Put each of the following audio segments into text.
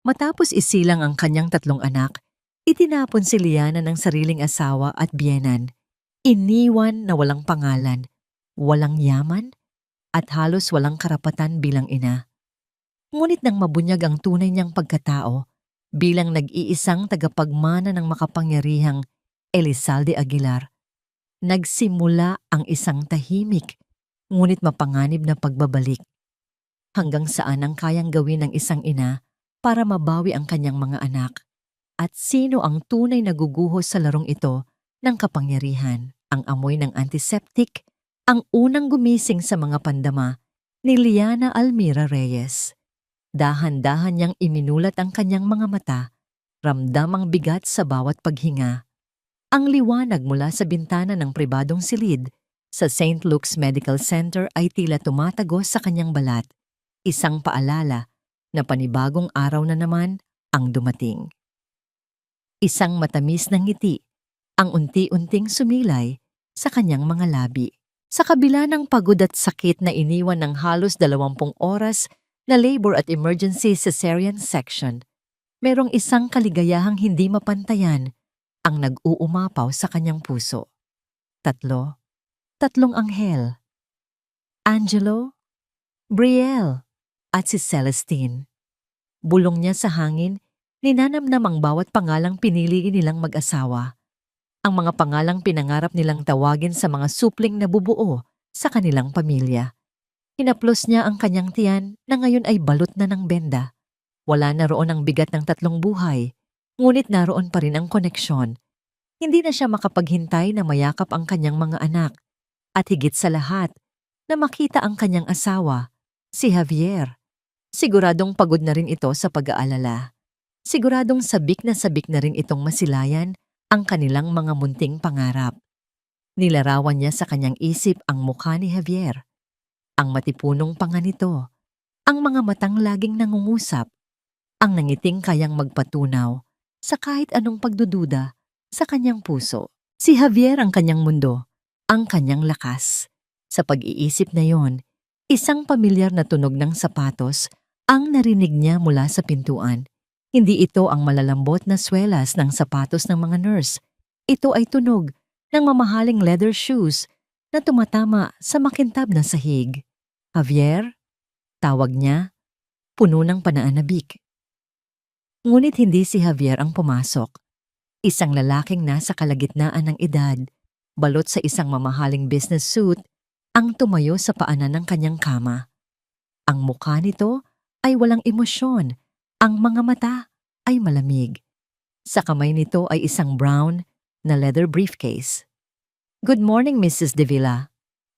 Matapos isilang ang kanyang 3 anak, itinapon si Liana ng sariling asawa at biyenan. Iniwan na walang pangalan, walang yaman, at halos walang karapatan bilang ina. Ngunit nang mabunyag ang tunay niyang pagkatao, bilang nag-iisang tagapagmana ng makapangyarihang Elizalde Aguilar, nagsimula ang isang tahimik ngunit mapanganib na pagbabalik. Hanggang saan ang kayang gawin ng isang ina para mabawi ang kanyang mga anak? At sino ang tunay na guguhos sa larong ito ng kapangyarihan? Ang amoy ng antiseptic, ang unang gumising sa mga pandama ni Liana Almira Reyes. Dahan-dahan niyang iminulat ang kanyang mga mata, ramdam ang bigat sa bawat paghinga. Ang liwanag mula sa bintana ng pribadong silid sa St. Luke's Medical Center ay tila tumatagos sa kanyang balat, isang paalala na panibagong araw na naman ang dumating. Isang matamis na ngiti ang unti-unting sumilay sa kanyang mga labi. Sa kabila ng pagod at sakit na iniwan ng halos 20 oras na labor at emergency cesarean section, merong isang kaligayahang hindi mapantayan ang nag-uumapaw sa kanyang puso. Tatlong anghel. Angelo, Brielle, at si Celestine. Bulong niya sa hangin, ninanamnam ang bawat pangalang pinili nilang mag-asawa. Ang mga pangalang pinangarap nilang tawagin sa mga supling na bubuo sa kanilang pamilya. Hinaplos niya ang kanyang tiyan na ngayon ay balot na ng benda. Wala na roon ang bigat ng 3 buhay, ngunit naroon pa rin ang koneksyon. Hindi na siya makapaghintay na mayakap ang kanyang mga anak at higit sa lahat na makita ang kanyang asawa, si Javier. Siguradong pagod na rin ito sa pag-aalala. Siguradong sabik na rin itong masilayan ang kanilang mga munting pangarap. Nilarawan niya sa kanyang isip ang mukha ni Javier, ang matipunong panga nito, ang mga matang laging nangungusap, ang nangiting kayang magpatunaw sa kahit anong pagdududa sa kanyang puso. Si Javier ang kanyang mundo, ang kanyang lakas. Sa pag-iisip na yon, isang pamilyar na tunog ng sapatos ang narinig niya mula sa pintuan. Hindi ito ang malalambot na swelas ng sapatos ng mga nurse. Ito ay tunog ng mamahaling leather shoes na tumatama sa makintab na sahig. Javier, tawag niya, puno ng panaanabik. Ngunit hindi si Javier ang pumasok. Isang lalaking nasa kalagitnaan ng edad, balot sa isang mamahaling business suit, ang tumayo sa paanan ng kanyang kama. Ang mukha nito ay walang emosyon, ang mga mata ay malamig. Sa kamay nito ay isang brown na leather briefcase. "Good morning, Mrs. De Villa,"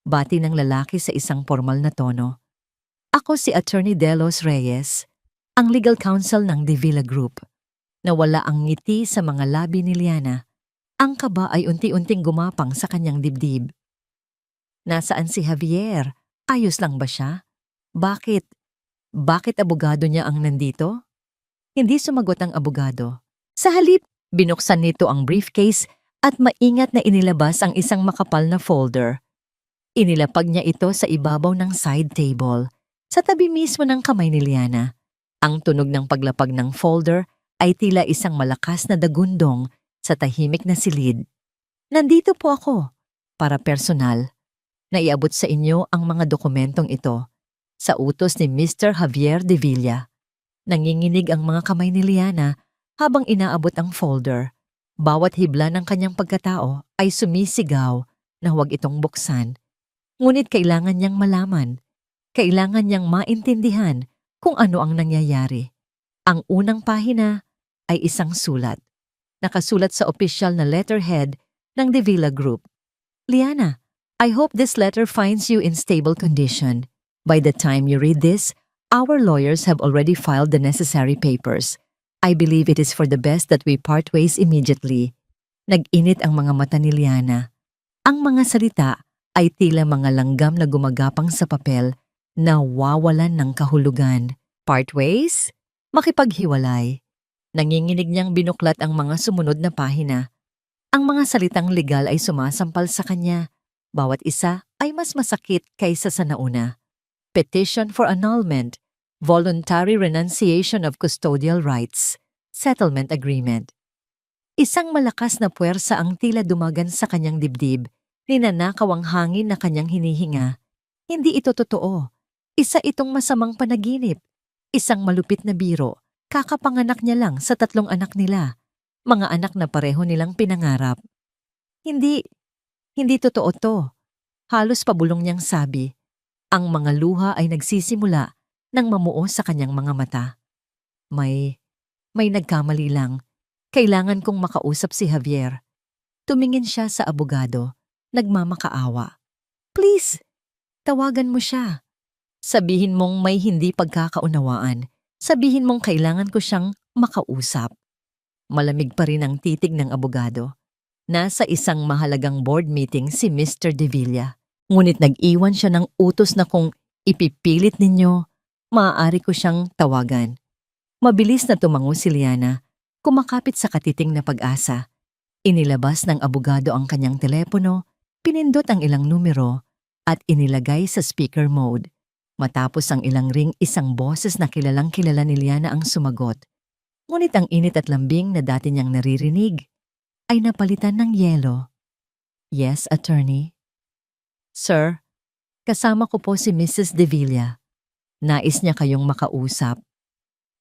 bati ng lalaki sa isang formal na tono. "Ako si Attorney Delos Reyes, ang legal counsel ng De Villa Group." Nawala ang ngiti sa mga labi ni Liana. Ang kaba ay unti-unting gumapang sa kanyang dibdib. Nasaan si Javier? Ayos lang ba siya? Bakit abogado niya ang nandito? Hindi sumagot ang abogado. Sa halip, binuksan nito ang briefcase at maingat na inilabas ang isang makapal na folder. Inilapag niya ito sa ibabaw ng side table, sa tabi mismo ng kamay ni Liana. Ang tunog ng paglapag ng folder ay tila isang malakas na dagundong sa tahimik na silid. "Nandito po ako, para personal. Naiabot sa inyo ang mga dokumentong ito, sa utos ni Mr. Javier De Villa." Nanginginig ang mga kamay ni Liana habang inaabot ang folder. Bawat hibla ng kanyang pagkatao ay sumisigaw na huwag itong buksan. Ngunit kailangan niyang malaman, kailangan niyang maintindihan kung ano ang nangyayari. Ang unang pahina ay isang sulat. Nakasulat sa opisyal na letterhead ng De Villa Group. "Liana, I hope this letter finds you in stable condition. By the time you read this, our lawyers have already filed the necessary papers. I believe it is for the best that we part ways immediately." Nag-init ang mga mata ni Liana. Ang mga salita ay tila mga langgam na gumagapang sa papel na wawalan ng kahulugan. Part ways? Makipaghiwalay. Nanginginig niyang binuklat ang mga sumunod na pahina. Ang mga salitang legal ay sumasampal sa kanya. Bawat isa ay mas masakit kaysa sa nauna. Petition for annulment, Voluntary Renunciation of Custodial Rights, Settlement Agreement. Isang malakas na puwersa ang tila dumagan sa kanyang dibdib, ninanakaw ang hangin na kanyang hinihinga. Hindi ito totoo. Isa itong masamang panaginip. Isang malupit na biro. Kakapanganak niya lang sa 3 anak nila. Mga anak na pareho nilang pinangarap. Hindi totoo to. Halos pabulong niyang sabi. Ang mga luha ay nagsisimula nang mamuo sa kanyang mga mata. May nagkamali lang. Kailangan kong makausap si Javier. Tumingin siya sa abogado, nagmamakaawa. Please, tawagan mo siya. Sabihin mong may hindi pagkakaunawaan. Sabihin mong kailangan ko siyang makausap. Malamig pa rin ang titig ng abogado. Nasa isang mahalagang board meeting si Mr. De Villa. Ngunit nag-iwan siya ng utos na kung ipipilit ninyo, maaari ko siyang tawagan. Mabilis na tumango si Liana, kumakapit sa katiting na pag-asa. Inilabas ng abogado ang kanyang telepono, pinindot ang ilang numero, at inilagay sa speaker mode. Matapos ang ilang ring, isang boses na kilalang-kilala ni Liana ang sumagot. Ngunit ang init at lambing na dati niyang naririnig ay napalitan ng yelo. Yes, attorney. Sir, kasama ko po si Mrs. De Villa. Nais niya kayong makausap.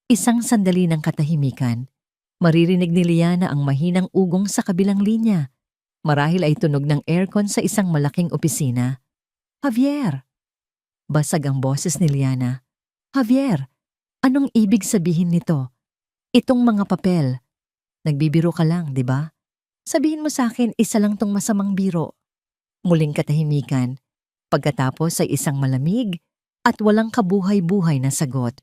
Isang sandali ng katahimikan. Maririnig ni Liana ang mahinang ugong sa kabilang linya. Marahil ay tunog ng aircon sa isang malaking opisina. Javier! Basag ang boses ni Liana. Javier, anong ibig sabihin nito? Itong mga papel. Nagbibiro ka lang, di ba? Sabihin mo sa akin, isa lang tong masamang biro. Muling katahimikan. Pagkatapos ay isang malamig at walang kabuhay-buhay na sagot.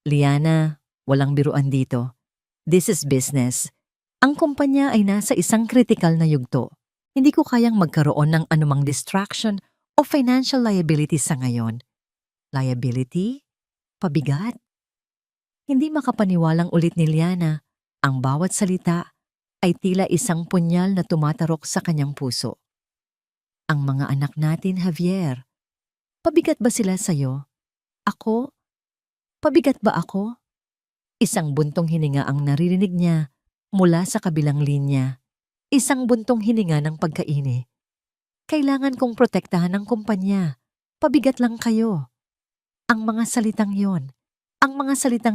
Liana, walang biruan dito. This is business. Ang kumpanya ay nasa isang kritikal na yugto. Hindi ko kayang magkaroon ng anumang distraction o financial liability sa ngayon. Liability? Pabigat? Hindi makapaniwalang ulit ni Liana. Ang bawat salita ay tila isang punyal na tumatarok sa kanyang puso. Ang mga anak natin, Javier. Pabigat ba sila sa'yo? Ako? Pabigat ba ako? Isang buntong hininga ang naririnig niya mula sa kabilang linya. Isang buntong hininga ng pagkaini. Kailangan kong protektahan ang kumpanya. Pabigat lang kayo. Ang mga salitang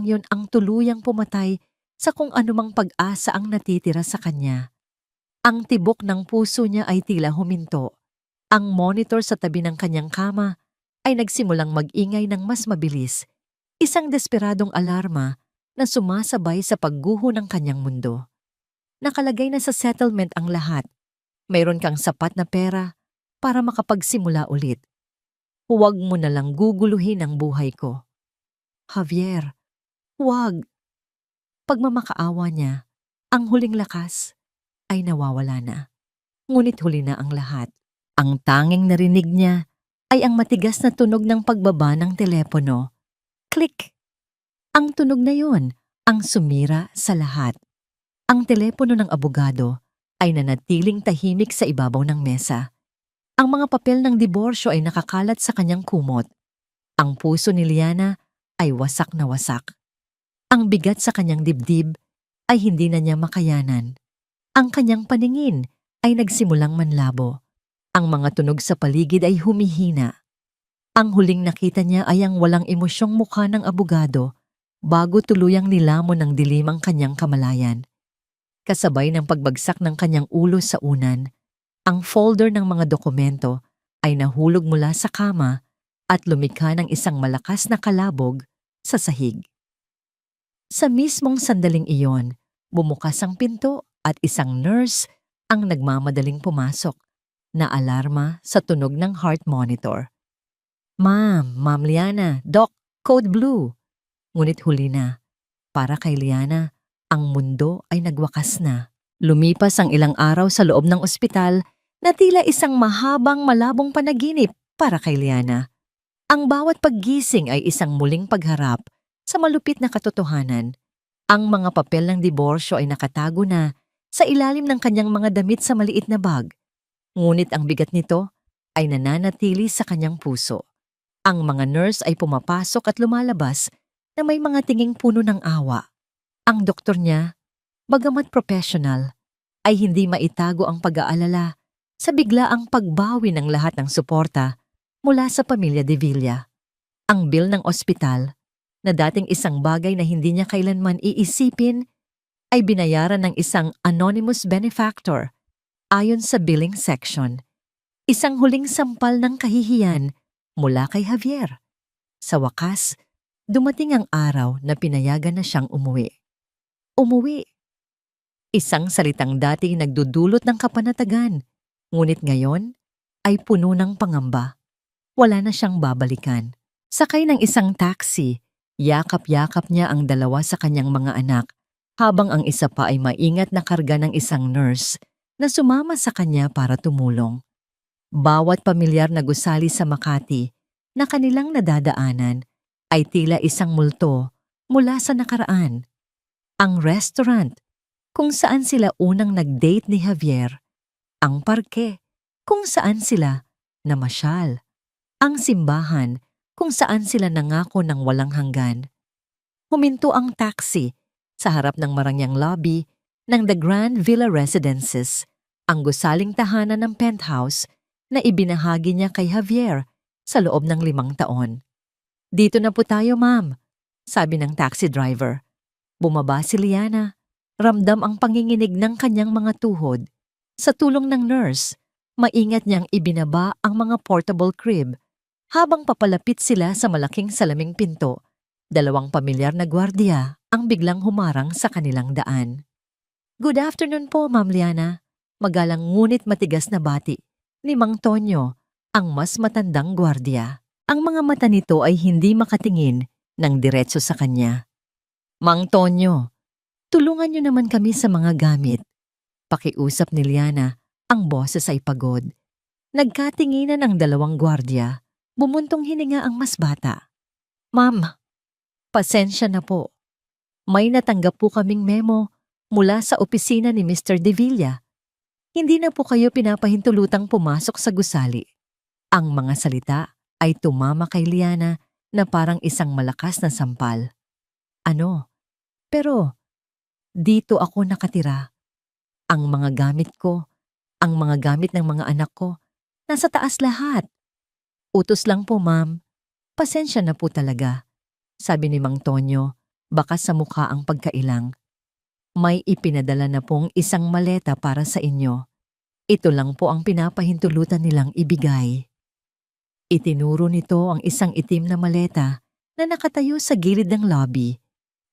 yon ang tuluyang pumatay sa kung anumang pag-asa ang natitira sa kanya. Ang tibok ng puso niya ay tila huminto. Ang monitor sa tabi ng kanyang kama ay nagsimulang mag-ingay ng mas mabilis. Isang desperadong alarma na sumasabay sa pagguho ng kanyang mundo. Nakalagay na sa settlement ang lahat. Mayroon kang sapat na pera para makapagsimula ulit. Huwag mo na lang guguluhin ang buhay ko. Javier, huwag. Pagmamakaawa niya, ang huling lakas ay nawawala na. Ngunit huli na ang lahat. Ang tanging narinig niya ay ang matigas na tunog ng pagbaba ng telepono. Click! Ang tunog na yon ang sumira sa lahat. Ang telepono ng abogado ay nanatiling tahimik sa ibabaw ng mesa. Ang mga papel ng diborsyo ay nakakalat sa kanyang kumot. Ang puso ni Liana ay wasak na wasak. Ang bigat sa kanyang dibdib ay hindi na niya makayanan. Ang kanyang paningin ay nagsimulang manlabo. Ang mga tunog sa paligid ay humihina. Ang huling nakita niya ay ang walang emosyong mukha ng abogado bago tuluyang nilamon ng dilim ang kanyang kamalayan. Kasabay ng pagbagsak ng kanyang ulo sa unan, ang folder ng mga dokumento ay nahulog mula sa kama at lumikha ng isang malakas na kalabog sa sahig. Sa mismong sandaling iyon, bumukas ang pinto at isang nurse ang nagmamadaling pumasok na alarma sa tunog ng heart monitor. Ma'am Liana, Doc, Code Blue. Ngunit huli na. Para kay Liana, ang mundo ay nagwakas na. Lumipas ang ilang araw sa loob ng ospital na tila isang mahabang malabong panaginip para kay Liana. Ang bawat paggising ay isang muling pagharap sa malupit na katotohanan. Ang mga papel ng diborsyo ay nakatago na sa ilalim ng kanyang mga damit sa maliit na bag. Ngunit ang bigat nito ay nananatili sa kanyang puso. Ang mga nurse ay pumapasok at lumalabas na may mga tinging puno ng awa. Ang doktor niya, bagamat professional, ay hindi maitago ang pag-aalala sa biglaang pagbawi ng lahat ng suporta mula sa pamilya de Villa. Ang bill ng ospital, na dating isang bagay na hindi niya kailanman iisipin, ay binayaran ng isang anonymous benefactor ayon sa billing section. Isang huling sampal ng kahihiyan mula kay Javier. Sa wakas, dumating ang araw na pinayagan na siyang umuwi. Umuwi. Isang salitang dati nagdudulot ng kapanatagan, ngunit ngayon ay puno ng pangamba. Wala na siyang babalikan. Sakay ng isang taxi, yakap-yakap niya ang dalawa sa kanyang mga anak, habang ang isa pa ay maingat na karga ng isang nurse na sumama sa kanya para tumulong. Bawat pamilyar na gusali sa Makati na kanilang nadadaanan ay tila isang multo mula sa nakaraan. Ang restaurant kung saan sila unang nag-date ni Javier, ang parke kung saan sila namasyal, ang simbahan kung saan sila nangako ng walang hanggan. Huminto ang taxi sa harap ng marangyang lobby ng The Grand Villa Residences, ang gusaling tahanan ng penthouse na ibinahagi niya kay Javier sa loob ng 5 taon. "Dito na po tayo, ma'am," sabi ng taxi driver. Bumaba si Liana. Ramdam ang panginginig ng kanyang mga tuhod. Sa tulong ng nurse, maingat niyang ibinaba ang mga portable crib. Habang papalapit sila sa malaking salaming pinto, 2 pamilyar na gwardiya ang biglang humarang sa kanilang daan. "Good afternoon po, Ma'am Liana." Magalang ngunit matigas na bati ni Mang Tonyo, ang mas matandang gwardiya. Ang mga mata nito ay hindi makatingin ng diretso sa kanya. "Mang Tonyo, tulungan niyo naman kami sa mga gamit." Pakiusap ni Liana, ang boses ay pagod. Nagkatinginan ang 2 gwardiya. Bumuntong hininga ang mas bata. "Ma'am, pasensya na po. May natanggap po kaming memo mula sa opisina ni Mr. De Villa. Hindi na po kayo pinapahintulutang pumasok sa gusali." Ang mga salita ay tumama kay Liana na parang isang malakas na sampal. "Ano? Pero dito ako nakatira. Ang mga gamit ko, ang mga gamit ng mga anak ko, nasa taas lahat." "Utos lang po, ma'am. Pasensya na po talaga," sabi ni Mang Tonyo, bakas sa mukha ang pagkailang. "May ipinadala na pong isang maleta para sa inyo. Ito lang po ang pinapahintulutan nilang ibigay." Itinuro nito ang isang itim na maleta na nakatayo sa gilid ng lobby,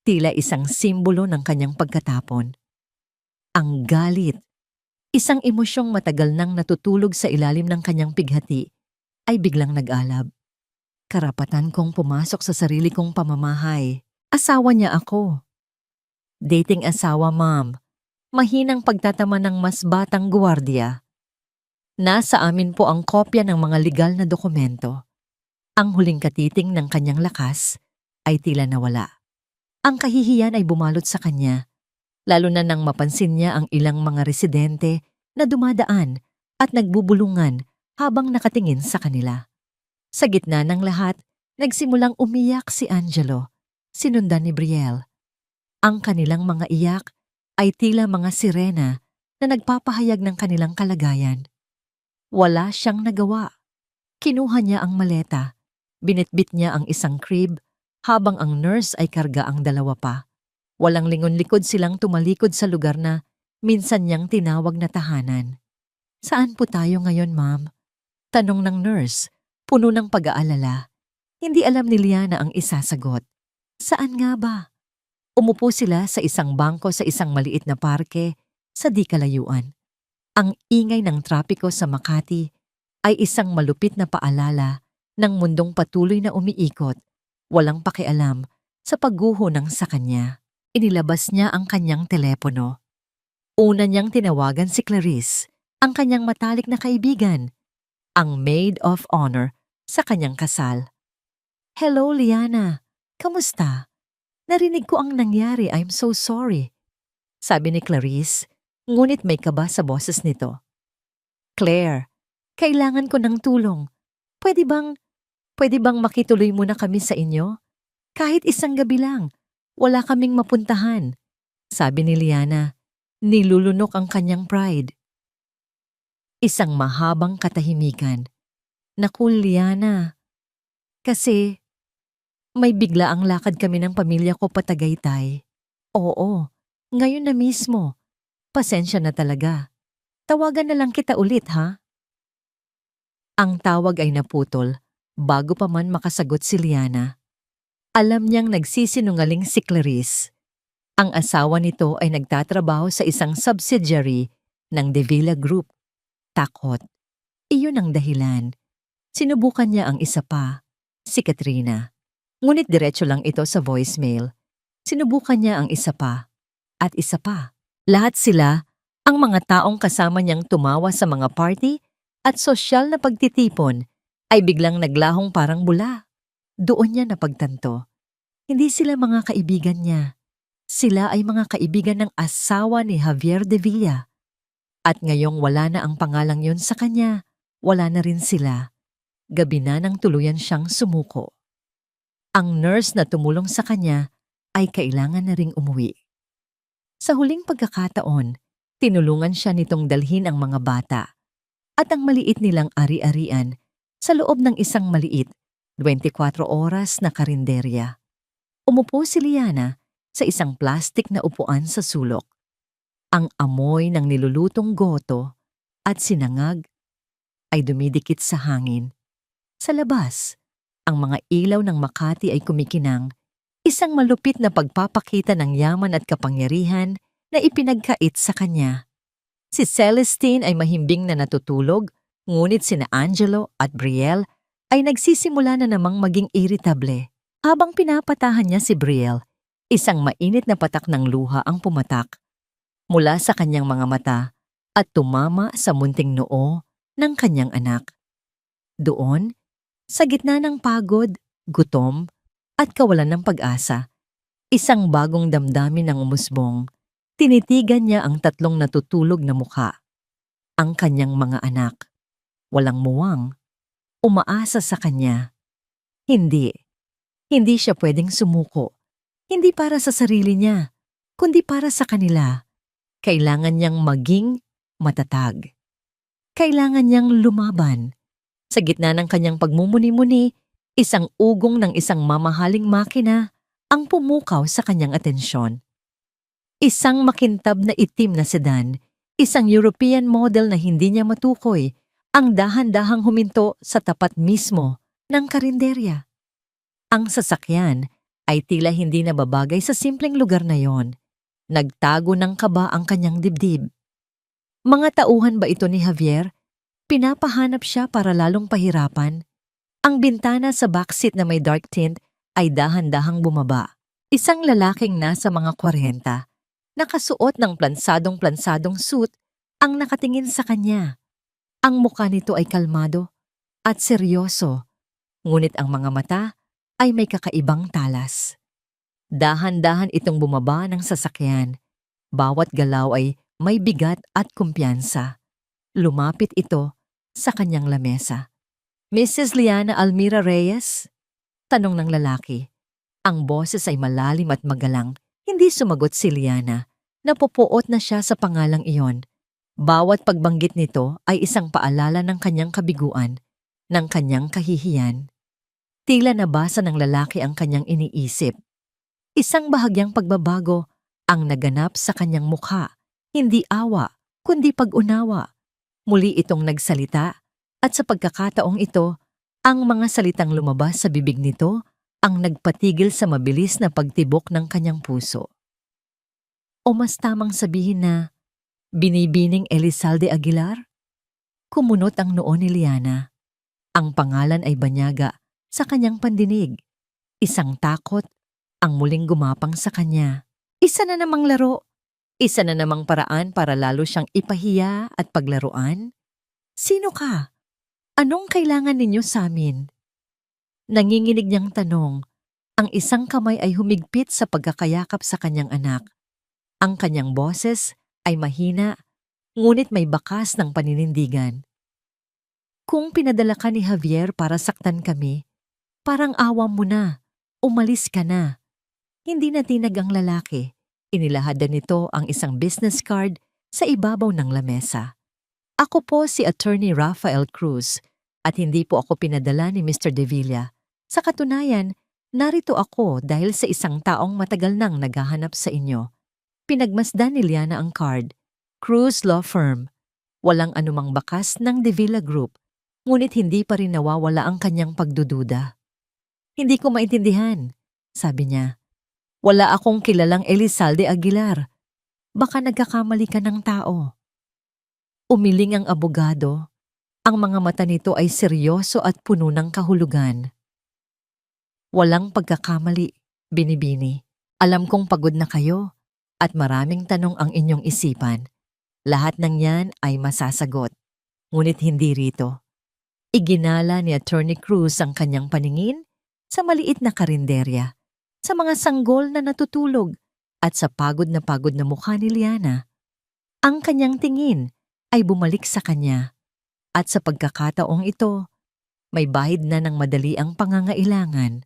tila isang simbolo ng kanyang pagkatapon. Ang galit, isang emosyong matagal nang natutulog sa ilalim ng kanyang pighati, ay biglang nag-alab. "Karapatan kong pumasok sa sarili kong pamamahay. Asawa niya ako." "Dating asawa, ma'am. Mahinang pagtatama ng mas batang gwardiya. Nasa amin po ang kopya ng mga legal na dokumento." Ang huling katiting ng kanyang lakas ay tila nawala. Ang kahihiyan ay bumalot sa kanya, lalo na nang mapansin niya ang ilang mga residente na dumadaan at nagbubulungan habang nakatingin sa kanila. Sa gitna ng lahat, nagsimulang umiyak si Angelo, sinundan ni Brielle. Ang kanilang mga iyak ay tila mga sirena na nagpapahayag ng kanilang kalagayan. Wala siyang nagawa. Kinuha niya ang maleta, binitbit niya ang isang crib, habang ang nurse ay karga ang 2 pa. Walang lingon-likod silang tumalikod sa lugar na minsan niyang tinawag na tahanan. "Saan po tayo ngayon, ma'am?" tanong ng nurse, puno ng pag-aalala. Hindi alam ni Liana ang isasagot. Saan nga ba? Umupo sila sa isang bangko sa isang maliit na parke sa di kalayuan. Ang ingay ng trapiko sa Makati ay isang malupit na paalala ng mundong patuloy na umiikot, walang pakialam sa pagguho ng sa kanya. Inilabas niya ang kanyang telepono. Una niyang tinawagan si Clarice, ang kanyang matalik na kaibigan, ang maid of honor sa kanyang kasal. "Hello, Liana. Kamusta? Narinig ko ang nangyari. I'm so sorry," sabi ni Clarice, ngunit may kaba sa boses nito. "Claire, kailangan ko ng tulong. Pwede bang Pwede bang makituloy muna kami sa inyo? Kahit isang gabi lang. Wala kaming mapuntahan. Sabi ni Liana, nilulunok ang kanyang pride. Isang mahabang katahimikan. Naku, Liana, kasi may bigla ang lakad kami ng pamilya ko pa Tagaytay. Oo, ngayon na mismo. Pasensya na talaga. Tawagan na lang kita ulit, ha? Ang tawag ay naputol bago pa man makasagot si Liana. Alam niyang nagsisinungaling si Clarice. Ang asawa nito ay nagtatrabaho sa isang subsidiary ng De Villa Group. Takot. Iyon ang dahilan. Sinubukan niya ang isa pa, si Katrina. Ngunit diretso lang ito sa voicemail. Sinubukan niya ang isa pa, at isa pa. Lahat sila, ang mga taong kasama niyang tumawa sa mga party at sosyal na pagtitipon, ay biglang naglahong parang bula. Doon niya napagtanto. Hindi sila mga kaibigan niya. Sila ay mga kaibigan ng asawa ni Javier de Villa. At ngayong wala na ang pangalang yon sa kanya, wala na rin sila. Gabi na nang tuluyan siyang sumuko. Ang nurse na tumulong sa kanya ay kailangan na ring umuwi. Sa huling pagkakataon, tinulungan siya nitong dalhin ang mga bata at ang maliit nilang ari-arian sa loob ng isang maliit, 24 oras na karinderya. Umupo si Liana sa isang plastik na upuan sa sulok. Ang amoy ng nilulutong goto at sinangag ay dumidikit sa hangin. Sa labas, ang mga ilaw ng Makati ay kumikinang, isang malupit na pagpapakita ng yaman at kapangyarihan na ipinagkait sa kanya. Si Celestine ay mahimbing na natutulog, ngunit sina Angelo at Brielle ay nagsisimula na namang maging irritable. Habang pinapatahan niya si Brielle, isang mainit na patak ng luha ang pumatak mula sa kanyang mga mata at tumama sa munting noo ng kanyang anak. Doon, sa gitna ng pagod, gutom, at kawalan ng pag-asa, isang bagong damdamin ang umusbong. Tinitigan niya ang tatlong natutulog na mukha. Ang kanyang mga anak. Walang muwang. Umaasa sa kanya. Hindi siya pwedeng sumuko. Hindi para sa sarili niya, kundi para sa kanila. Kailangan niyang maging matatag. Kailangan niyang lumaban. Sa gitna ng kanyang pagmumuni-muni, isang ugong ng isang mamahaling makina ang pumukaw sa kanyang atensyon. Isang makintab na itim na sedan, isang European model na hindi niya matukoy, ang dahan-dahang huminto sa tapat mismo ng karinderya. Ang sasakyan ay tila hindi nababagay sa simpleng lugar na yon. Nagtago ng kaba ang kanyang dibdib. Mga tauhan ba ito ni Javier? Pinapahanap siya para lalong pahirapan. Ang bintana sa backseat na may dark tint ay dahan-dahang bumaba. Isang lalaking nasa mga 40, nakasuot ng plansadong suit, ang nakatingin sa kanya. Ang mukha nito ay kalmado at seryoso, ngunit ang mga mata ay may kakaibang talas. Dahan-dahan itong bumaba ng sasakyan. Bawat galaw ay may bigat at kumpiyansa. Lumapit ito sa kanyang lamesa. Mrs. Liana Almira Reyes? Tanong ng lalaki. Ang boses ay malalim at magalang. Hindi sumagot si Liana. Napupuot na siya sa pangalang iyon. Bawat pagbanggit nito ay isang paalala ng kanyang kabiguan, ng kanyang kahihiyan. Tila nabasa ng lalaki ang kanyang iniisip. Isang bahagyang pagbabago ang naganap sa kanyang mukha. Hindi awa, kundi pag-unawa. Muli itong nagsalita at sa pagkakataong ito, ang mga salitang lumabas sa bibig nito ang nagpatigil sa mabilis na pagtibok ng kanyang puso. O mas tamang sabihin na, Binibining Elizalde Aguilar? Kumunot ang noo ni Liana. Ang pangalan ay banyaga sa kanyang pandinig. Isang takot ang muling gumapang sa kanya. Isa na namang laro. Isa na namang paraan para lalo siyang ipahiya at paglaruan. Sino ka? Anong kailangan ninyo sa amin? Nanginginig niyang tanong. Ang isang kamay ay humigpit sa pagkakayakap sa kanyang anak. Ang kanyang boses ay mahina, ngunit may bakas ng paninindigan. Kung pinadala ka ni Javier para saktan kami, Parang awa mo na. Umalis ka na. Hindi na tinag ang lalaki. Inilahadan nito ang isang business card sa ibabaw ng lamesa. Ako po si Attorney Rafael Cruz at hindi po ako pinadala ni Mr. De Villa. Sa katunayan, narito ako dahil sa isang taong matagal nang naghahanap sa inyo. Pinagmasdan ni Liana ang card. Cruz Law Firm. Walang anumang bakas ng De Villa Group, ngunit hindi pa rin nawawala ang kanyang pagdududa. Hindi ko maintindihan, sabi niya. Wala akong kilalang Elizalde Aguilar. Baka nagkakamali ka ng tao. Umiling ang abogado. Ang mga mata nito ay seryoso at puno ng kahulugan. Walang pagkakamali, binibini. Alam kong pagod na kayo at maraming tanong ang inyong isipan. Lahat ng yan ay masasagot, ngunit hindi rito. Iginala ni Attorney Cruz ang kanyang paningin sa maliit na karinderya, sa mga sanggol na natutulog at sa pagod na mukha ni Liana. Ang kanyang tingin ay bumalik sa kanya at sa pagkakataong ito, may bahid na ng madali ang pangangailangan.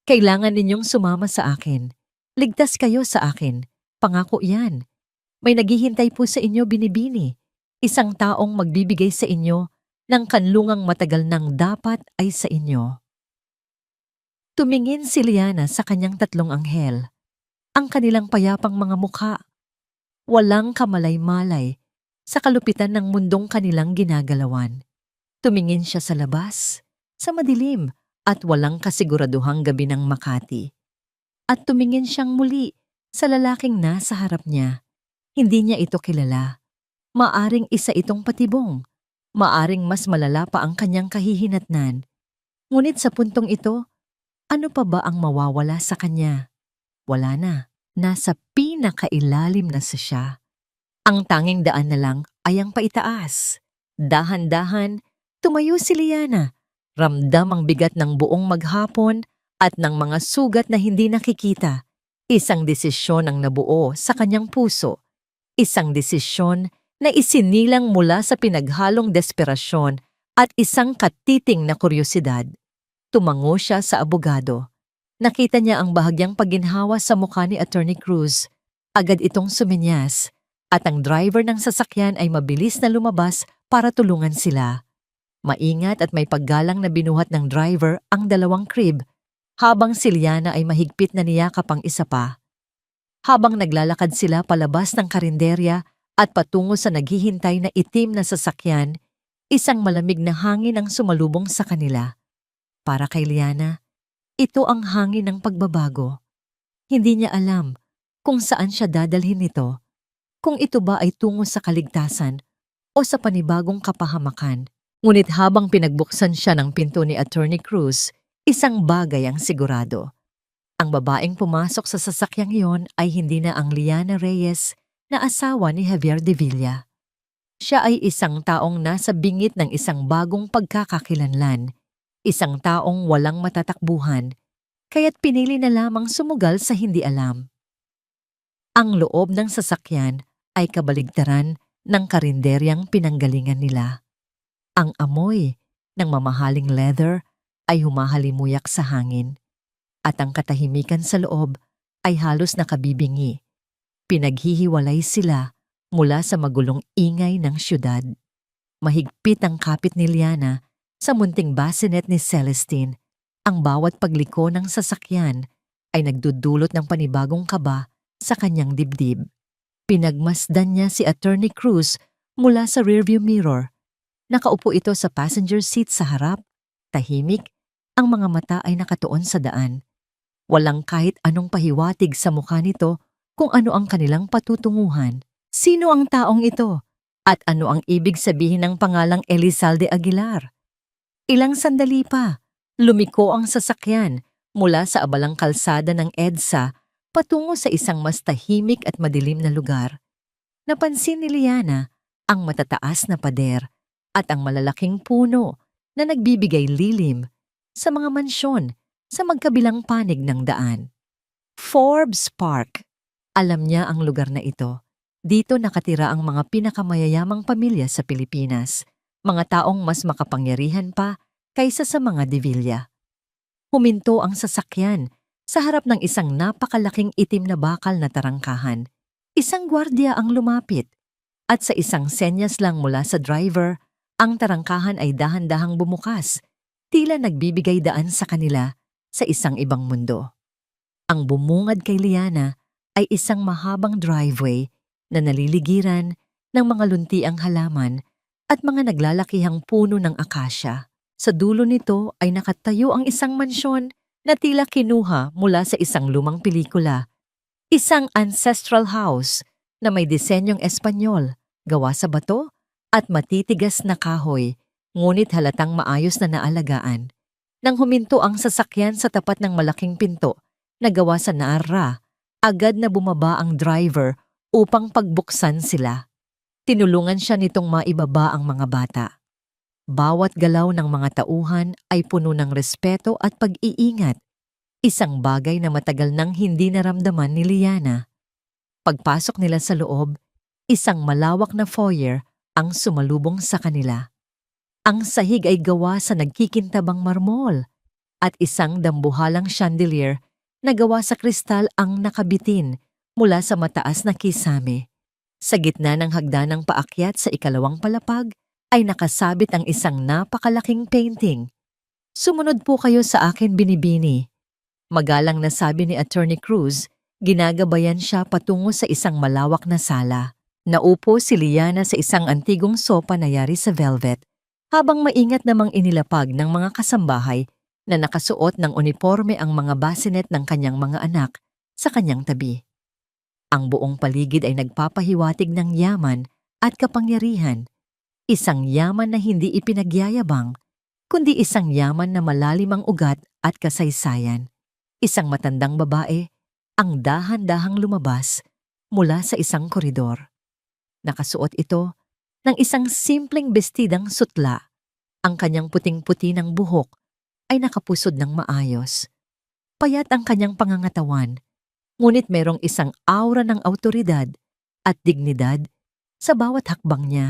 Kailangan ninyong sumama sa akin. Ligtas kayo sa akin. Pangako yan. May naghihintay po sa inyo, binibini. Isang taong magbibigay sa inyo ng kanlungang matagal nang dapat ay sa inyo. Tumingin si Liana sa kanyang tatlong anghel. Ang kanilang payapang mga mukha. Walang kamalay-malay sa kalupitan ng mundong kanilang ginagalawan. Tumingin siya sa labas, sa madilim at walang kasiguraduhang gabi ng Makati. At tumingin siyang muli sa lalaking nasa harap niya. Hindi niya ito kilala. Maaring isa itong patibong. Maaring mas malala pa ang kanyang kahihinatnan. Ngunit sa puntong ito, ano pa ba ang mawawala sa kanya? Wala na. Nasa pinakailalim na sa siya. Ang tanging daan na lang ay ang paitaas. Dahan-dahan, tumayo si Liana. Ramdam ang bigat ng buong maghapon at ng mga sugat na hindi nakikita. Isang desisyon ang nabuo sa kanyang puso. Isang desisyon na isinilang mula sa pinaghalong desperasyon at isang katiting na kuryosidad. Tumango siya sa abogado. Nakita niya ang bahagyang pagginhawa sa mukha ni Attorney Cruz. Agad itong suminyas at ang driver ng sasakyan ay mabilis na lumabas para tulungan sila. Maingat at may paggalang na binuhat ng driver ang dalawang crib habang si Liana ay mahigpit na niyakap ang isa pa. Habang naglalakad sila palabas ng karinderya at patungo sa naghihintay na itim na sasakyan, isang malamig na hangin ang sumalubong sa kanila. Para kay Liana, ito ang hangin ng pagbabago. Hindi niya alam kung saan siya dadalhin nito, kung ito ba ay tungo sa kaligtasan o sa panibagong kapahamakan. Ngunit habang pinagbuksan siya ng pinto ni Attorney Cruz, isang bagay ang sigurado. Ang babaeng pumasok sa sasakyang iyon ay hindi na ang Liana Reyes na asawa ni Javier De Villa. Siya ay isang taong nasa bingit ng isang bagong pagkakakilanlan, isang taong walang matatakbuhan, kaya't pinili na lamang sumugal sa hindi alam. Ang loob ng sasakyan ay kabaligtaran ng karinderyang pinanggalingan nila. Ang amoy ng mamahaling leather ay humahalimuyak sa hangin, at ang katahimikan sa loob ay halos nakabibingi. Pinaghihiwalay sila mula sa magulong ingay ng syudad. Mahigpit ang kapit ni Liana sa munting bassinet ni Celestine. Ang bawat pagliko ng sasakyan ay nagdudulot ng panibagong kaba sa kanyang dibdib. Pinagmasdan niya si Attorney Cruz mula sa rearview mirror. Nakaupo ito sa passenger seat sa harap, tahimik, ang mga mata ay nakatuon sa daan. Walang kahit anong pahiwatig sa mukha nito kung ano ang kanilang patutunguhan. Sino ang taong ito? At ano ang ibig sabihin ng pangalang Elizalde Aguilar? Ilang sandali pa, lumiko ang sasakyan mula sa abalang kalsada ng EDSA patungo sa isang mas tahimik at madilim na lugar. Napansin ni Liana ang matataas na pader at ang malalaking puno na nagbibigay lilim sa mga mansyon sa magkabilang panig ng daan. Forbes Park. Alam niya ang lugar na ito. Dito nakatira ang mga pinakamayayamang pamilya sa Pilipinas, mga taong mas makapangyarihan pa kaysa sa mga De Villa. Huminto ang sasakyan sa harap ng isang napakalaking itim na bakal na tarangkahan. Isang gwardiya ang lumapit at sa isang senyas lang mula sa driver, ang tarangkahan ay dahan-dahang bumukas, tila nagbibigay daan sa kanila sa isang ibang mundo. Ang bumungad kay Liana ay isang mahabang driveway na naliligiran ng mga luntiang halaman at mga naglalakihang puno ng akasya. Sa dulo nito ay nakatayo ang isang mansyon na tila kinuha mula sa isang lumang pelikula. Isang ancestral house na may disenyong Espanyol, gawa sa bato at matitigas na kahoy, ngunit halatang maayos na naalagaan. Nang huminto ang sasakyan sa tapat ng malaking pinto na gawa sa naarra, agad na bumaba ang driver upang pagbuksan sila. Tinulungan siya nitong maibaba ang mga bata. Bawat galaw ng mga tauhan ay puno ng respeto at pag-iingat, isang bagay na matagal nang hindi naramdaman ni Liana. Pagpasok nila sa loob, isang malawak na foyer ang sumalubong sa kanila. Ang sahig ay gawa sa nagkikintabang marmol at isang dambuhalang chandelier na gawa sa kristal ang nakabitin mula sa mataas na kisame. Sa gitna ng hagdanang paakyat sa ikalawang palapag ay nakasabit ang isang napakalaking painting. "Sumunod po kayo sa akin, binibini." Magalang na sabi ni Attorney Cruz, ginagabayan siya patungo sa isang malawak na sala. Naupo si Liana sa isang antigong sopa na yari sa velvet, habang maingat namang inilapag ng mga kasambahay na nakasuot ng uniforme ang mga bassinet ng kanyang mga anak sa kanyang tabi. Ang buong paligid ay nagpapahiwatig ng yaman at kapangyarihan. Isang yaman na hindi ipinagyayabang, kundi isang yaman na malalim ang ugat at kasaysayan. Isang matandang babae ang dahan-dahang lumabas mula sa isang koridor. Nakasuot ito ng isang simpleng bestidang sutla. Ang kanyang puting-puti ng buhok ay nakapusod ng maayos. Payat ang kanyang pangangatawan, ngunit merong isang aura ng awtoridad at dignidad sa bawat hakbang niya.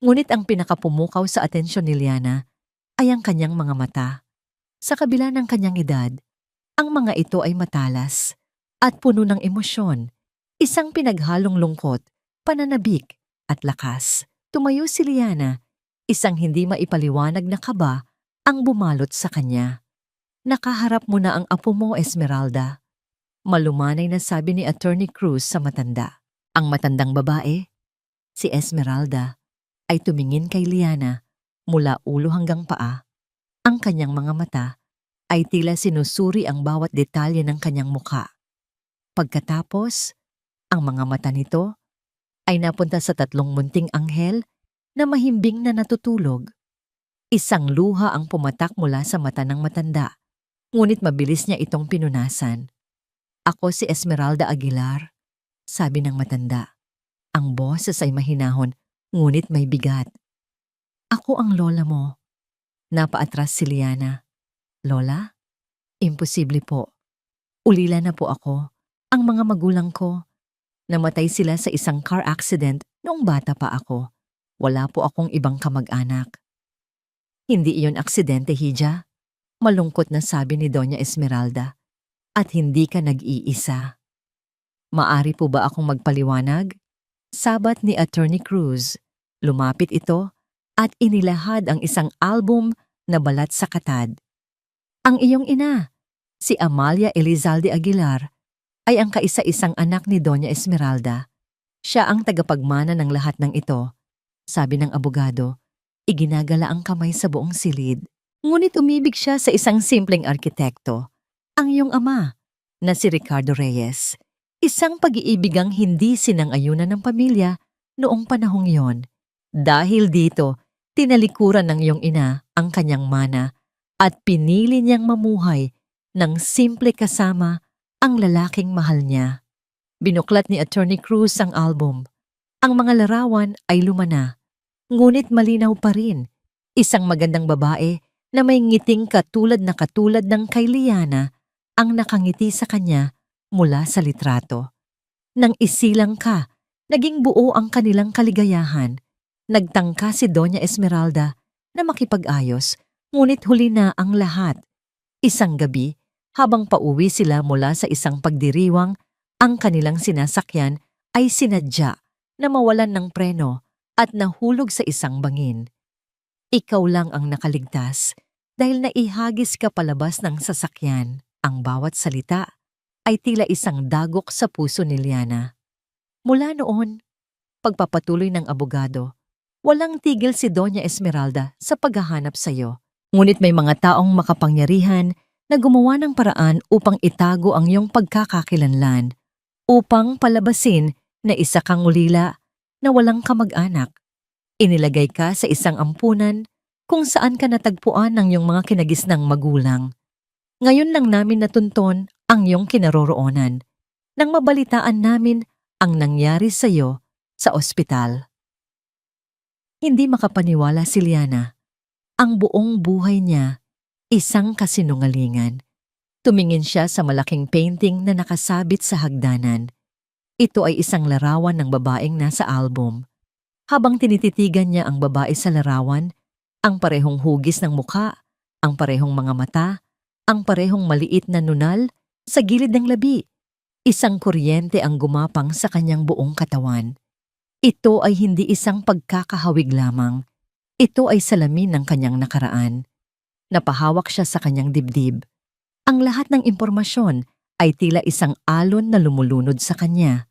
Ngunit ang pinakapumukaw sa atensyon ni Liana ay ang kanyang mga mata. Sa kabila ng kanyang edad, ang mga ito ay matalas at puno ng emosyon, isang pinaghalong lungkot, pananabik at lakas. Tumayo si Liana, isang hindi maipaliwanag na kaba ang bumalot sa kanya. "Nakaharap mo na ang apo mo, Esmeralda." Malumanay na sabi ni Attorney Cruz sa matanda. Ang matandang babae, si Esmeralda, ay tumingin kay Liana mula ulo hanggang paa. Ang kanyang mga mata ay tila sinusuri ang bawat detalye ng kanyang mukha. Pagkatapos, ang mga mata nito ay napunta sa tatlong munting anghel na mahimbing na natutulog. Isang luha ang pumatak mula sa mata ng matanda, ngunit mabilis niya itong pinunasan. "Ako si Esmeralda Aguilar," sabi ng matanda. Ang boses ay mahinahon, ngunit may bigat. "Ako ang lola mo." Napaatras si Liana. "Lola? Imposible po. Ulila na po ako. Ang mga magulang ko, namatay sila sa isang car accident noong bata pa ako. Wala po akong ibang kamag-anak." "Hindi iyon aksidente, Hija," malungkot na sabi ni Doña Esmeralda. "At hindi ka nag-iisa." "Maari po ba akong magpaliwanag?" Sabat ni Attorney Cruz. Lumapit ito at inilahad ang isang album na balat sa katad. "Ang iyong ina, si Amalia Elizalde Aguilar, ay ang kaisa-isang anak ni Doña Esmeralda. Siya ang tagapagmana ng lahat ng ito," sabi ng abogado. Iginagala ang kamay sa buong silid. Ngunit umibig siya sa isang simpleng arkitekto, ang iyong ama, na si Ricardo Reyes. Isang pag-iibigang hindi sinang-ayunan ng pamilya noong panahong yon. Dahil dito, tinalikuran ng iyong ina ang kanyang mana at pinili niyang mamuhay ng simple kasama ang lalaking mahal niya. Binuklat ni Attorney Cruz ang album. Ang mga larawan ay lumana, ngunit malinaw pa rin. Isang magandang babae na may ngiting katulad ng kay Liana ang nakangiti sa kanya mula sa litrato. Nang isilang ka, naging buo ang kanilang kaligayahan. Nagtangka si Doña Esmeralda na makipag-ayos, ngunit huli na ang lahat. Isang gabi, habang pauwi sila mula sa isang pagdiriwang, ang kanilang sinasakyan ay sinadya na mawalan ng preno at nahulog sa isang bangin. Ikaw lang ang nakaligtas dahil naihagis ka palabas ng sasakyan. Ang bawat salita ay tila isang dagok sa puso ni Liana. Mula noon, pagpapatuloy ng abogado, walang tigil si Doña Esmeralda sa paghahanap sa iyo. Ngunit may mga taong makapangyarihan na gumawa ng paraan upang itago ang iyong pagkakakilanlan, upang palabasin na isa kang ulila na walang kamag-anak. Inilagay ka sa isang ampunan kung saan ka natagpuan ng iyong mga kinagisnang magulang. Ngayon lang namin natunton ang iyong kinaroroonan nang mabalitaan namin ang nangyari sa iyo sa ospital. Hindi makapaniwala si Liana. Ang buong buhay niya, isang kasinungalingan. Tumingin siya sa malaking painting na nakasabit sa hagdanan. Ito ay isang larawan ng babaeng nasa album. Habang tinititigan niya ang babae sa larawan, ang parehong hugis ng mukha, ang parehong mga mata, ang parehong maliit na nunal sa gilid ng labi. Isang kuryente ang gumapang sa kanyang buong katawan. Ito ay hindi isang pagkakahawig lamang. Ito ay salamin ng kanyang nakaraan. Napahawak siya sa kanyang dibdib. Ang lahat ng impormasyon ay tila isang alon na lumulunod sa kanya.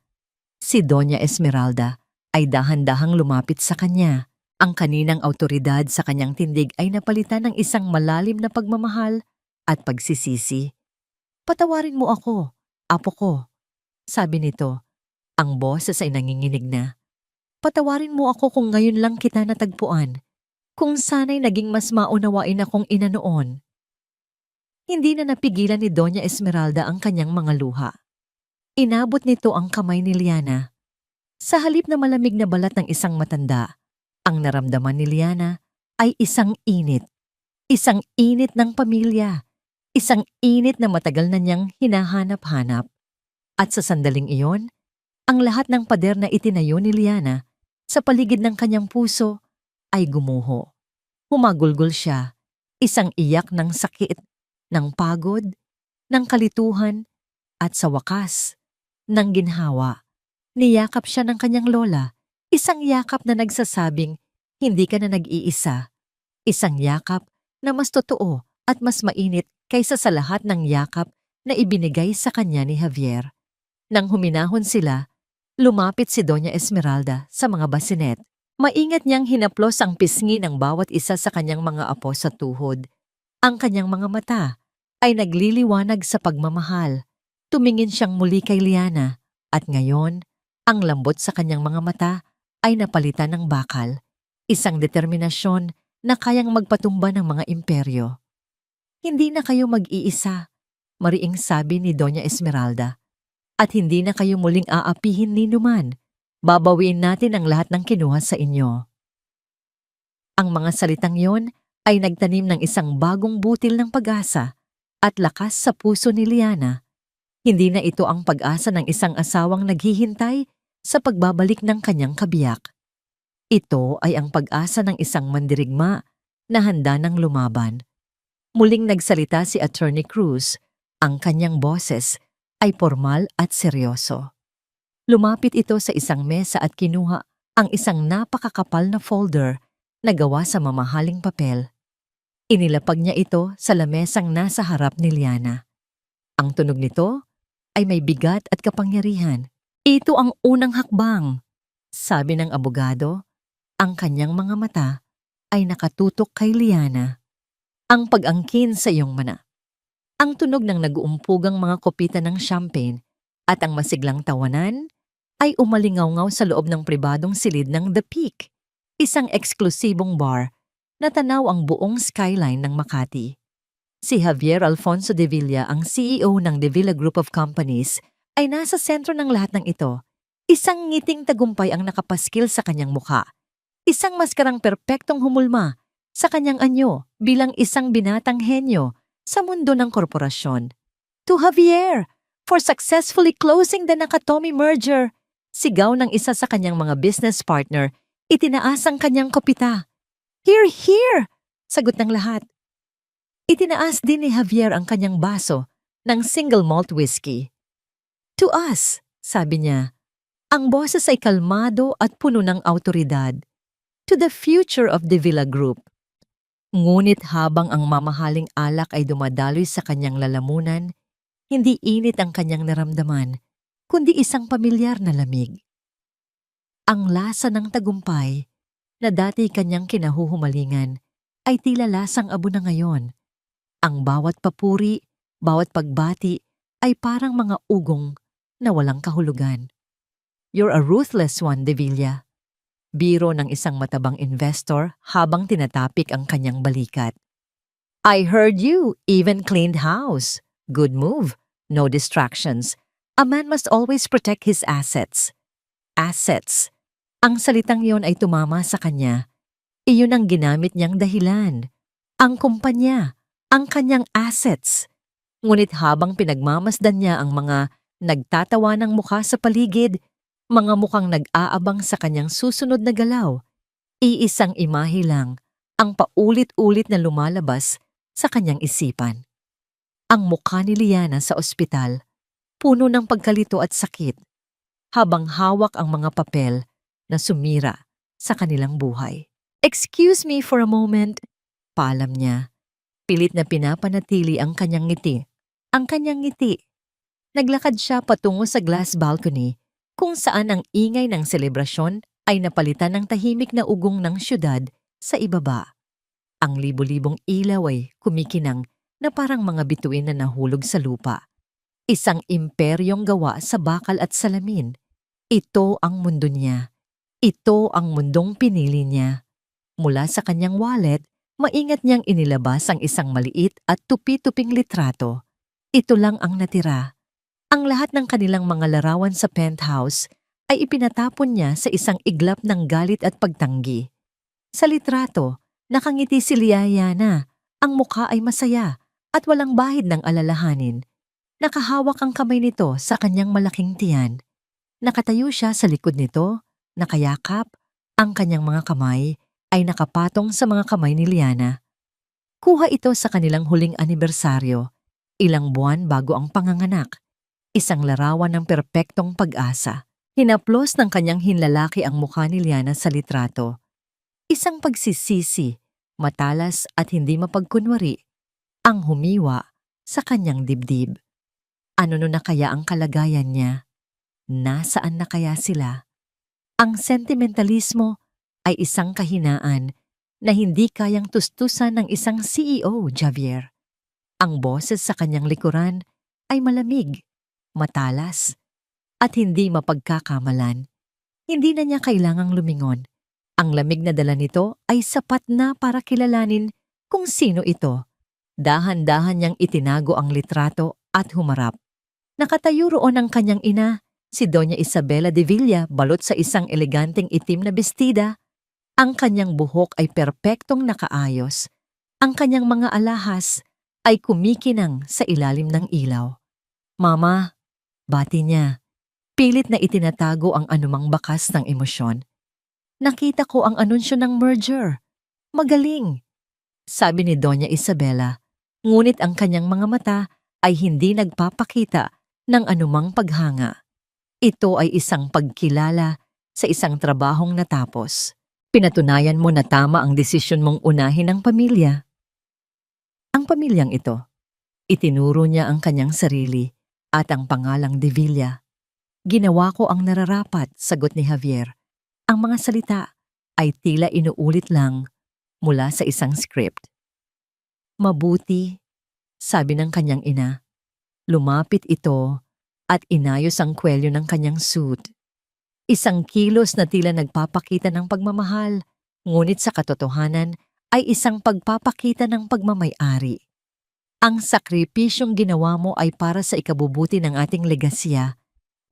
Si Doña Esmeralda ay dahan-dahang lumapit sa kanya. Ang kaninang awtoridad sa kanyang tindig ay napalitan ng isang malalim na pagmamahal at pagsisisi. "Patawarin mo ako, apo ko," sabi nito. Ang boses ay nanginginig na. "Patawarin mo ako kung ngayon lang kita natagpuan. Kung sana'y naging mas maunawain akong ina noon." Hindi na napigilan ni Doña Esmeralda ang kanyang mga luha. Inabot nito ang kamay ni Liana. Sa halip na malamig na balat ng isang matanda, ang naramdaman ni Liana ay isang init. Isang init ng pamilya. Isang init na matagal na niyang hinahanap-hanap. At sa sandaling iyon, ang lahat ng pader na itinayo ni Liana sa paligid ng kanyang puso ay gumuho. Humagulgol siya, isang iyak ng sakit, ng pagod, ng kalituhan, at sa wakas, ng ginhawa. Niyakap siya ng kanyang lola, isang yakap na nagsasabing, hindi ka na nag-iisa. Isang yakap na mas totoo at mas mainit kaysa sa lahat ng yakap na ibinigay sa kanya ni Javier. Nang huminahon sila, lumapit si Doña Esmeralda sa mga basinet. Maingat niyang hinaplos ang pisngi ng bawat isa sa kanyang mga apo sa tuhod. Ang kanyang mga mata ay nagliliwanag sa pagmamahal. Tumingin siyang muli kay Liana at ngayon, ang lambot sa kanyang mga mata ay napalitan ng bakal. Isang determinasyon na kayang magpatumba ng mga imperyo. "Hindi na kayo mag-iisa," mariing sabi ni Doña Esmeralda. "At hindi na kayo muling aapihin ni numan. Babawiin natin ang lahat ng kinuha sa inyo." Ang mga salitang yon ay nagtanim ng isang bagong butil ng pag-asa at lakas sa puso ni Liana. Hindi na ito ang pag-asa ng isang asawang naghihintay sa pagbabalik ng kanyang kabiyak. Ito ay ang pag-asa ng isang mandirigma na handa ng lumaban. Muling nagsalita si Attorney Cruz. Ang kanyang boses ay formal at seryoso. Lumapit ito sa isang mesa at kinuha ang isang napakakapal na folder na gawa sa mamahaling papel. Inilapag niya ito sa lamesang nasa harap ni Liana. Ang tunog nito ay may bigat at kapangyarihan. "Ito ang unang hakbang," sabi ng abogado. Ang kanyang mga mata ay nakatutok kay Liana. "Ang pag-angkin sa iyong mana." Ang tunog ng nag-uumpugang mga kopita ng champagne at ang masiglang tawanan ay umalingaw-ngaw sa loob ng pribadong silid ng The Peak, isang eksklusibong bar na tanaw ang buong skyline ng Makati. Si Javier Alfonso de Villa, ang CEO ng De Villa Group of Companies, ay nasa sentro ng lahat ng ito. Isang ngiting tagumpay ang nakapaskil sa kanyang mukha. Isang maskarang perpektong humulma sa kanyang anyo bilang isang binatang henyo sa mundo ng korporasyon. "To Javier, for successfully closing the Nakatomi merger," sigaw ng isa sa kanyang mga business partner, itinaas ang kanyang kopita. "Hear, hear!" sagot ng lahat. Itinaas din ni Javier ang kanyang baso ng single malt whiskey. To us, sabi niya, ang boses ay kalmado at puno ng autoridad. To the future of the Villa Group. Ngunit habang ang mamahaling alak ay dumadaloy sa kanyang lalamunan, hindi init ang kanyang naramdaman, kundi isang pamilyar na lamig. Ang lasa ng tagumpay na dati kanyang kinahuhumalingan ay tila lasang abo na ngayon. Ang bawat papuri, bawat pagbati ay parang mga ugong na walang kahulugan. You're a ruthless one, De Villa. Biro ng isang matabang investor habang tinatapik ang kanyang balikat. I heard you even cleaned house. Good move. No distractions. A man must always protect his assets. Assets. Ang salitang yon ay tumama sa kanya. Iyon ang ginamit niyang dahilan. Ang kumpanya, ang kanyang assets. Ngunit habang pinagmamasdan niya ang mga nagtatawa ng mukha sa paligid, mga mukhang nag-aabang sa kanyang susunod na galaw, iisang imahe lang ang paulit-ulit na lumalabas sa kanyang isipan. Ang mukha ni Liana sa ospital, puno ng pagkalito at sakit, habang hawak ang mga papel na sumira sa kanilang buhay. Excuse me for a moment, paalam niya. Pilit na pinapanatili ang kanyang ngiti. Ang kanyang ngiti. Naglakad siya patungo sa glass balcony kung saan ang ingay ng selebrasyon ay napalitan ng tahimik na ugong ng syudad sa ibaba. Ang libo-libong ilaw ay kumikinang na parang mga bituin na nahulog sa lupa. Isang imperyong gawa sa bakal at salamin. Ito ang mundo niya. Ito ang mundong pinili niya. Mula sa kanyang wallet, maingat niyang inilabas ang isang maliit at tupi-tuping litrato. Ito lang ang natira. Ang lahat ng kanilang mga larawan sa penthouse ay ipinatapon niya sa isang iglap ng galit at pagtanggi. Sa litrato, nakangiti si Liana. Ang mukha ay masaya at walang bahid ng alalahanin. Nakahawak ang kamay nito sa kanyang malaking tiyan. Nakatayo siya sa likod nito, nakayakap. Ang kanyang mga kamay ay nakapatong sa mga kamay ni Liana. Kuha ito sa kanilang huling anibersaryo, ilang buwan bago ang panganganak. Isang larawan ng perpektong pag-asa. Hinaplos ng kanyang hinlalaki ang mukha ni Liana sa litrato. Isang pagsisisi, matalas at hindi mapagkunwari, ang humiwa sa kanyang dibdib. Ano na kaya ang kalagayan niya? Nasaan na kaya sila? Ang sentimentalismo ay isang kahinaan na hindi kayang tustusan ng isang CEO, Javier. Ang boses sa kanyang likuran ay malamig, matalas, at hindi mapagkakamalan. Hindi na niya kailangang lumingon. Ang lamig na dala nito ay sapat na para kilalanin kung sino ito. Dahan-dahan niyang itinago ang litrato at humarap. Nakatayo roon ang kanyang ina, si Doña Isabela de Villa, balot sa isang eleganteng itim na bestida. Ang kanyang buhok ay perpektong nakaayos. Ang kanyang mga alahas ay kumikinang sa ilalim ng ilaw. Mama, bati niya. Pilit na itinatago ang anumang bakas ng emosyon. Nakita ko ang anunsyo ng merger. Magaling, sabi ni Doña Isabela. Ngunit ang kanyang mga mata ay hindi nagpapakita ng anumang paghanga. Ito ay isang pagkilala sa isang trabahong natapos. Pinatunayan mo na tama ang desisyon mong unahin ang pamilya. Ang pamilyang ito, itinuro niya ang kanyang sarili at ang pangalang De Villa. Ginawa ko ang nararapat, sagot ni Javier. Ang mga salita ay tila inuulit lang mula sa isang script. Mabuti, sabi ng kanyang ina. Lumapit ito at inayos ang kwelyo ng kanyang suit. Isang kilos na tila nagpapakita ng pagmamahal, ngunit sa katotohanan ay isang pagpapakita ng pagmamay-ari. Ang sakripisyong ginawa mo ay para sa ikabubuti ng ating legasya.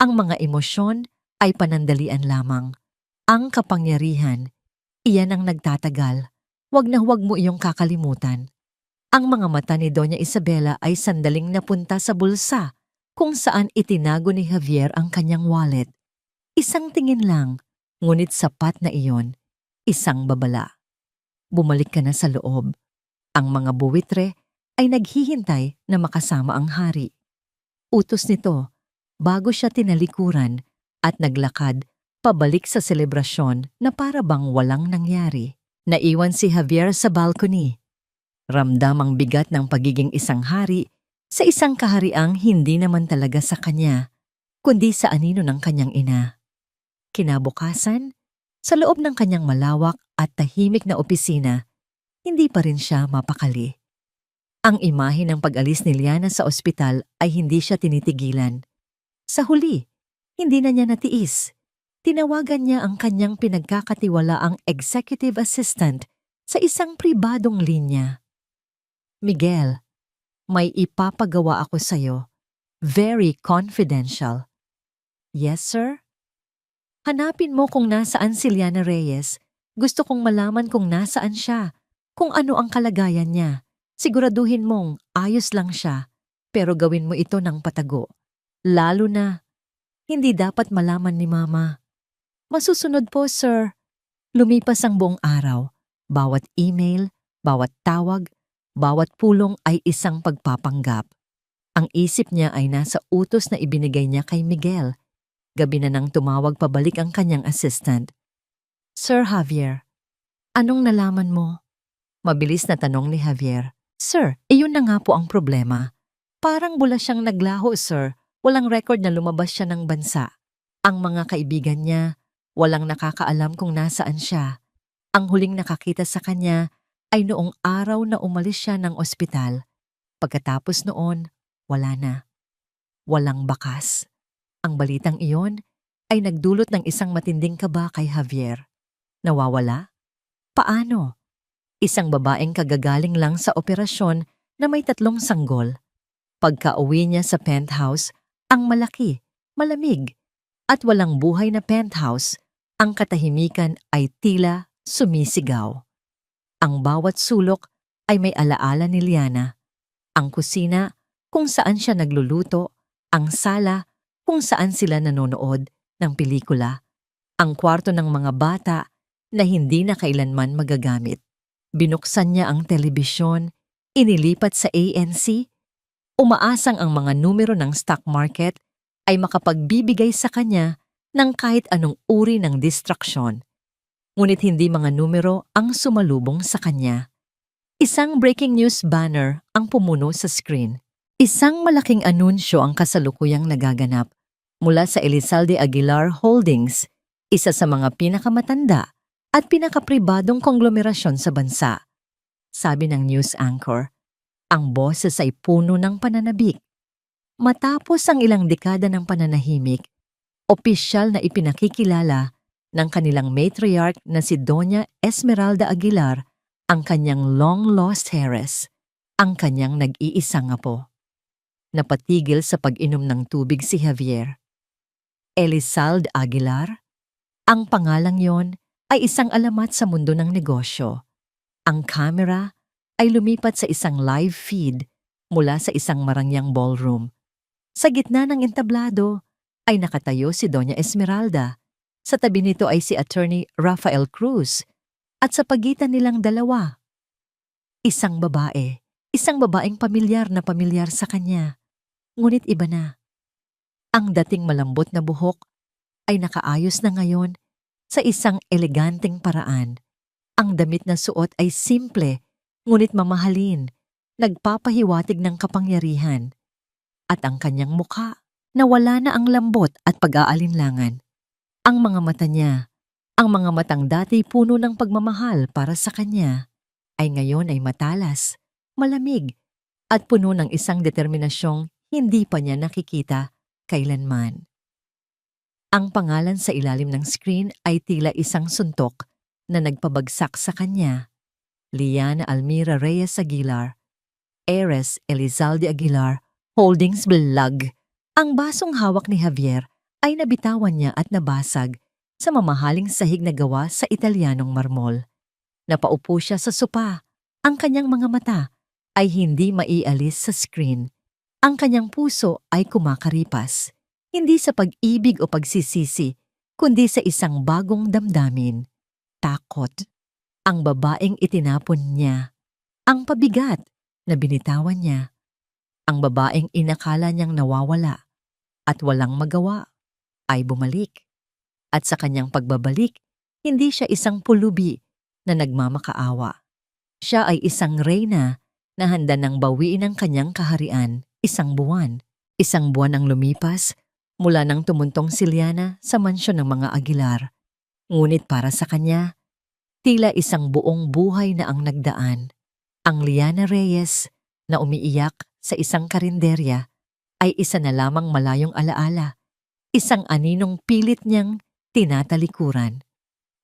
Ang mga emosyon ay panandalian lamang. Ang kapangyarihan, iyan ang nagtatagal. Huwag na huwag mo iyong kakalimutan. Ang mga mata ni Doña Isabela ay sandaling napunta sa bulsa kung saan itinago ni Javier ang kanyang wallet. Isang tingin lang, ngunit sapat na iyon, isang babala. Bumalik ka na sa loob. Ang mga buwitre ay naghihintay na makasama ang hari. Utos nito bago siya tinalikuran at naglakad pabalik sa selebrasyon na para bang walang nangyari. Naiwan si Javier sa balcony. Ramdam ang bigat ng pagiging isang hari sa isang kahariang hindi naman talaga sa kanya, kundi sa anino ng kanyang ina. Kinabukasan, sa loob ng kanyang malawak at tahimik na opisina, hindi pa rin siya mapakali. Ang imahe ng pag-alis ni Liana sa ospital ay hindi siya tinitigilan. Sa huli, hindi na niya natiis. Tinawagan niya ang kanyang pinagkakatiwalaang executive assistant sa isang pribadong linya. Miguel, may ipapagawa ako sa'yo. Very confidential. Yes, sir? Hanapin mo kung nasaan si Liana Reyes. Gusto kong malaman kung nasaan siya, kung ano ang kalagayan niya. Siguraduhin mong ayos lang siya, pero gawin mo ito ng patago. Lalo na, hindi dapat malaman ni Mama. Masusunod po, sir. Lumipas ang buong araw. Bawat email, bawat tawag, bawat pulong ay isang pagpapanggap. Ang isip niya ay nasa utos na ibinigay niya kay Miguel. Gabi na nang tumawag pabalik ang kanyang assistant. Sir Javier, anong nalaman mo? Mabilis na tanong ni Javier. Sir, iyon na nga po ang problema. Parang bula siyang naglaho, sir. Walang record na lumabas siya ng bansa. Ang mga kaibigan niya, walang nakakaalam kung nasaan siya. Ang huling nakakita sa kanya ay noong araw na umalis siya ng ospital. Pagkatapos noon, wala na. Walang bakas. Ang balitang iyon ay nagdulot ng isang matinding kaba kay Javier. Nawawala? Paano? Isang babaeng kagagaling lang sa operasyon na may 3 sanggol. Pagka-uwi niya sa penthouse, ang malaki, malamig, at walang buhay na penthouse, ang katahimikan ay tila sumisigaw. Ang bawat sulok ay may alaala ni Liana. Ang kusina kung saan siya nagluluto, ang sala kung saan sila nanonood ng pelikula, ang kwarto ng mga bata na hindi na kailanman magagamit. Binuksan niya ang telebisyon, inilipat sa ANC, umaasang ang mga numero ng stock market ay makapagbibigay sa kanya ng kahit anong uri ng distraksyon. Ngunit hindi mga numero ang sumalubong sa kanya. Isang breaking news banner ang pumuno sa screen. Isang malaking anunsyo ang kasalukuyang nagaganap mula sa Elizalde Aguilar Holdings, isa sa mga pinakamatanda at pinakapribadong konglomerasyon sa bansa. Sabi ng news anchor, ang boses ay puno ng pananabik. Matapos ang ilang dekada ng pananahimik, opisyal na ipinakikilala ng kanilang matriarch na si Doña Esmeralda Aguilar ang kanyang long-lost heiress, ang kanyang nag-iisang apo. Napatigil sa pag-inom ng tubig si Javier. Elizalde Aguilar? Ang pangalang yon ay isang alamat sa mundo ng negosyo. Ang camera ay lumipat sa isang live feed mula sa isang marangyang ballroom. Sa gitna ng entablado ay nakatayo si Doña Esmeralda. Sa tabi nito ay si Attorney Rafael Cruz at sa pagitan nilang dalawa, isang babaeng pamilyar na pamilyar sa kanya. Ngunit iba na. Ang dating malambot na buhok ay nakaayos na ngayon sa isang eleganteng paraan. Ang damit na suot ay simple, ngunit mamahalin, nagpapahiwatig ng kapangyarihan. At ang kanyang mukha, nawala na ang lambot at pag-aalinlangan. Ang mga mata niya, ang mga matang dati puno ng pagmamahal para sa kanya, ay ngayon ay matalas, malamig, at puno ng isang determinasyong hindi pa niya nakikita kailanman. Ang pangalan sa ilalim ng screen ay tila isang suntok na nagpabagsak sa kanya. Liana Almira Reyes Aguilar, heiress Elizalde Aguilar, Holdings Blag. Ang basong hawak ni Javier ay nabitawan niya at nabasag sa mamahaling sahig na gawa sa Italianong marmol. Napaupo siya sa sopa. Ang kanyang mga mata ay hindi maialis sa screen. Ang kanyang puso ay kumakaripas. Hindi sa pag-ibig o pagsisisi, kundi sa isang bagong damdamin. Takot. Ang babaeng itinapon niya. Ang pabigat. na binitawan niya ang babaeng inakala niyang nawawala at walang magawa ay bumalik. At sa kanyang pagbabalik, hindi siya isang pulubi na nagmamakaawa. Siya ay isang reyna na handa ng bawiin ang kanyang kaharian 1 buwan. 1 buwan ang lumipas mula nang tumuntong si Liana sa mansyon ng mga Aguilar. Ngunit para sa kanya, tila isang buong buhay na ang nagdaan. Ang Liana Reyes na umiiyak sa isang karinderya ay isa na lamang malayong alaala, isang aninong pilit niyang tinatalikuran.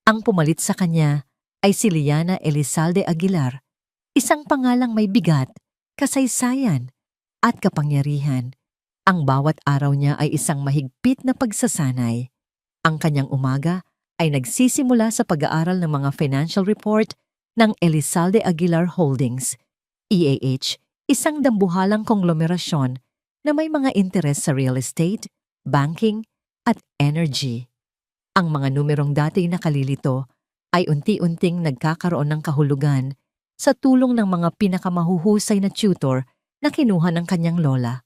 Ang pumalit sa kanya ay si Liana Elizalde Aguilar, isang pangalang may bigat, kasaysayan at kapangyarihan. Ang bawat araw niya ay isang mahigpit na pagsasanay. Ang kanyang umaga ay nagsisimula sa pag-aaral ng mga financial report ng Elizalde Aguilar Holdings, EAH, isang dambuhalang konglomerasyon na may mga interes sa real estate, banking, at energy. Ang mga numerong dati nakalilito ay unti-unting nagkakaroon ng kahulugan sa tulong ng mga pinakamahuhusay na tutor na kinuha ng kanyang lola.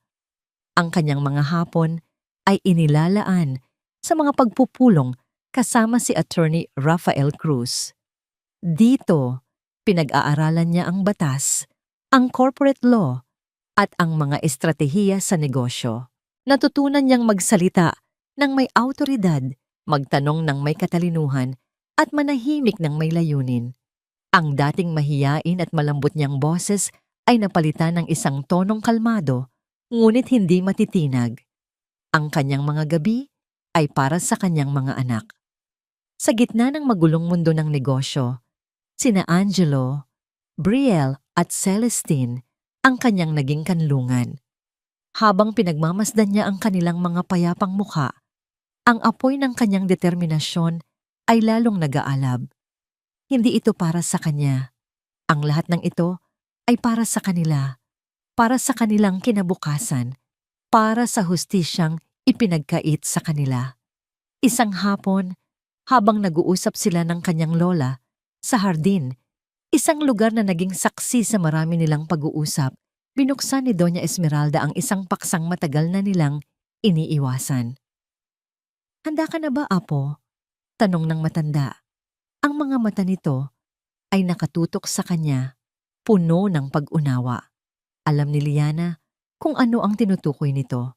Ang kanyang mga hapon ay inilalaan sa mga pagpupulong kasama si Attorney Rafael Cruz. Dito, pinag-aaralan niya ang batas, ang corporate law, at ang mga estratehiya sa negosyo. Natutunan niyang magsalita ng may awtoridad, magtanong ng may katalinuhan, at manahimik ng may layunin. Ang dating mahiyain at malambot niyang boses ay napalitan ng isang tonong kalmado, ngunit hindi matitinag. Ang kanyang mga gabi ay para sa kanyang mga anak. Sa gitna ng magulong mundo ng negosyo, sina Angelo, Brielle at Celestine ang kanyang naging kanlungan. Habang pinagmamasdan niya ang kanilang mga payapang mukha, ang apoy ng kanyang determinasyon ay lalong nag-aalab. Hindi ito para sa kanya. Ang lahat ng ito ay para sa kanila, para sa kanilang kinabukasan, para sa hustisyang ipinagkait sa kanila. Isang hapon, habang nag-uusap sila ng kanyang lola sa hardin, isang lugar na naging saksi sa marami nilang pag-uusap, binuksan ni Doña Esmeralda ang isang paksang matagal na nilang iniiwasan. "Handa ka na ba, Apo?" tanong ng matanda. Ang mga mata nito ay nakatutok sa kanya, puno ng pag-unawa. Alam ni Liana kung ano ang tinutukoy nito,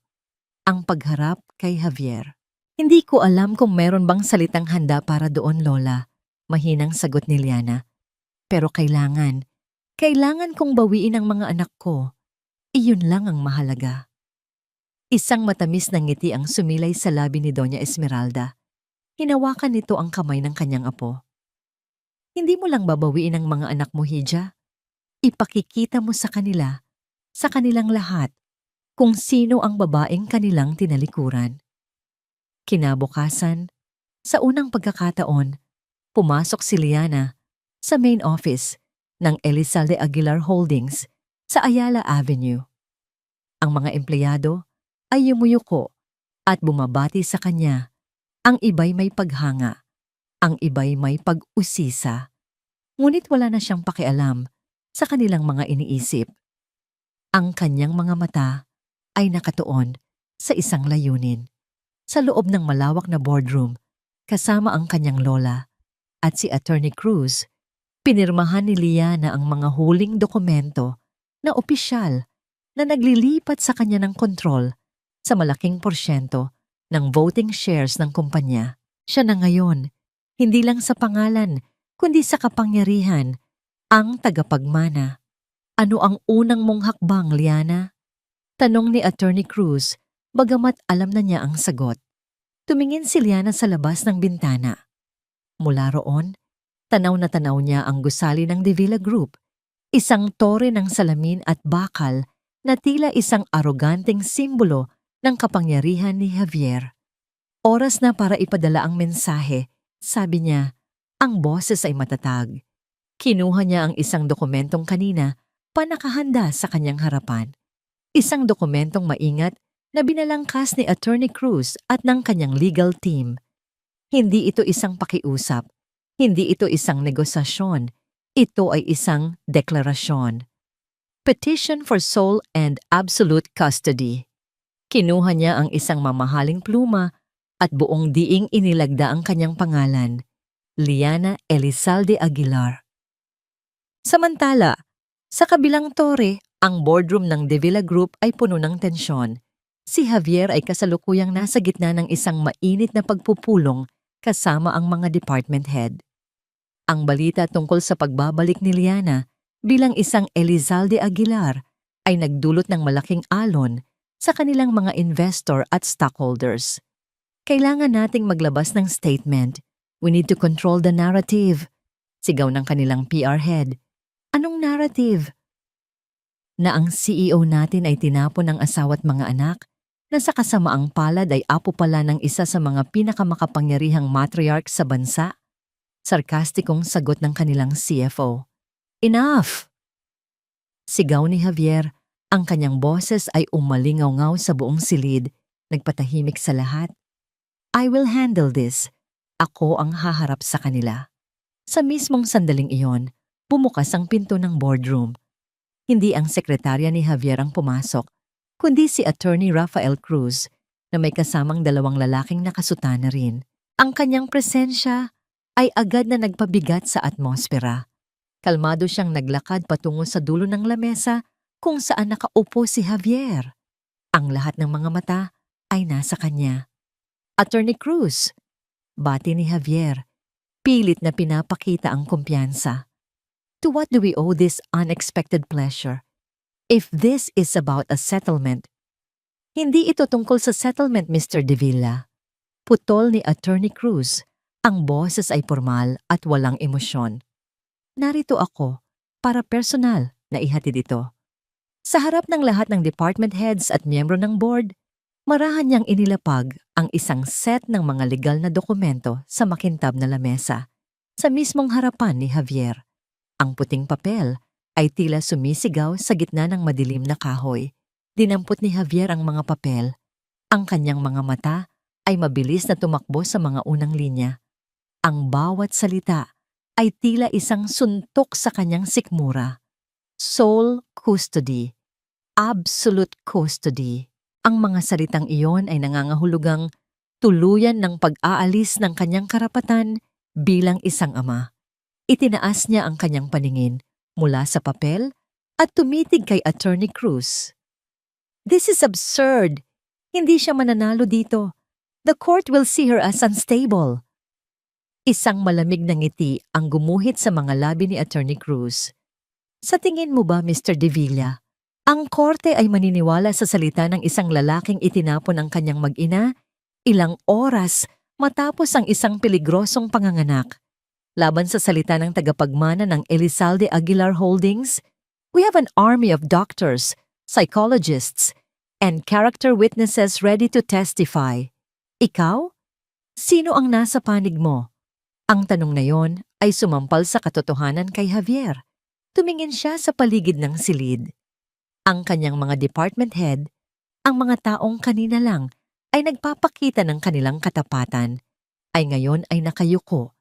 ang pagharap kay Javier. "Hindi ko alam kung meron bang salitang handa para doon, Lola," mahinang sagot ni Liana. "Pero kailangan kong bawiin ang mga anak ko. Iyon lang ang mahalaga." Isang matamis na ngiti ang sumilay sa labi ni Doña Esmeralda. Hinawakan nito ang kamay ng kanyang apo. "Hindi mo lang babawiin ang mga anak mo, Hija. Ipakikita mo sa kanila, sa kanilang lahat, kung sino ang babaeng kanilang tinalikuran." Kinabukasan, sa unang pagkakataon, pumasok si Liana sa main office ng Elizalde Aguilar Holdings sa Ayala Avenue. Ang mga empleyado ay yumuyuko at bumabati sa kanya. Ang iba'y may paghanga, ang iba'y may pag-usisa. Ngunit wala na siyang pakialam sa kanilang mga iniisip. Ang kanyang mga mata ay nakatuon sa isang layunin. Sa loob ng malawak na boardroom, kasama ang kanyang lola at si Attorney Cruz, pinirmahan ni Liana ang mga huling dokumento na opisyal na naglilipat sa kanya ng kontrol sa malaking porsyento ng voting shares ng kumpanya. Siya na ngayon, hindi lang sa pangalan, kundi sa kapangyarihan, ang tagapagmana. "Ano ang unang mong hakbang, Liana?" tanong ni Attorney Cruz, bagamat alam na niya ang sagot. Tumingin si Liana sa labas ng bintana. Mula roon, tanaw na tanaw niya ang gusali ng De Villa Group, isang tore ng salamin at bakal na tila isang aroganteng simbolo ng kapangyarihan ni Javier. Oras na para ipadala ang mensahe, sabi niya. Ang boses ay matatag. Kinuha niya ang isang dokumentong kanina pa nakahanda sa kanyang harapan. Isang dokumentong maingat na binalangkas ni Attorney Cruz at ng kanyang legal team. Hindi ito isang pakiusap. Hindi ito isang negosasyon. Ito ay isang deklarasyon. Petition for Sole and Absolute Custody. Kinuha niya ang isang mamahaling pluma at buong diing inilagda ang kanyang pangalan, Liana Elizalde Aguilar. Samantala, sa kabilang tore, ang boardroom ng De Villa Group ay puno ng tensyon. Si Javier ay kasalukuyang nasa gitna ng isang mainit na pagpupulong kasama ang mga department head. Ang balita tungkol sa pagbabalik ni Liana bilang isang Elizalde Aguilar ay nagdulot ng malaking alon sa kanilang mga investor at stockholders. Kailangan nating maglabas ng statement. We need to control the narrative. Sigaw ng kanilang PR head. Anong narrative? Na ang CEO natin ay tinapon ng asawa at mga anak, na sa kasamaang palad ay apo pala ng isa sa mga pinakamakapangyarihang matriarch sa bansa? Sarkastikong sagot ng kanilang CFO. Enough! Sigaw ni Javier, ang kanyang boses ay umalingaw-ngaw sa buong silid, nagpatahimik sa lahat. I will handle this. Ako ang haharap sa kanila. Sa mismong sandaling iyon, bumukas ang pinto ng boardroom. Hindi ang sekretarya ni Javier ang pumasok, kundi si Attorney Rafael Cruz na may kasamang dalawang lalaking nakasutana rin. Ang kanyang presensya ay agad na nagpabigat sa atmosfera. Kalmado siyang naglakad patungo sa dulo ng lamesa kung saan nakaupo si Javier. Ang lahat ng mga mata ay nasa kanya. Attorney Cruz, bati ni Javier, pilit na pinapakita ang kumpiyansa. To what do we owe this unexpected pleasure? If this is about a settlement, hindi ito tungkol sa settlement, Mr. De Villa. Putol ni Attorney Cruz, ang boses ay formal at walang emosyon. Narito ako para personal na ihatid ito. Sa harap ng lahat ng department heads at miyembro ng board, marahan niyang inilapag ang isang set ng mga legal na dokumento sa makintab na lamesa, sa mismong harapan ni Javier. Ang puting papel ay tila sumisigaw sa gitna ng madilim na kahoy. Dinampot ni Javier ang mga papel. Ang kanyang mga mata ay mabilis na tumakbo sa mga unang linya. Ang bawat salita ay tila isang suntok sa kanyang sikmura. Sole custody. Absolute custody. Ang mga salitang iyon ay nangangahulugang tuluyan ng pag-aalis ng kanyang karapatan bilang isang ama. Itinaas niya ang kanyang paningin mula sa papel at tumitig kay Attorney Cruz. This is absurd. Hindi siya mananalo dito. The court will see her as unstable. Isang malamig na ngiti ang gumuhit sa mga labi ni Attorney Cruz. Sa tingin mo ba, Mr. De Villa, ang korte ay maniniwala sa salita ng isang lalaking itinapon ang kanyang mag-ina ilang oras matapos ang isang peligrosong panganganak? Laban sa salita ng tagapagmana ng Elizalde Aguilar Holdings, we have an army of doctors, psychologists, and character witnesses ready to testify. Ikaw? Sino ang nasa panig mo? Ang tanong na yon ay sumampal sa katotohanan kay Javier. Tumingin siya sa paligid ng silid. Ang kanyang mga department head, ang mga taong kanina lang ay nagpapakita ng kanilang katapatan, ay ngayon ay nakayuko.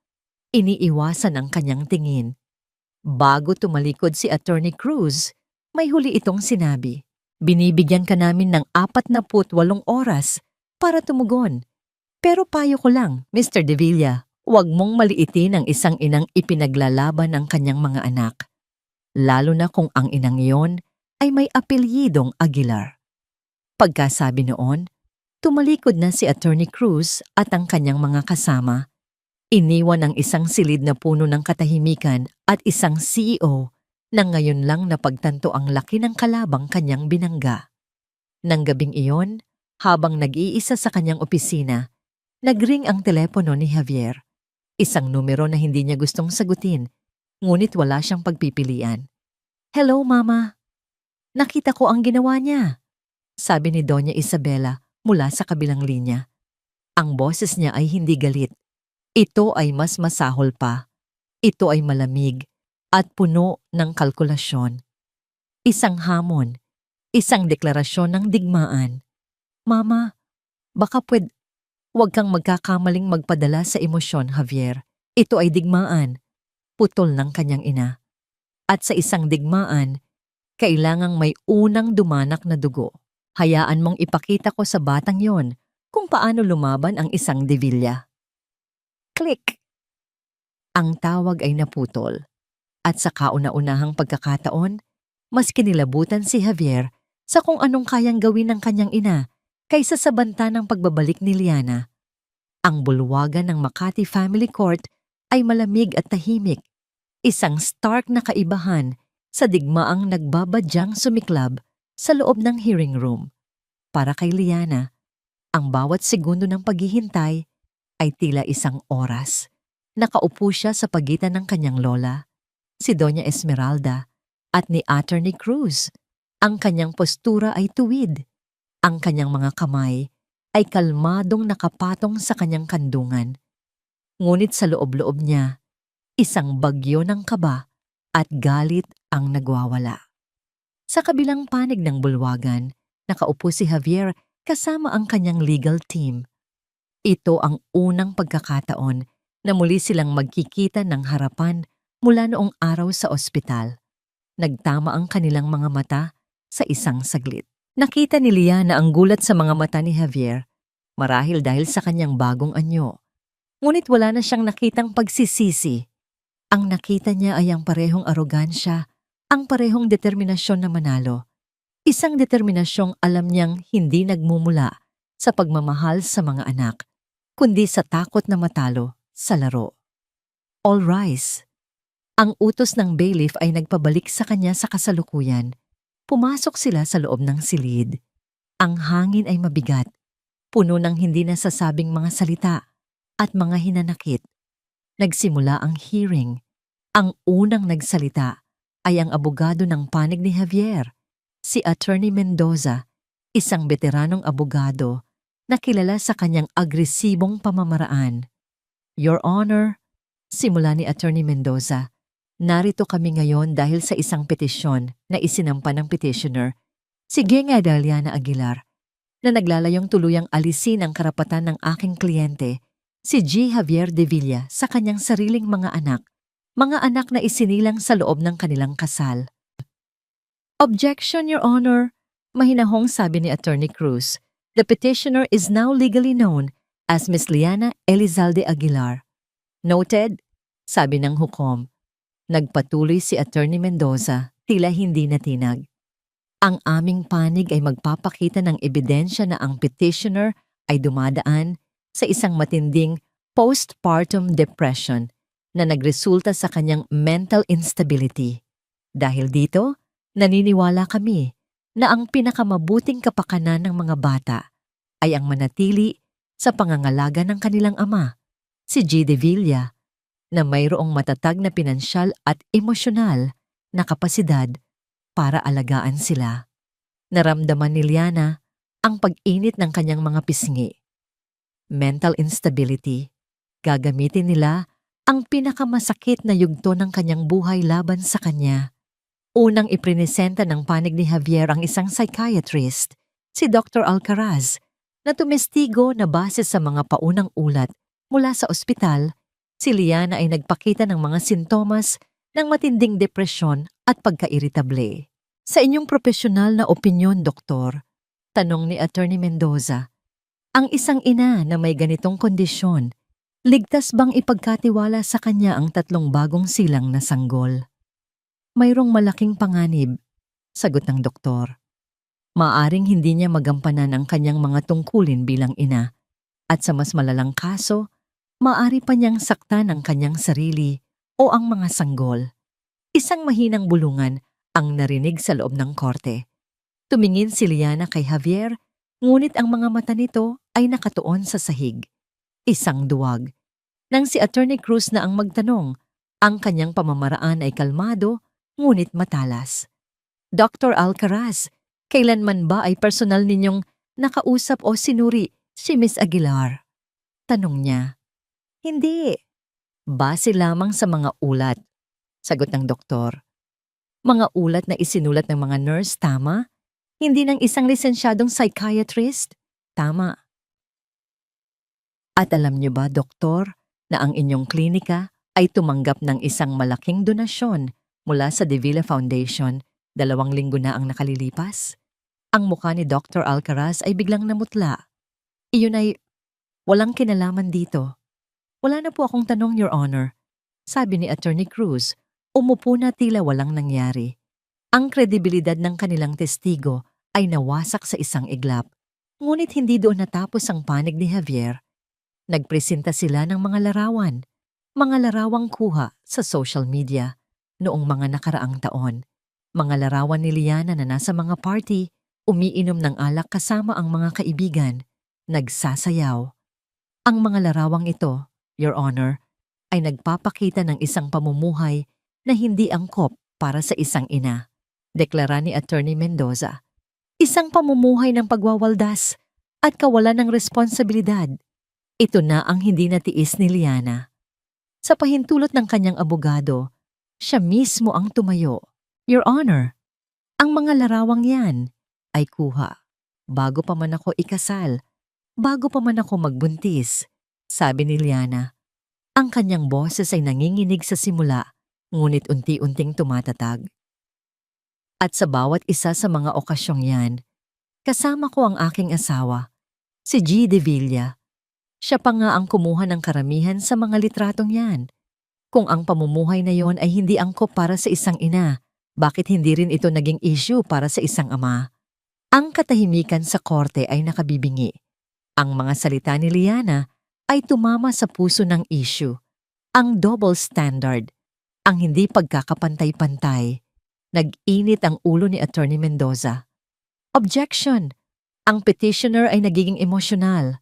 Iniiwasan ang kanyang tingin. Bago tumalikod si Attorney Cruz, may huli itong sinabi. Binibigyan ka namin ng 48 oras para tumugon. Pero payo ko lang, Mr. De Villa, huwag mong maliitin ang isang inang ipinaglalaban ng kanyang mga anak. Lalo na kung ang inang iyon ay may apelyidong Aguilar. Pagkasabi noon, tumalikod na si Attorney Cruz at ang kanyang mga kasama. Iniwan ang isang silid na puno ng katahimikan at isang CEO na ngayon lang napagtanto ang laki ng kalabang kanyang binangga. Nang gabing iyon, habang nag-iisa sa kanyang opisina, nagring ang telepono ni Javier. Isang numero na hindi niya gustong sagutin, ngunit wala siyang pagpipilian. Hello, Mama. Nakita ko ang ginawa niya, sabi ni Doña Isabela mula sa kabilang linya. Ang boses niya ay hindi galit. Ito ay mas masahol pa. Ito ay malamig at puno ng kalkulasyon. Isang hamon, isang deklarasyon ng digmaan. Mama, baka huwag kang magkakamaling magpadala sa emosyon, Javier. Ito ay digmaan, putol ng kanyang ina. At sa isang digmaan, Kailangang may unang dumanak na dugo. Hayaan mong ipakita ko sa batang yon kung paano lumaban ang isang De Villa. Click! Ang tawag ay naputol. At sa kauna-unahang pagkakataon, mas kinilabutan si Javier sa kung anong kayang gawin ng kanyang ina kaysa sa banta ng pagbabalik ni Liana. Ang bulwagan ng Makati Family Court ay malamig at tahimik, isang stark na kaibahan sa digmaang nagbabadyang sumiklab sa loob ng hearing room. Para kay Liana, ang bawat segundo ng paghihintay ay tila isang oras. Nakaupo siya sa pagitan ng kanyang lola, si Doña Esmeralda, at ni Attorney Cruz. Ang kanyang postura ay tuwid. Ang kanyang mga kamay ay kalmadong nakapatong sa kanyang kandungan. Ngunit sa loob-loob niya, isang bagyo ng kaba at galit ang nagwawala. Sa kabilang panig ng bulwagan, nakaupo si Javier kasama ang kanyang legal team. Ito ang unang pagkakataon na muli silang magkikita ng harapan mula noong araw sa ospital. Nagtama ang kanilang mga mata sa isang saglit. Nakita ni Liana ang gulat sa mga mata ni Javier, marahil dahil sa kanyang bagong anyo. Ngunit wala na siyang nakitang pagsisisi. Ang nakita niya ay ang parehong arogansya, ang parehong determinasyon na manalo. Isang determinasyong alam niyang hindi nagmumula sa pagmamahal sa mga anak, kundi sa takot na matalo sa laro. All rise. Ang utos ng bailiff ay nagpabalik sa kanya sa kasalukuyan. Pumasok sila sa loob ng silid. Ang hangin ay mabigat, puno ng hindi nasasabing mga salita at mga hinanakit. Nagsimula ang hearing. Ang unang nagsalita ay ang abogado ng panig ni Javier, si Attorney Mendoza, isang veteranong abogado na kilala sa kanyang agresibong pamamaraan. Your Honor, simula ni Attorney Mendoza, narito kami ngayon dahil sa isang petisyon na isinampa ng petitioner, si Genga Daliana Aguilar, na naglalayong tuluyang alisin ang karapatan ng aking kliyente, si G. Javier De Villa, sa kanyang sariling mga anak na isinilang sa loob ng kanilang kasal. Objection, Your Honor, mahinahong sabi ni Attorney Cruz. The petitioner is now legally known as Miss Liana Elizalde Aguilar. Noted, sabi ng hukom. Nagpatuloy si Attorney Mendoza, tila hindi natinag. Ang aming panig ay magpapakita ng ebidensya na ang petitioner ay dumadaan sa isang matinding postpartum depression na nagresulta sa kanyang mental instability. Dahil dito, naniniwala kami na ang pinakamabuting kapakanan ng mga bata ay ang manatili sa pangangalaga ng kanilang ama, si G. De Villa, na mayroong matatag na pinansyal at emosyonal na kapasidad para alagaan sila. Naramdaman ni Liana ang pag-init ng kanyang mga pisngi. Mental instability. Gagamitin nila ang pinakamasakit na yugto ng kanyang buhay laban sa kanya. Unang iprinesenta ng panig ni Javier ang isang psychiatrist, si Dr. Alcaraz, na tumestigo na base sa mga paunang ulat mula sa ospital. Si Liana ay nagpakita ng mga sintomas ng matinding depresyon at pagka-iritable. Sa inyong profesional na opinyon, Doktor, tanong ni Attorney Mendoza, ang isang ina na may ganitong kondisyon, ligtas bang ipagkatiwala sa kanya ang 3 bagong silang na sanggol? Mayroong malaking panganib, sagot ng doktor. Maaring hindi niya magampanan ang kanyang mga tungkulin bilang ina, at sa mas malalang kaso, maaari pa niyang saktan ang kanyang sarili o ang mga sanggol. Isang mahinang bulungan ang narinig sa loob ng korte. Tumingin si Liana kay Javier, ngunit ang mga mata nito ay nakatuon sa sahig. Isang duwag. Nang si Attorney Cruz na ang magtanong, ang kanyang pamamaraan ay kalmado, ngunit matalas. Dr. Alcaraz, kailanman ba ay personal ninyong nakausap o sinuri si Miss Aguilar? Tanong niya. Hindi. Base lamang sa mga ulat, sagot ng doktor. Mga ulat na isinulat ng mga nurse, tama? Hindi ng isang lisensyadong psychiatrist? Tama. At alam niyo ba, doktor, na ang inyong klinika ay tumanggap ng isang malaking donasyon mula sa De Villa Foundation 2 linggo na ang nakalilipas. Ang mukha ni Dr. Alcaraz ay biglang namutla. Iyon ay, walang kinalaman dito. Wala na po akong tanong, Your Honor. Sabi ni Attorney Cruz, umupo na tila walang nangyari. Ang kredibilidad ng kanilang testigo ay nawasak sa isang iglap. Ngunit hindi doon natapos ang panig ni Javier. Nagpresenta sila ng mga larawang kuha sa social media noong mga nakaraang taon. Mga larawan ni Liana na nasa mga party, umiinom ng alak kasama ang mga kaibigan, nagsasayaw. Ang mga larawang ito, Your Honor, ay nagpapakita ng isang pamumuhay na hindi angkop para sa isang ina. Deklara ni Attorney Mendoza. Isang pamumuhay ng pagwawaldas at kawalan ng responsibilidad. Ito na ang hindi natiis ni Liana. Sa pahintulot ng kanyang abogado, siya mismo ang tumayo. Your Honor, ang mga larawang yan ay kuha bago pa man ako ikasal, bago pa man ako magbuntis, sabi ni Liana. Ang kanyang boses ay nanginginig sa simula, ngunit unti-unting tumatatag. At sa bawat isa sa mga okasyong yan, kasama ko ang aking asawa, si G. De Villa. Siya pa nga ang kumuha ng karamihan sa mga litratong yan. Kung ang pamumuhay na yon ay hindi angkop para sa isang ina, bakit hindi rin ito naging issue para sa isang ama? Ang katahimikan sa korte ay nakabibingi. Ang mga salita ni Liana ay tumama sa puso ng issue. Ang double standard, ang hindi pagkakapantay-pantay. Nag-init ang ulo ni Attorney Mendoza. Objection! Ang petitioner ay nagiging emosyonal.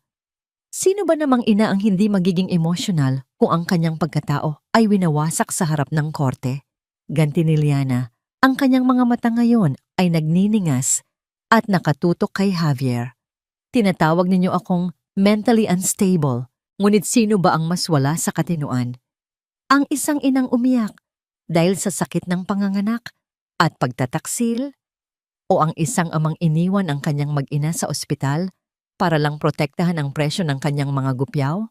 Sino ba namang ina ang hindi magiging emosyonal kung ang kanyang pagkatao ay winawasak sa harap ng korte? Ganti ni Liana, ang kanyang mga mata ngayon ay nagniningas at nakatutok kay Javier. Tinatawag ninyo akong mentally unstable, ngunit sino ba ang mas wala sa katinuan? Ang isang inang umiyak dahil sa sakit ng panganganak at pagtataksil? O ang isang amang iniwan ang kanyang mag-ina sa ospital para lang protektahan ang presyo ng kanyang mga gupyaw?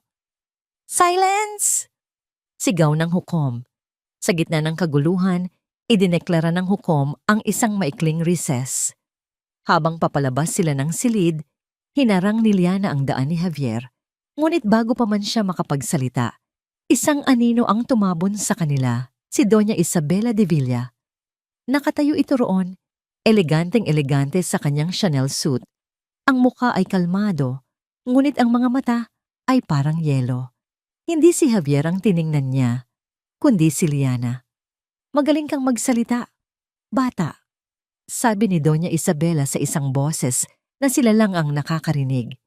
Silence! Sigaw ng hukom. Sa gitna ng kaguluhan, idineklara ng hukom ang isang maikling recess. Habang papalabas sila ng silid, hinarang ni Liana ang daan ni Javier. Ngunit bago pa man siya makapagsalita, isang anino ang tumabon sa kanila, si Doña Isabela de Villa. Nakatayo ito roon, eleganteng-elegante sa kanyang Chanel suit. Ang mukha ay kalmado, ngunit ang mga mata ay parang yelo. Hindi si Javier ang tiningnan niya, kundi si Liana. Magaling kang magsalita, bata, sabi ni Doña Isabela sa isang boses na sila lang ang nakakarinig.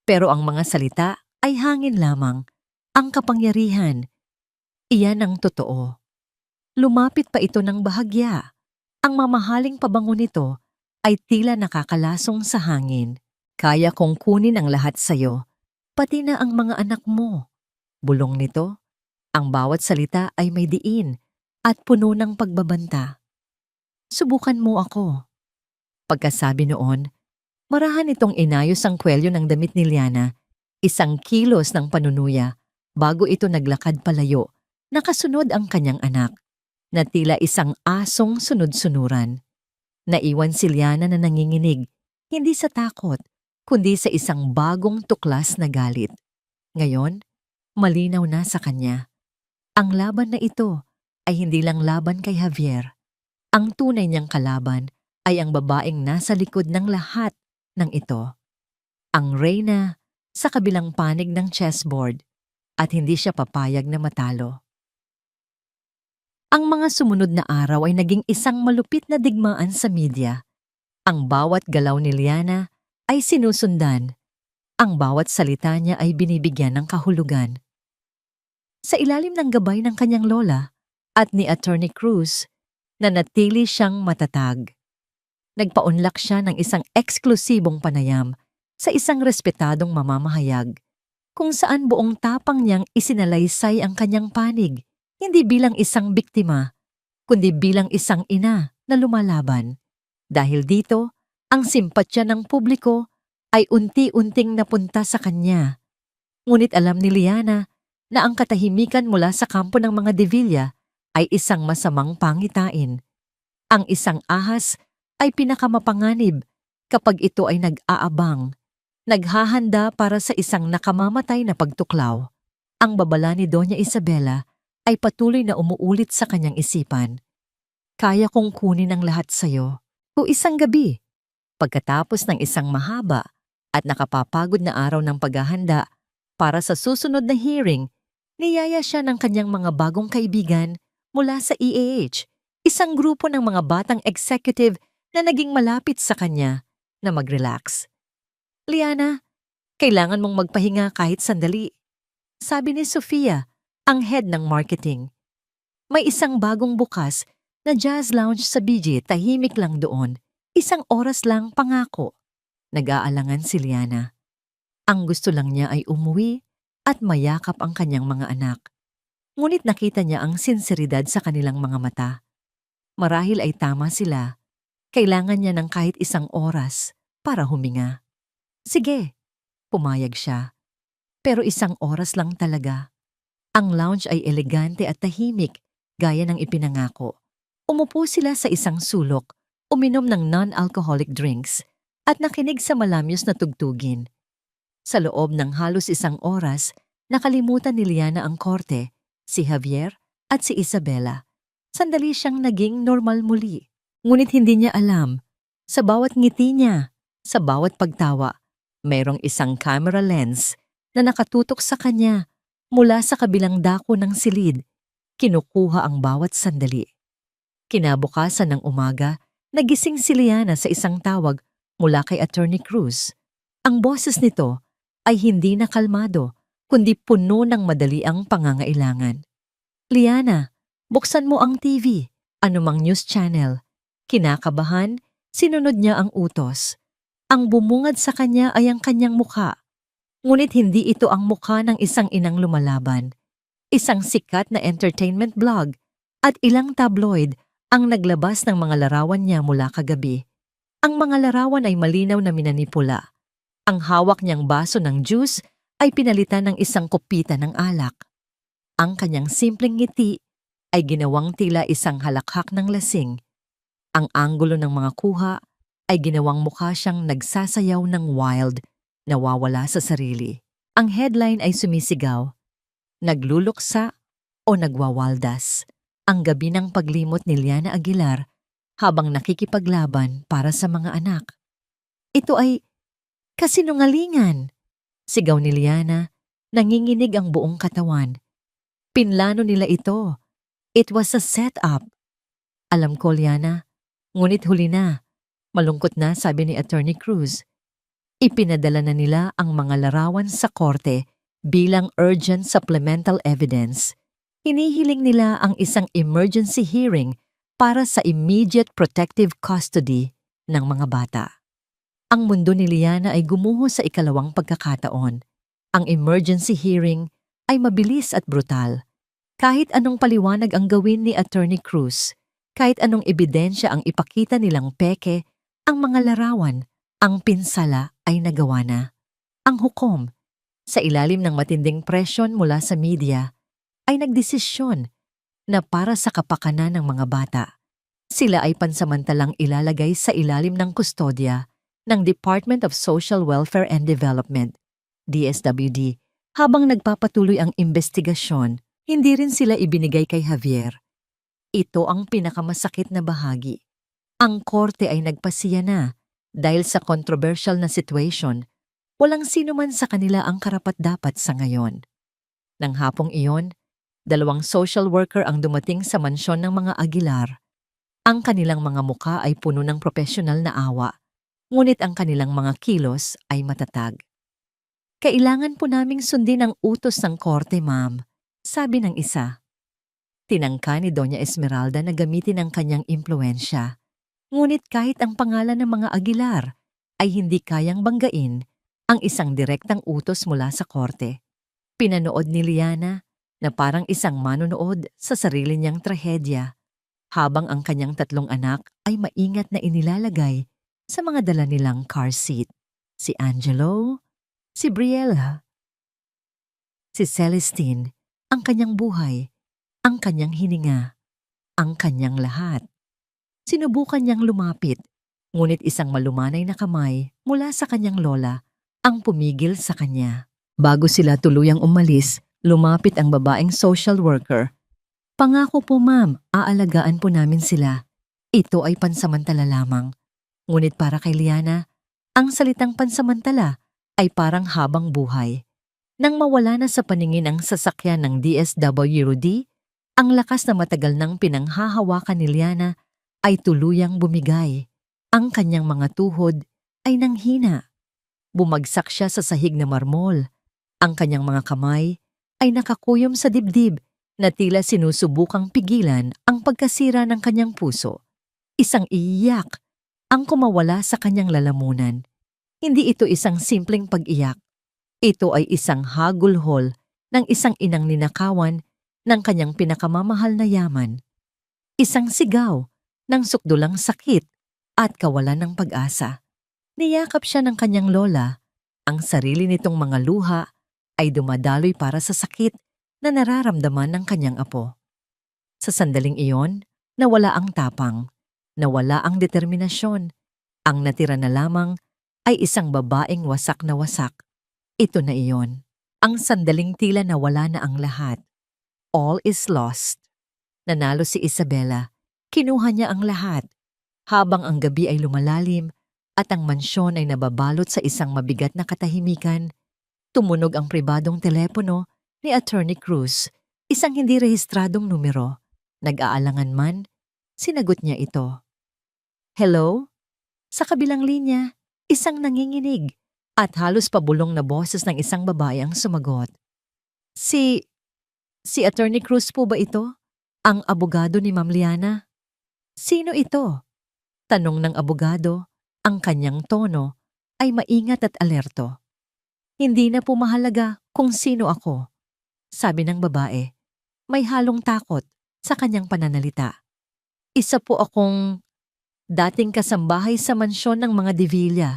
Pero ang mga salita ay hangin lamang, ang kapangyarihan. Iyan ang totoo. Lumapit pa ito ng bahagya. Ang mamahaling pabango nito ay tila nakakalasong sa hangin. Kaya kong kunin ang lahat sayo, pati na ang mga anak mo. Bulong nito, ang bawat salita ay may diin at puno ng pagbabanta. Subukan mo ako. Pagkasabi noon, marahan itong inayos ang kwelyo ng damit ni Liana, 1 kilos ng panunuya, bago ito naglakad palayo, nakasunod ang kanyang anak, na tila isang asong sunod-sunuran. Naiwan si Liana na nanginginig, hindi sa takot, kundi sa isang bagong tuklas na galit. Ngayon, malinaw na sa kanya. Ang laban na ito ay hindi lang laban kay Javier. Ang tunay niyang kalaban ay ang babaeng nasa likod ng lahat ng ito. Ang reyna sa kabilang panig ng chessboard at hindi siya papayag na matalo. Ang mga sumunod na araw ay naging isang malupit na digmaan sa media. Ang bawat galaw ni Liana ay sinusundan. Ang bawat salita niya ay binibigyan ng kahulugan. Sa ilalim ng gabay ng kanyang lola at ni Attorney Cruz, nanatili siyang matatag. Nagpaunlak siya ng isang eksklusibong panayam sa isang respetadong mamamahayag, kung saan buong tapang niyang isinalaysay ang kanyang panig, hindi bilang isang biktima, kundi bilang isang ina na lumalaban. Dahil dito, ang simpatya ng publiko ay unti-unting napunta sa kanya. Ngunit alam ni Liana na ang katahimikan mula sa kampo ng mga De Villa ay isang masamang pangitain. Ang isang ahas ay pinakamapanganib kapag ito ay nag-aabang, naghahanda para sa isang nakamamatay na pagtuklaw. Ang babala ni Doña Isabela ay patuloy na umuulit sa kanyang isipan. Kaya kong kunin ang lahat sa'yo. O isang gabi, pagkatapos ng isang mahaba at nakapapagod na araw ng paghahanda para sa susunod na hearing, niyaya siya ng kanyang mga bagong kaibigan mula sa EAH, isang grupo ng mga batang executive na naging malapit sa kanya na mag-relax. Liana, kailangan mong magpahinga kahit sandali, sabi ni Sofia, ang head ng marketing. May isang bagong bukas na jazz lounge sa BG, tahimik lang doon. Isang oras lang, pangako. Nag-aalangan si Liana. Ang gusto lang niya ay umuwi at mayakap ang kanyang mga anak. Ngunit nakita niya ang sinseridad sa kanilang mga mata. Marahil ay tama sila. Kailangan niya ng kahit isang oras para huminga. Sige, pumayag siya. Pero isang oras lang talaga. Ang lounge ay elegante at tahimik, gaya ng ipinangako. Umupo sila sa isang sulok, uminom ng non-alcoholic drinks, at nakinig sa malamyos na tugtugin. Sa loob ng halos isang oras, nakalimutan ni Liana ang korte, si Javier at si Isabela. Sandali siyang naging normal muli. Ngunit hindi niya alam, sa bawat ngiti niya, sa bawat pagtawa, mayroong isang camera lens na nakatutok sa kanya mula sa kabilang dako ng silid. Kinukuha ang bawat sandali. Kinabukasan ng umaga, nagising si Liana sa isang tawag mula kay Attorney Cruz. Ang boses nito ay hindi na kalmado, kundi puno ng madaliang pangangailangan. Liana, buksan mo ang TV, anumang news channel. Kinakabahan, sinunod niya ang utos. Ang bumungad sa kanya ay ang kanyang mukha. Ngunit hindi ito ang mukha ng isang inang lumalaban. Isang sikat na entertainment blog at ilang tabloid ang naglabas ng mga larawan niya mula kagabi. Ang mga larawan ay malinaw na minanipula. Ang hawak niyang baso ng juice ay pinalitan ng isang kopita ng alak. Ang kanyang simpleng ngiti ay ginawang tila isang halakhak ng lasing. Ang anggulo ng mga kuha ay ginawang mukha siyang nagsasayaw ng wild, nawawala sa sarili. Ang headline ay sumisigaw, nagluluksa o nagwawaldas. Ang gabi ng paglimot ni Liana Aguilar habang nakikipaglaban para sa mga anak. Ito ay kasinungalingan, sigaw ni Liana, nanginginig ang buong katawan. Pinlano nila ito. It was a setup. Alam ko, Liana, ngunit huli na. Malungkot na, sabi ni Attorney Cruz. Ipinadala na nila ang mga larawan sa korte bilang urgent supplemental evidence. Hinihiling nila ang isang emergency hearing para sa immediate protective custody ng mga bata. Ang mundo ni Liana ay gumuho sa ikalawang pagkakataon. Ang emergency hearing ay mabilis at brutal. Kahit anong paliwanag ang gawin ni Attorney Cruz, kahit anong ebidensya ang ipakita nilang peke, ang mga larawan, ang pinsala ay nagawa na. Ang hukom, sa ilalim ng matinding presyon mula sa media, ay nagdesisyon na para sa kapakanan ng mga bata, sila ay pansamantalang ilalagay sa ilalim ng kustodya ng Department of Social Welfare and Development, DSWD, habang nagpapatuloy ang investigasyon. Hindi rin sila ibinigay kay Javier. Ito ang pinakamasakit na bahagi. Ang korte ay nagpasiya na dahil sa controversial na situation, walang sino man sa kanila ang karapat-dapat sa ngayon. Nang hapong iyon, 2 social worker ang dumating sa mansyon ng mga Aguilar. Ang kanilang mga muka ay puno ng profesional na awa, ngunit ang kanilang mga kilos ay matatag. Kailangan po naming sundin ang utos ng korte, ma'am, sabi ng isa. Tinangka ni Doña Esmeralda na gamitin ang kanyang impluensya. Ngunit kahit ang pangalan ng mga Aguilar ay hindi kayang banggain ang isang direktang utos mula sa korte. Pinanood ni Liana na parang isang manonood sa sarili niyang trahedya, habang ang kanyang 3 anak ay maingat na inilalagay sa mga dala nilang car seat. Si Angelo, si Briella, si Celestine, ang kanyang buhay, ang kanyang hininga, ang kanyang lahat. Sinubukan niyang lumapit, ngunit isang malumanay na kamay mula sa kanyang lola ang pumigil sa kanya. Bago sila tuluyang umalis, lumapit ang babaeng social worker. Pangako po ma'am, aalagaan po namin sila. Ito ay pansamantala lamang. Ngunit para kay Liana, ang salitang pansamantala ay parang habang buhay. Nang mawala na sa paningin ang sasakyan ng DSWD, ang lakas na matagal nang pinanghahawakan ni Liana ay tuluyang bumigay. Ang kanyang mga tuhod ay nanghina. Bumagsak siya sa sahig na marmol. Ang kanyang mga kamay ay nakakuyom sa dibdib na tila sinusubukang pigilan ang pagkasira ng kanyang puso. Isang iyak ang kumawala sa kanyang lalamunan. Hindi ito isang simpleng pag-iyak. Ito ay isang hagulhol ng isang inang ninakawan ng kanyang pinakamamahal na yaman. Isang sigaw ng sukdulang sakit at kawalan ng pag-asa. Niyakap siya ng kanyang lola. Ang sarili nitong mga luha ay dumadaloy para sa sakit na nararamdaman ng kanyang apo. Sa sandaling iyon, nawala ang tapang, nawala ang determinasyon. Ang natira na lamang ay isang babaeng wasak na wasak. Ito na iyon. Ang sandaling tila nawala na ang lahat. All is lost. Nanalo si Isabela. Kinuha niya ang lahat. Habang ang gabi ay lumalalim at ang mansyon ay nababalot sa isang mabigat na katahimikan, tumunog ang pribadong telepono ni Attorney Cruz, isang hindi rehistradong numero. Nag-aalangan man, sinagot niya ito. Hello? Sa kabilang linya, isang nanginginig at halos pabulong na boses ng isang babae ang sumagot. Si Attorney Cruz po ba ito? Ang abogado ni Ma'am Liana? Sino ito? Tanong ng abogado, ang kanyang tono ay maingat at alerto. Hindi na po mahalaga kung sino ako, sabi ng babae. May halong takot sa kanyang pananalita. Isa po akong dating kasambahay sa mansyon ng mga De Villa.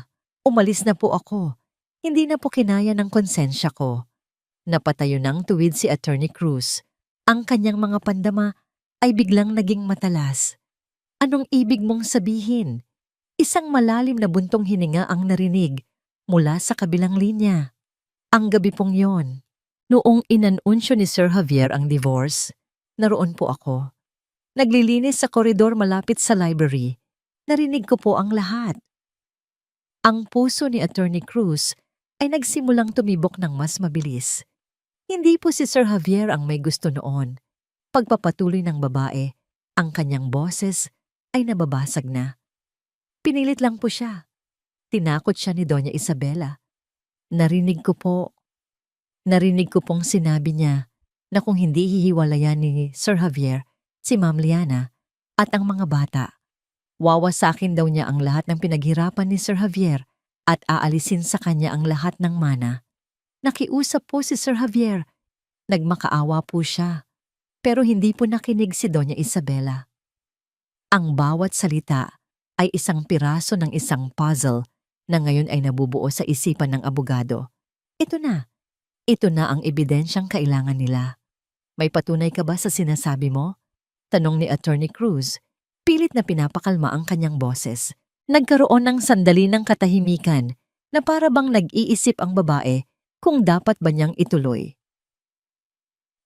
Umalis na po ako. Hindi na po kinaya ng konsensya ko. Napatayo ng tuwid si Attorney Cruz. Ang kanyang mga pandama ay biglang naging matalas. Anong ibig mong sabihin? Isang malalim na buntong hininga ang narinig mula sa kabilang linya. Ang gabi pong yon, noong inanunsyo ni Sir Javier ang divorce, naroon po ako. Naglilinis sa koridor malapit sa library. Narinig ko po ang lahat. Ang puso ni Attorney Cruz ay nagsimulang tumibok ng mas mabilis. Hindi po si Sir Javier ang may gusto noon. Pagpapatuloy ng babae, ang kanyang boses ay nababasag na. Pinilit lang po siya. Tinakot siya ni Doña Isabela. Narinig ko pong sinabi niya na kung hindi hihiwalayan ni Sir Javier si Ma'am Liana at ang mga bata, wawasakin daw niya ang lahat ng pinaghirapan ni Sir Javier at aalisin sa kanya ang lahat ng mana. Nakiusap po si Sir Javier. Nagmakaawa po siya. Pero hindi po nakinig si Doña Isabela. Ang bawat salita ay isang piraso ng isang puzzle na ngayon ay nabubuo sa isipan ng abogado. Ito na ang ebidensyang kailangan nila. May patunay ka ba sa sinasabi mo? Tanong ni Attorney Cruz. Pilit na pinapakalma ang kanyang boses. Nagkaroon ng sandali ng katahimikan na para bang nag-iisip ang babae kung dapat ba niyang ituloy.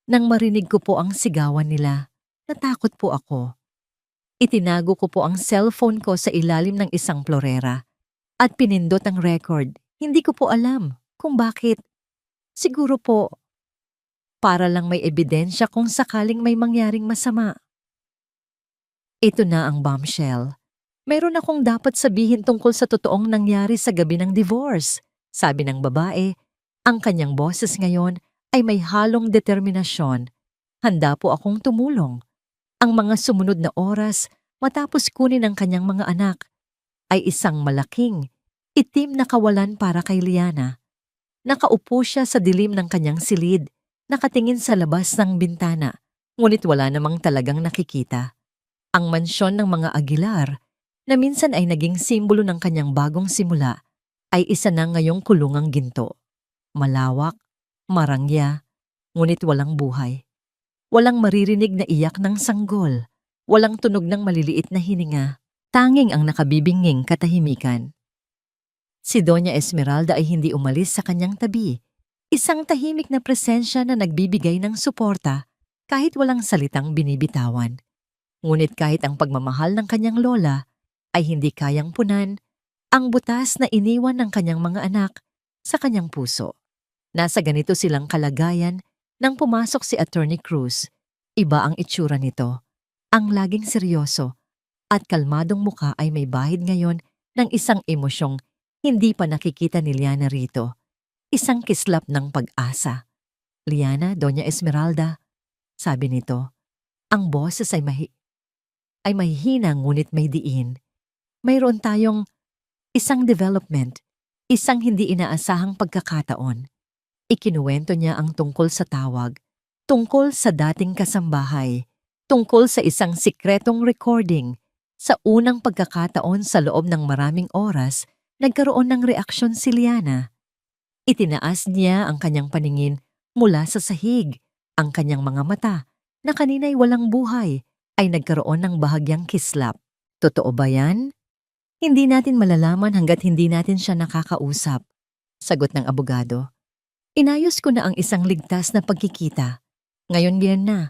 Nang marinig ko po ang sigawan nila, natakot po ako. Itinago ko po ang cellphone ko sa ilalim ng isang florera at pinindot ang record. Hindi ko po alam kung bakit. Siguro po, para lang may ebidensya kung sakaling may mangyaring masama. Ito na ang bombshell. Meron akong dapat sabihin tungkol sa totoong nangyari sa gabi ng divorce, sabi ng babae. Ang kanyang boses ngayon ay may halong determinasyon. Handa po akong tumulong. Ang mga sumunod na oras matapos kunin ang kanyang mga anak ay isang malaking, itim na kawalan para kay Liana. Nakaupo siya sa dilim ng kanyang silid, nakatingin sa labas ng bintana, ngunit wala namang talagang nakikita. Ang mansyon ng mga Aguilar, na minsan ay naging simbolo ng kanyang bagong simula, ay isa na ngayong kulungang ginto. Malawak, marangya, ngunit walang buhay. Walang maririnig na iyak ng sanggol. Walang tunog ng maliliit na hininga. Tanging ang nakabibinging katahimikan. Si Doña Esmeralda ay hindi umalis sa kanyang tabi. Isang tahimik na presensya na nagbibigay ng suporta kahit walang salitang binibitawan. Ngunit kahit ang pagmamahal ng kanyang lola ay hindi kayang punan ang butas na iniwan ng kanyang mga anak sa kanyang puso. Nasa ganito silang kalagayan nang pumasok si Attorney Cruz. Iba ang itsura nito. Ang laging seryoso at kalmadong muka ay may bahid ngayon ng isang emosyong hindi pa nakikita ni Liana rito. Isang kislap ng pag-asa. "Liana, Doña Esmeralda," sabi nito. Ang boses ay mahihina ngunit may diin. Mayroon tayong isang development, isang hindi inaasahang pagkakataon. Ikinuwento niya ang tungkol sa tawag, tungkol sa dating kasambahay, tungkol sa isang sikretong recording. Sa unang pagkakataon sa loob ng maraming oras, nagkaroon ng reaksyon si Liana. Itinaas niya ang kanyang paningin mula sa sahig. Ang kanyang mga mata, na kanina'y walang buhay, ay nagkaroon ng bahagyang kislap. "Totoo ba yan?" "Hindi natin malalaman hanggat hindi natin siya nakakausap," sagot ng abogado. "Inayos ko na ang isang ligtas na pagkikita. Ngayon yan na.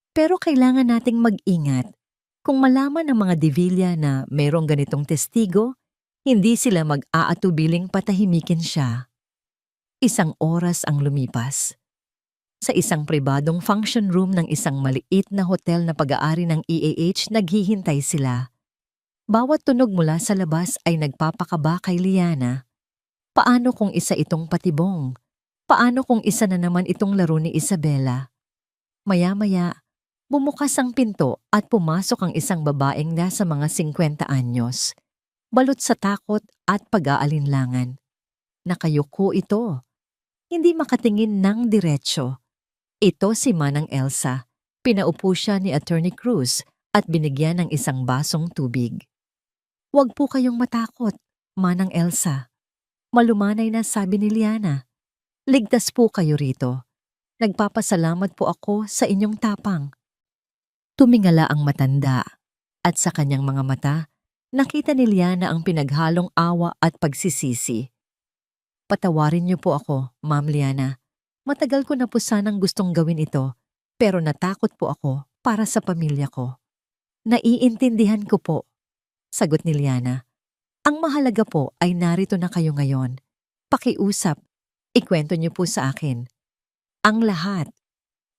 Pero kailangan nating mag-ingat. Kung malaman ng mga Divilla na mayroong ganitong testigo, hindi sila mag-aatubiling patahimikin siya." Isang oras ang lumipas. Sa isang pribadong function room ng isang maliit na hotel na pag-aari ng EAH, naghihintay sila. Bawat tunog mula sa labas ay nagpapakaba kay Liana. Paano kung isa itong patibong? Paano kung isa na naman itong laro ni Isabela? Maya-maya, bumukas ang pinto at pumasok ang isang babaeng nasa mga 50 anyos. Balot sa takot at pag-aalinlangan. Nakayuko ito. Hindi makatingin ng diretsyo. Ito si Manang Elsa. Pinaupo siya ni Attorney Cruz at binigyan ng isang basong tubig. "Huwag po kayong matakot, Manang Elsa," malumanay na sabi ni Liana. "Ligtas po kayo rito. Nagpapasalamat po ako sa inyong tapang." Tumingala ang matanda at sa kanyang mga mata, nakita ni Liana ang pinaghalong awa at pagsisisi. "Patawarin niyo po ako, Ma'am Liana. Matagal ko na po sanang gustong gawin ito, pero natakot po ako para sa pamilya ko." "Naiintindihan ko po," sagot ni Liana. "Ang mahalaga po ay narito na kayo ngayon. Pakiusap, ikwento niyo po sa akin ang lahat."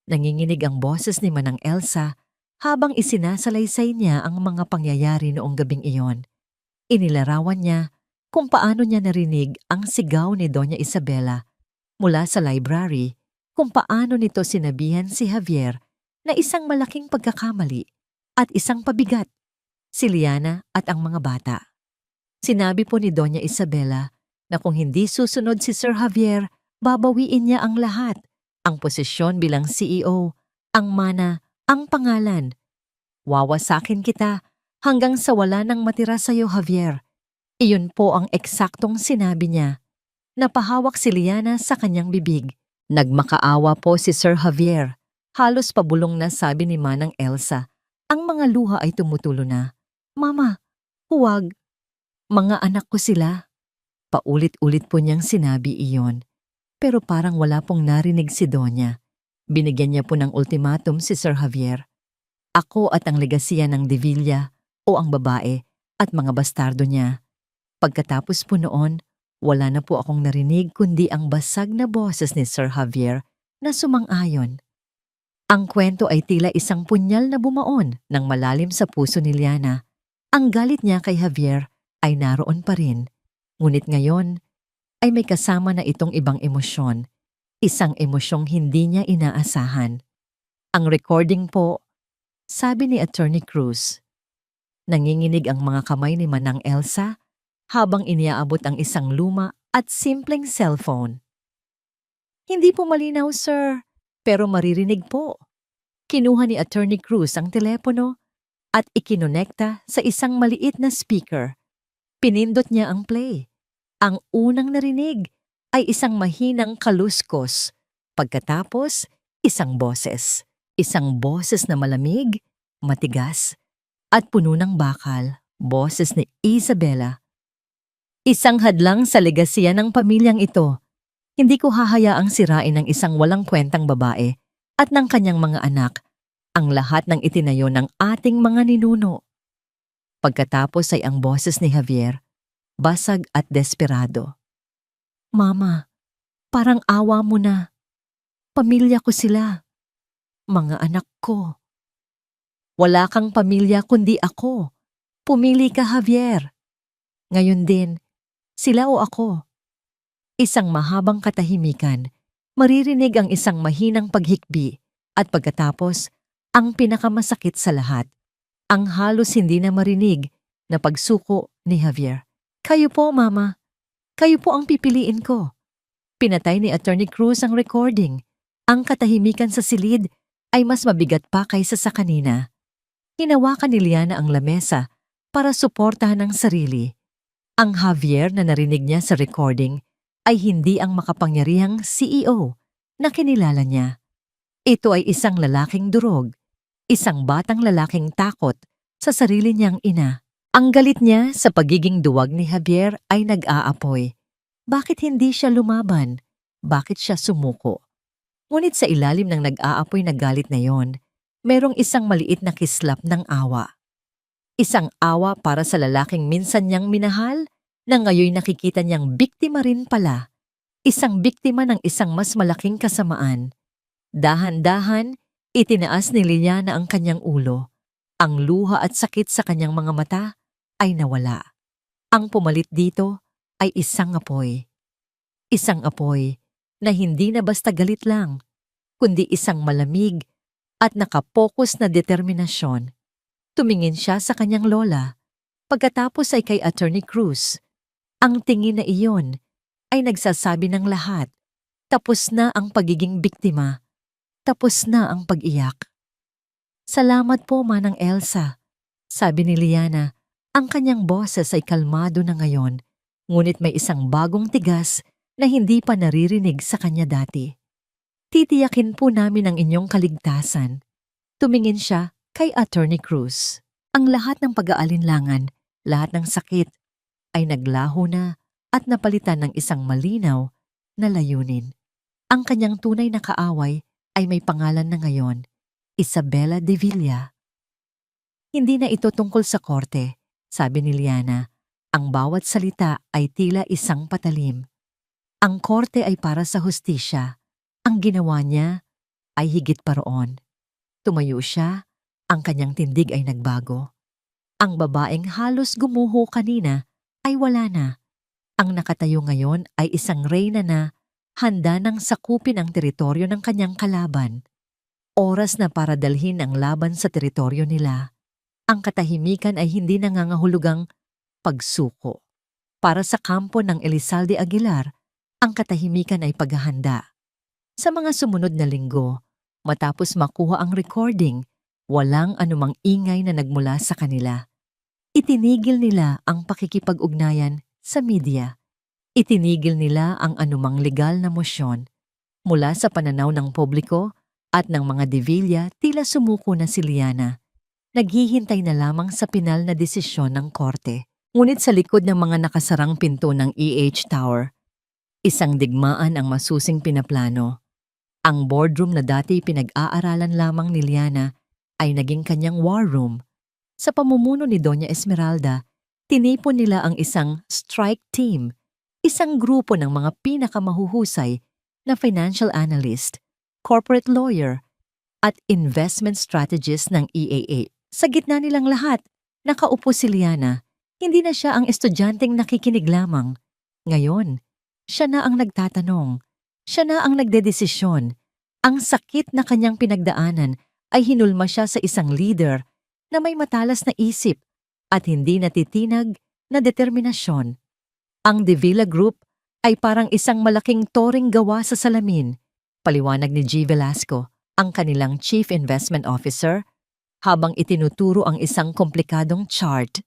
Nanginginig ang boses ni Manang Elsa habang isinasalaysay niya ang mga pangyayari noong gabing iyon. Inilarawan niya kung paano niya narinig ang sigaw ni Doña Isabela mula sa library, kung paano nito sinabihan si Javier na isang malaking pagkakamali at isang pabigat, si Liana at ang mga bata. Sinabi po ni Doña Isabela na kung hindi susunod si Sir Javier, babawiin niya ang lahat, ang posisyon bilang CEO, ang mana, ang pangalan. "Wawasakin kita hanggang sa wala nang matira sa'yo, Javier." Iyon po ang eksaktong sinabi niya. Napahawak si Liana sa kanyang bibig. Nagmakaawa po si Sir Javier. Halos pabulong na sabi ni Manang Elsa. Ang mga luha ay tumutulo na. "Mama, huwag. Mga anak ko sila." Paulit-ulit po niyang sinabi iyon. Pero parang wala pong narinig si Donya. Binigyan niya po ng ultimatum si Sir Javier. "Ako at ang legasiya ng Divilla o ang babae at mga bastardo niya." Pagkatapos po noon, wala na po akong narinig kundi ang basag na boses ni Sir Javier na sumang-ayon. Ang kwento ay tila isang punyal na bumaon ng malalim sa puso ni Liana. Ang galit niya kay Javier ay naroon pa rin. Ngunit ngayon ay may kasama na itong ibang emosyon. Isang emosyong hindi niya inaasahan. Ang recording po, sabi ni Attorney Cruz. Nanginginig ang mga kamay ni Manang Elsa habang iniaabot ang isang luma at simpleng cellphone. "Hindi po malinaw, sir, pero maririnig po." Kinuha ni Attorney Cruz ang telepono at ikinonekta sa isang maliit na speaker. Pinindot niya ang play. Ang unang narinig ay isang mahinang kaluskos. Pagkatapos, isang boses. Isang boses na malamig, matigas, at puno ng bakal, boses ni Isabela. Isang hadlang sa legasiya ng pamilyang ito. Hindi ko hahayaang sirain ng isang walang kwentang babae at ng kanyang mga anak ang lahat ng itinayo ng ating mga ninuno. Pagkatapos ay ang boses ni Javier, basag at desperado. Mama, parang awa mo na. Pamilya ko sila. Mga anak ko. Wala kang pamilya kundi ako. Pumili ka, Javier. Ngayon din, sila o ako. Isang mahabang katahimikan, maririnig ang isang mahinang paghikbi at pagkatapos, ang pinakamasakit sa lahat, ang halos hindi na marinig na pagsuko ni Javier. Kayo po, Mama. Kayo po ang pipiliin ko. Pinatay ni Attorney Cruz ang recording. Ang katahimikan sa silid ay mas mabigat pa kaysa sa kanina. Hinawakan ni Liana ang lamesa para suportahan ang sarili. Ang Javier na narinig niya sa recording ay hindi ang makapangyarihang CEO na kinilala niya. Ito ay isang lalaking durog, isang batang lalaking takot sa sarili niyang ina. Ang galit niya sa pagiging duwag ni Javier ay nag-aapoy. Bakit hindi siya lumaban? Bakit siya sumuko? Ngunit sa ilalim ng nag-aapoy na galit na yon, merong isang maliit na kislap ng awa. Isang awa para sa lalaking minsan niyang minahal na ngayon nakikita niyang biktima rin pala. Isang biktima ng isang mas malaking kasamaan. Dahan-dahan, itinaas ni Liliana ang kanyang ulo. Ang luha at sakit sa kanyang mga mata ay nawala. Ang pumalit dito ay isang apoy. Isang apoy na hindi na basta galit lang, kundi isang malamig at nakapokus na determinasyon. Tumingin siya sa kanyang lola. Pagkatapos ay kay Attorney Cruz. Ang tingin na iyon ay nagsasabi ng lahat. Tapos na ang pagiging biktima. Tapos na ang pag-iyak. Salamat po, Manang Elsa, sabi ni Liana. Ang kanyang boses ay kalmado na ngayon, ngunit may isang bagong tigas na hindi pa naririnig sa kanya dati. Titiyakin po namin ang inyong kaligtasan. Tumingin siya kay Attorney Cruz. Ang lahat ng pag-aalinlangan, lahat ng sakit, ay naglaho na at napalitan ng isang malinaw na layunin. Ang kanyang tunay na kaaway ay may pangalan na ngayon, Isabela de Villa. Hindi na ito tungkol sa korte, sabi ni Liana. Ang bawat salita ay tila isang patalim. Ang korte ay para sa hustisya. Ang ginawa niya ay higit pa roon. Tumayo siya, ang kanyang tindig ay nagbago. Ang babaeng halos gumuho kanina ay wala na. Ang nakatayo ngayon ay isang reyna na handa nang sakupin ang teritoryo ng kanyang kalaban. Oras na para dalhin ang laban sa teritoryo nila. Ang katahimikan ay hindi nangangahulugang pagsuko. Para sa kampo ng Elizalde Aguilar, ang katahimikan ay paghahanda. Sa mga sumunod na linggo, matapos makuha ang recording, walang anumang ingay na nagmula sa kanila. Itinigil nila ang pakikipag-ugnayan sa media. Itinigil nila ang anumang legal na mosyon. Mula sa pananaw ng publiko at ng mga De Villa, tila sumuko na si Liana. Naghihintay na lamang sa pinal na desisyon ng korte. Ngunit sa likod ng mga nakasarang pinto ng EH Tower, isang digmaan ang masusing pinaplano. Ang boardroom na dati pinag-aaralan lamang ni Liana ay naging kanyang war room. Sa pamumuno ni Doña Esmeralda, tinipon nila ang isang strike team, isang grupo ng mga pinakamahuhusay na financial analyst, corporate lawyer, at investment strategist ng EAA. Sa gitna nilang lahat, nakaupo si Liana. Hindi na siya ang estudyanteng nakikinig lamang. Ngayon, siya na ang nagtatanong. Siya na ang nagdedesisyon. Ang sakit na kanyang pinagdaanan ay hinulma siya sa isang leader na may matalas na isip at hindi natitinag na determinasyon. Ang De Villa Group ay parang isang malaking toring gawa sa salamin, paliwanag ni G. Velasco, ang kanilang Chief Investment Officer, habang itinuturo ang isang komplikadong chart.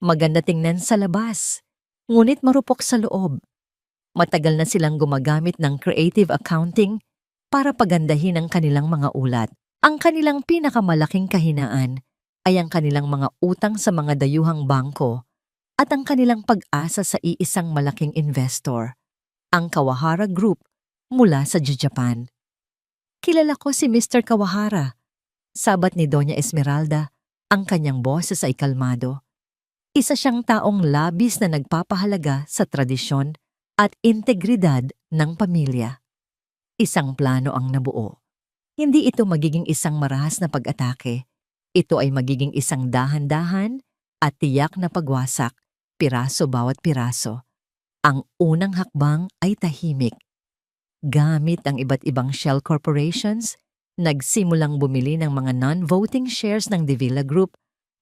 Maganda tingnan sa labas, ngunit marupok sa loob. Matagal na silang gumagamit ng creative accounting para pagandahin ang kanilang mga ulat. Ang kanilang pinakamalaking kahinaan ay ang kanilang mga utang sa mga dayuhang bangko at ang kanilang pag-asa sa iisang malaking investor, ang Kawahara Group mula sa Japan. Kilala ko si Mr. Kawahara. Sabat ni Doña Esmeralda, ang kanyang boses ay kalmado. Isa siyang taong labis na nagpapahalaga sa tradisyon at integridad ng pamilya. Isang plano ang nabuo. Hindi ito magiging isang marahas na pag-atake. Ito ay magiging isang dahan-dahan at tiyak na pagwasak, piraso bawat piraso. Ang unang hakbang ay tahimik. Gamit ang iba't ibang shell corporations, nagsimulang bumili ng mga non-voting shares ng Davila Group.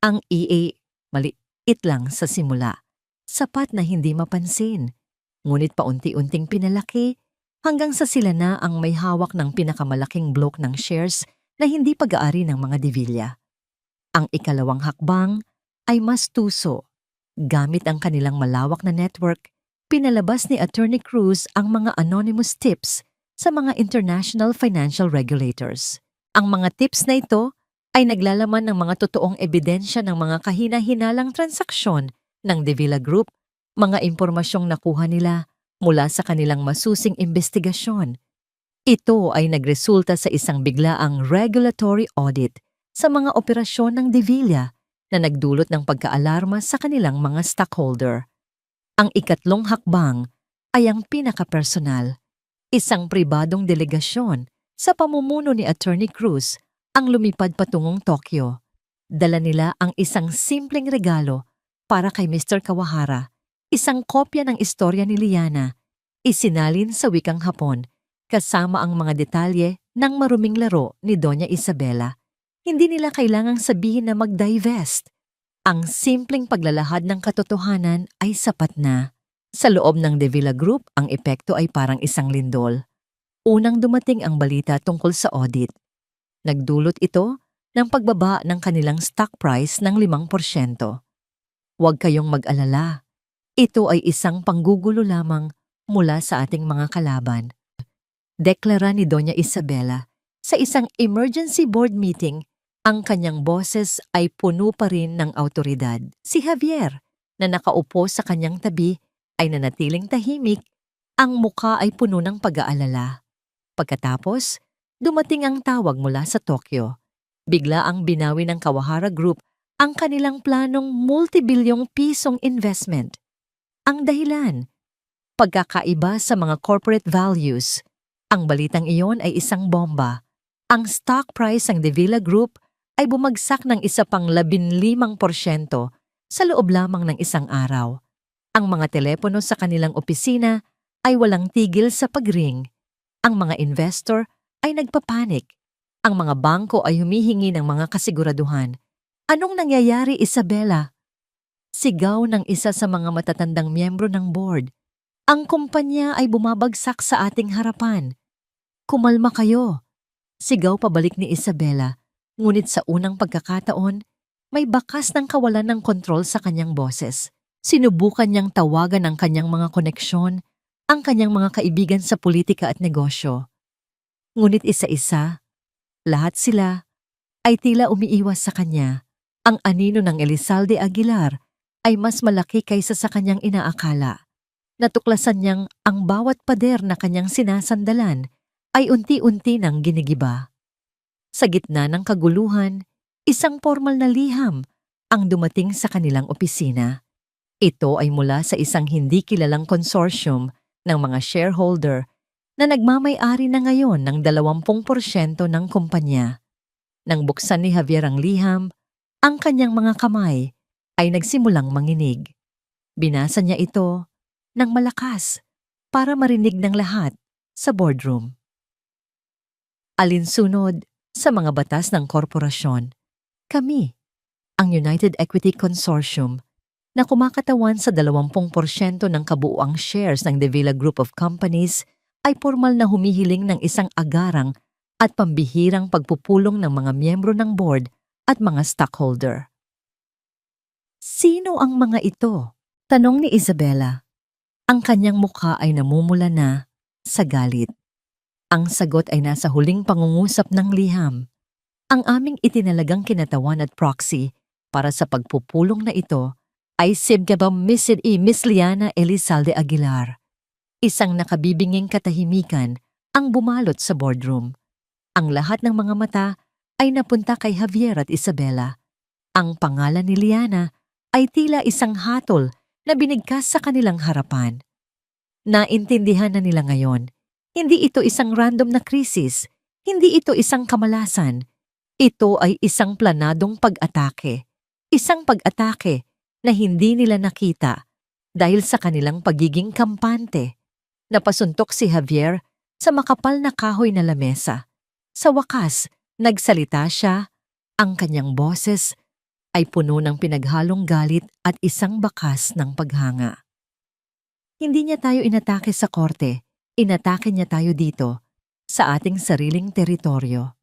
Ang EA, maliit lang sa simula. Sapat na hindi mapansin. Ngunit paunti-unting pinalaki hanggang sa sila na ang may hawak ng pinakamalaking block ng shares na hindi pag-aari ng mga Davila. Ang ikalawang hakbang ay mas tuso. Gamit ang kanilang malawak na network, pinalabas ni Attorney Cruz ang mga anonymous tips sa mga international financial regulators. Ang mga tips na ito ay naglalaman ng mga totoong ebidensya ng mga kahina-hinalang transaksyon ng Davila Group, mga impormasyong nakuha nila mula sa kanilang masusing investigasyon. Ito ay nagresulta sa isang biglaang regulatory audit sa mga operasyon ng Davila na nagdulot ng pagkaalarma sa kanilang mga stockholder. Ang ikatlong hakbang ay ang pinakapersonal. Isang pribadong delegasyon sa pamumuno ni Attorney Cruz ang lumipad patungong Tokyo. Dala nila ang isang simpleng regalo para kay Mr. Kawahara, isang kopya ng istorya ni Liana, isinalin sa wikang Hapon, kasama ang mga detalye ng maruming laro ni Doña Isabela. Hindi nila kailangang sabihin na mag-divest. Ang simpleng paglalahad ng katotohanan ay sapat na. Sa loob ng Davila Group, ang epekto ay parang isang lindol. Unang dumating ang balita tungkol sa audit. Nagdulot ito ng pagbaba ng kanilang stock price ng 5%. Huwag kayong mag-alala. Ito ay isang panggugulo lamang mula sa ating mga kalaban. Deklara ni Doña Isabela sa isang emergency board meeting. Ang kanyang boses ay puno pa rin ng awtoridad. Si Javier, na nakaupo sa kanyang tabi, ay nanatiling tahimik. Ang muka ay puno ng pag-aalala. Pagkatapos, dumating ang tawag mula sa Tokyo. Bigla ang binawi ng Kawahara Group ang kanilang planong multibilyong pisong investment. Ang dahilan, pagkakaiba sa mga corporate values. Ang balitang iyon ay isang bomba. Ang stock price ng Davila Group ay bumagsak ng isa pang 15% sa loob lamang ng isang araw. Ang mga telepono sa kanilang opisina ay walang tigil sa pag-ring. Ang mga investor ay nagpapanik. Ang mga bangko ay humihingi ng mga kasiguraduhan. Anong nangyayari, Isabela? Sigaw ng isa sa mga matatandang miyembro ng board. Ang kumpanya ay bumabagsak sa ating harapan. Kumalma kayo. Sigaw pabalik ni Isabela. Ngunit sa unang pagkakataon, may bakas ng kawalan ng kontrol sa kanyang boses. Sinubukan niyang tawagan ang kanyang mga koneksyon, ang kanyang mga kaibigan sa politika at negosyo. Ngunit isa-isa, lahat sila ay tila umiiwas sa kanya. Ang anino ng Elizalde Aguilar ay mas malaki kaysa sa kanyang inaakala. Natuklasan niyang ang bawat pader na kanyang sinasandalan ay unti-unti nang ginigiba. Sa gitna ng kaguluhan, isang formal na liham ang dumating sa kanilang opisina. Ito ay mula sa isang hindi kilalang consortium ng mga shareholder na nagmamay-ari na ngayon ng 20% ng kumpanya. Nang buksan ni Javier ang liham, ang kanyang mga kamay ay nagsimulang manginig. Binasa niya ito ng malakas para marinig ng lahat sa boardroom. Alinsunod sa mga batas ng korporasyon, kami, ang United Equity Consortium, na kumakatawan sa 20% ng kabuuang shares ng Davila Group of Companies, ay formal na humihiling ng isang agarang at pambihirang pagpupulong ng mga miyembro ng board at mga stockholder. Sino ang mga ito? Tanong ni Isabela. Ang kanyang mukha ay namumula na sa galit. Ang sagot ay nasa huling pangungusap ng liham. Ang aming itinalagang kinatawan at proxy para sa pagpupulong na ito ay si Miss Liana Elizalde Aguilar. Isang nakabibinging katahimikan ang bumalot sa boardroom. Ang lahat ng mga mata ay napunta kay Javier at Isabela. Ang pangalan ni Liana ay tila isang hatol na binigkas sa kanilang harapan. Naintindihan na nila ngayon, hindi ito isang random na krisis, hindi ito isang kamalasan. Ito ay isang planadong pag-atake. Isang pag-atake na hindi nila nakita dahil sa kanilang pagiging kampante. Napasuntok si Javier sa makapal na kahoy na lamesa. Sa wakas, nagsalita siya. Ang kanyang boses ay puno ng pinaghalong galit at isang bakas ng paghanga. Hindi niya tayo inatake sa korte, inatake niya tayo dito, sa ating sariling teritoryo.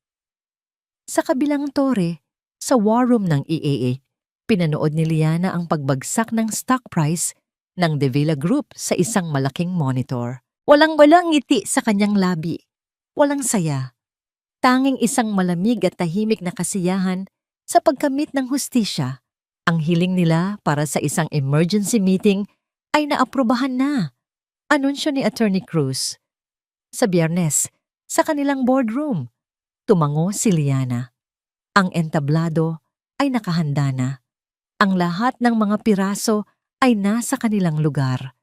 Sa kabilang tore, sa war room ng EAA, pinanood ni Liana ang pagbagsak ng stock price ng De Villa Group sa isang malaking monitor. Walang-walang ngiti sa kanyang labi. Walang saya. Tanging isang malamig at tahimik na kasiyahan sa pagkamit ng hustisya. Ang hiling nila para sa isang emergency meeting ay naaprubahan na. Anunsyo ni Attorney Cruz. Sa Biyernes, sa kanilang boardroom, tumango si Liana. Ang entablado ay nakahanda na. Ang lahat ng mga piraso ay nasa kanilang lugar.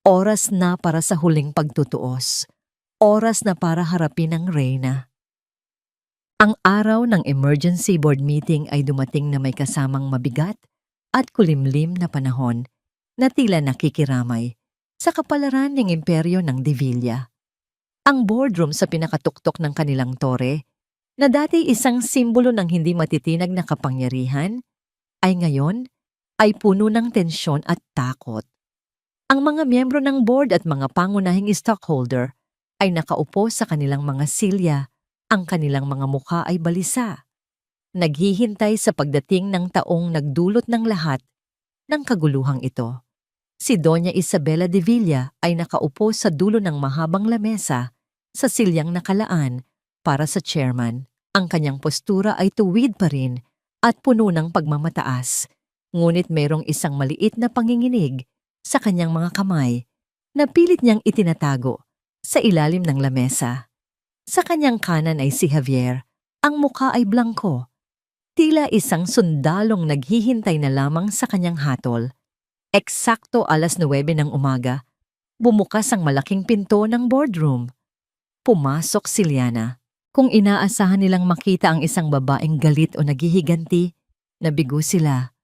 Oras na para sa huling pagtutuos. Oras na para harapin ang reyna. Ang araw ng emergency board meeting ay dumating na may kasamang mabigat at kulimlim na panahon na tila nakikiramay sa kapalaran ng imperyo ng De Villa. Ang boardroom sa pinakatuktok ng kanilang tore, na dati isang simbolo ng hindi matitinag na kapangyarihan, ay ngayon ay puno ng tensyon at takot. Ang mga miyembro ng board at mga pangunahing stockholder ay nakaupo sa kanilang mga silya, ang kanilang mga mukha ay balisa. Naghihintay sa pagdating ng taong nagdulot ng lahat ng kaguluhang ito. Si Doña Isabela de Villa ay nakaupo sa dulo ng mahabang lamesa sa silyang nakalaan para sa chairman. Ang kanyang postura ay tuwid pa rin at puno ng pagmamataas, ngunit mayroong isang maliit na panginginig sa kanyang mga kamay na pilit niyang itinatago sa ilalim ng lamesa. Sa kanyang kanan ay si Javier. Ang mukha ay blangko. Tila isang sundalong naghihintay na lamang sa kanyang hatol. Eksakto 9:00 ng umaga, bumukas ang malaking pinto ng boardroom. Pumasok si Liana. Kung inaasahan nilang makita ang isang babaeng galit o naghihiganti, nabigo sila.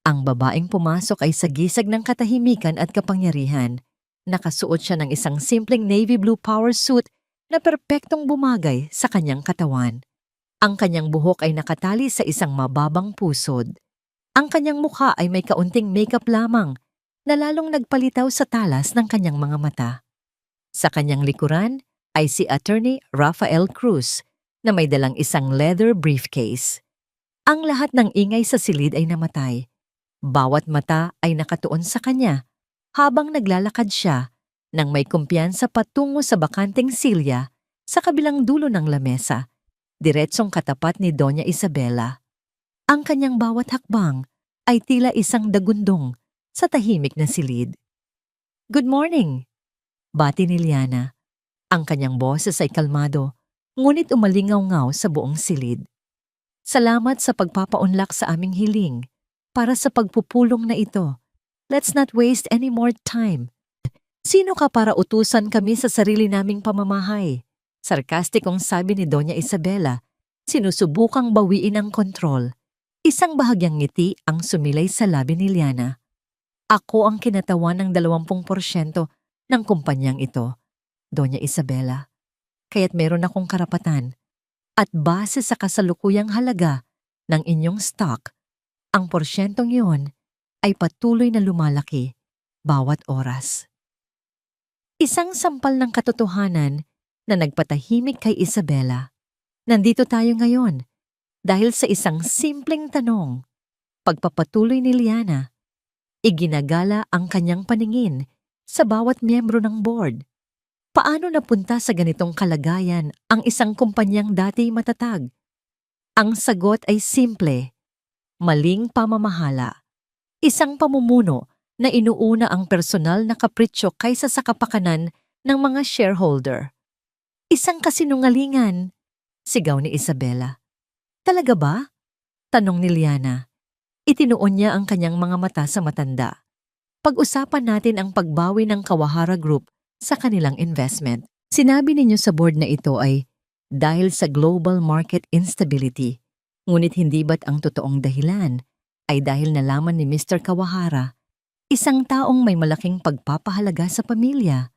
Ang babaeng pumasok ay sagisag ng katahimikan at kapangyarihan. Nakasuot siya ng isang simpleng navy blue power suit na perpektong bumagay sa kanyang katawan. Ang kanyang buhok ay nakatali sa isang mababang pusod. Ang kanyang mukha ay may kaunting makeup lamang na lalong nagpalitaw sa talas ng kanyang mga mata. Sa kanyang likuran ay si Attorney Rafael Cruz na may dalang isang leather briefcase. Ang lahat ng ingay sa silid ay namatay. Bawat mata ay nakatuon sa kanya habang naglalakad siya nang may kumpiyansa patungo sa bakanteng silya sa kabilang dulo ng lamesa, diretsong katapat ni Doña Isabela. Ang kanyang bawat hakbang ay tila isang dagundong sa tahimik na silid. "Good morning," bati ni Liana. Ang kanyang boses ay kalmado, ngunit umalingaw-ngaw sa buong silid. "Salamat sa pagpapaunlak sa aming hiling para sa pagpupulong na ito. Let's not waste any more time. Sino ka para utusan kami sa sarili naming pamamahay?" Sarkastikong sabi ni Doña Isabela, sinusubukang bawiin ang kontrol. Isang bahagyang ngiti ang sumilay sa labi ni Liana. "Ako ang kinatawan ng 20% ng kumpanyang ito, Doña Isabela. Kaya't meron akong karapatan. At base sa kasalukuyang halaga ng inyong stock, ang porsyentong iyon ay patuloy na lumalaki bawat oras." Isang sampal ng katotohanan na nagpatahimik kay Isabela. Nandito tayo ngayon dahil sa isang simpleng tanong. Pagpapatuloy ni Liana, iginagala ang kanyang paningin sa bawat miyembro ng board. Paano napunta sa ganitong kalagayan ang isang kumpanyang dati matatag? Ang sagot ay simple, maling pamamahala. Isang pamumuno na inuuna ang personal na kapritsyo kaysa sa kapakanan ng mga shareholder. Isang kasinungalingan, sigaw ni Isabela. Talaga ba? Tanong ni Liana. Itinuon niya ang kanyang mga mata sa matanda. Pag-usapan natin ang pagbawi ng Kawahara Group sa kanilang investment. Sinabi ninyo sa board na ito ay dahil sa global market instability. Ngunit hindi ba't ang totoong dahilan ay dahil nalaman ni Mr. Kawahara, isang taong may malaking pagpapahalaga sa pamilya,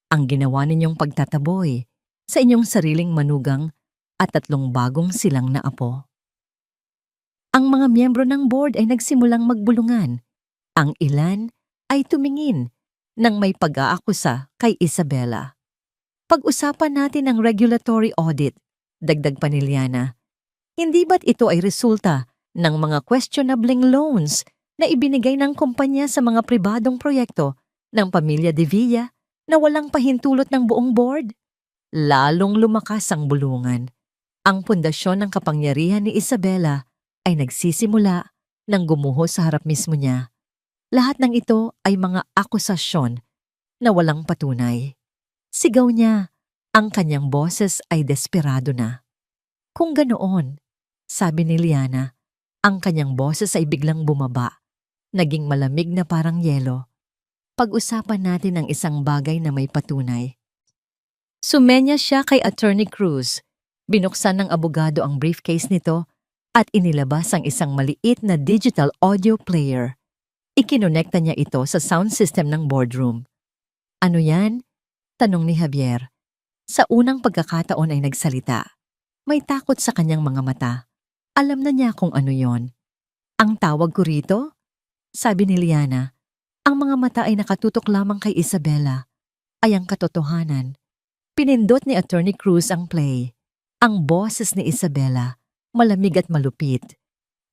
ang ginawa ninyong pagtataboy sa inyong sariling manugang at 3 bagong silang na apo. Ang mga miyembro ng board ay nagsimulang magbulungan. Ang ilan ay tumingin nang may pag-aakusa kay Isabela. Pag-usapan natin ang regulatory audit, dagdag pa ni Liana. Hindi ba't ito ay resulta ng mga questionabling loans na ibinigay ng kumpanya sa mga pribadong proyekto ng pamilya De Villa na walang pahintulot ng buong board? Lalong lumakas ang bulungan. Ang pundasyon ng kapangyarihan ni Isabela ay nagsisimula nang gumuho sa harap mismo niya. Lahat ng ito ay mga akusasyon na walang patunay. Sigaw niya, ang kanyang boses ay desperado na. Kung ganoon, sabi ni Liana, ang kanyang boses ay biglang bumaba, naging malamig na parang yelo. Pag-usapan natin ang isang bagay na may patunay. Sumenya siya kay Attorney Cruz. Binuksan ng abogado ang briefcase nito at inilabas ang isang maliit na digital audio player. Ikinonekta niya ito sa sound system ng boardroom. Ano yan? Tanong ni Javier. Sa unang pagkakataon ay nagsalita. May takot sa kanyang mga mata. Alam na niya kung ano yon. Ang tawag ko rito? Sabi ni Liana. Ang mga mata ay nakatutok lamang kay Isabela. Ay ang katotohanan. Pinindot ni Attorney Cruz ang play. Ang boses ni Isabela, malamig at malupit,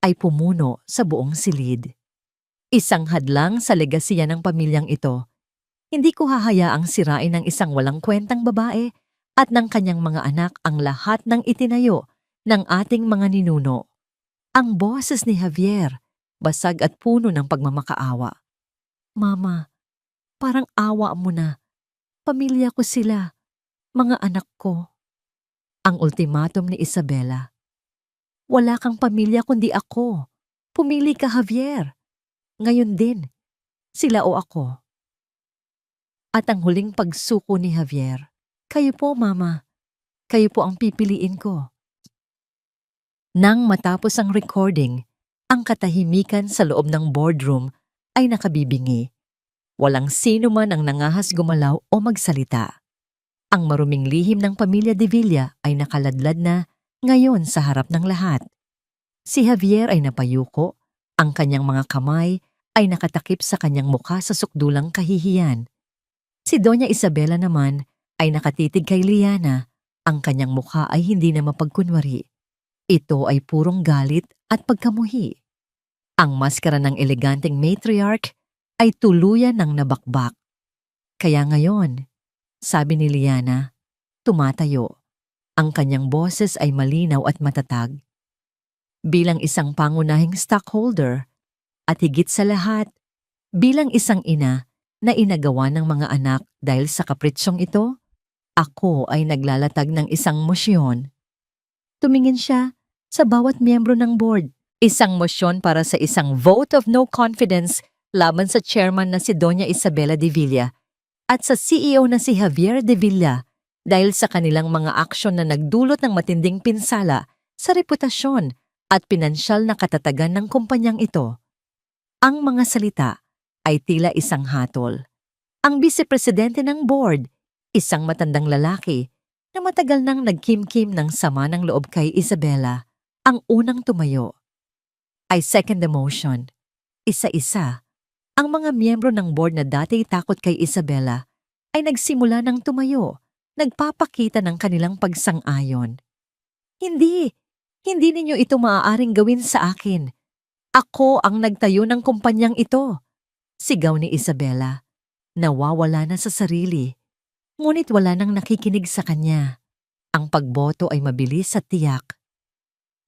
ay pumuno sa buong silid. Isang hadlang sa legasiya ng pamilyang ito. Hindi ko hahayaang sirain ng isang walang kwentang babae at ng kanyang mga anak ang lahat ng itinayo ng ating mga ninuno. Ang boses ni Javier, basag at puno ng pagmamakaawa. Mama, parang awa mo na. Pamilya ko sila, mga anak ko. Ang ultimatum ni Isabela. Wala kang pamilya kundi ako. Pumili ka, Javier. Ngayon din, sila o ako. At ang huling pagsuko ni Javier, kayo po, Mama. Kayo po ang pipiliin ko. Nang matapos ang recording, ang katahimikan sa loob ng boardroom ay nakabibingi. Walang sino man ang nangahas gumalaw o magsalita. Ang maruming lihim ng pamilya De Villa ay nakaladlad na ngayon sa harap ng lahat. Si Javier ay napayuko, ang kanyang mga kamay ay nakatakip sa kanyang mukha sa sukdulang kahihiyan. Si Doña Isabela naman ay nakatitig kay Liana, ang kanyang mukha ay hindi na mapagkunwari. Ito ay purong galit at pagkamuhi. Ang maskara ng eleganteng matriarch ay tuluyan ng nabakbak. Kaya ngayon, sabi ni Liana, tumatayo. Ang kanyang boses ay malinaw at matatag. Bilang isang pangunahing stockholder at higit sa lahat, bilang isang ina na inagawa ng mga anak dahil sa kapritsyong ito, ako ay naglalatag ng isang mosyon. Tumingin siya sa bawat miyembro ng board. Isang mosyon para sa isang vote of no confidence laban sa chairman na si Doña Isabela De Villa at sa CEO na si Javier De Villa dahil sa kanilang mga aksyon na nagdulot ng matinding pinsala sa reputasyon at pinansyal na katatagan ng kumpanyang ito. Ang mga salita ay tila isang hatol. Ang vice-presidente ng board, isang matandang lalaki na matagal nang nagkimkim ng sama ng loob kay Isabela, ang unang tumayo. I second the motion. Isa-isa. Ang mga miyembro ng board na dati takot kay Isabela ay nagsimula ng tumayo, nagpapakita ng kanilang pagsang-ayon. Hindi ninyo ito maaaring gawin sa akin. Ako ang nagtayo ng kumpanyang ito. Sigaw ni Isabela. Nawawala na sa sarili. Ngunit wala nang nakikinig sa kanya. Ang pagboto ay mabilis at tiyak.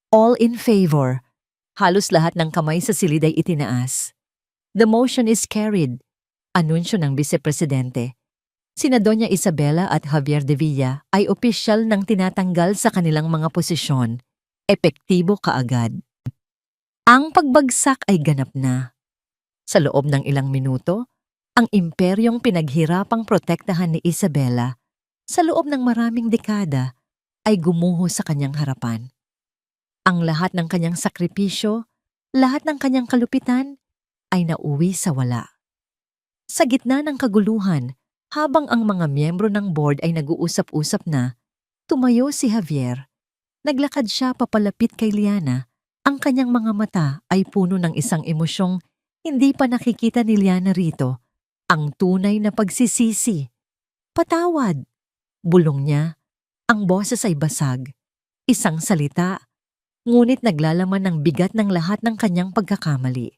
All in favor. Halos lahat ng kamay sa silid ay itinaas. The motion is carried. Anunsyo ng Vice-Presidente. Sina Doña Isabela at Javier de Villa ay opisyal nang tinatanggal sa kanilang mga posisyon. Epektibo kaagad. Ang pagbagsak ay ganap na. Sa loob ng ilang minuto, ang imperyong pinaghirapang protektahan ni Isabela sa loob ng maraming dekada ay gumuho sa kanyang harapan. Ang lahat ng kanyang sakripisyo, lahat ng kanyang kalupitan ay nauwi sa wala. Sa gitna ng kaguluhan, habang ang mga miyembro ng board ay nag-uusap-usap na, tumayo si Javier. Naglakad siya papalapit kay Liana. Ang kanyang mga mata ay puno ng isang emosyong hindi pa nakikita ni Liana rito, ang tunay na pagsisisi. Patawad! Bulong niya. Ang boses ay basag. Isang salita, ngunit naglalaman ng bigat ng lahat ng kanyang pagkakamali.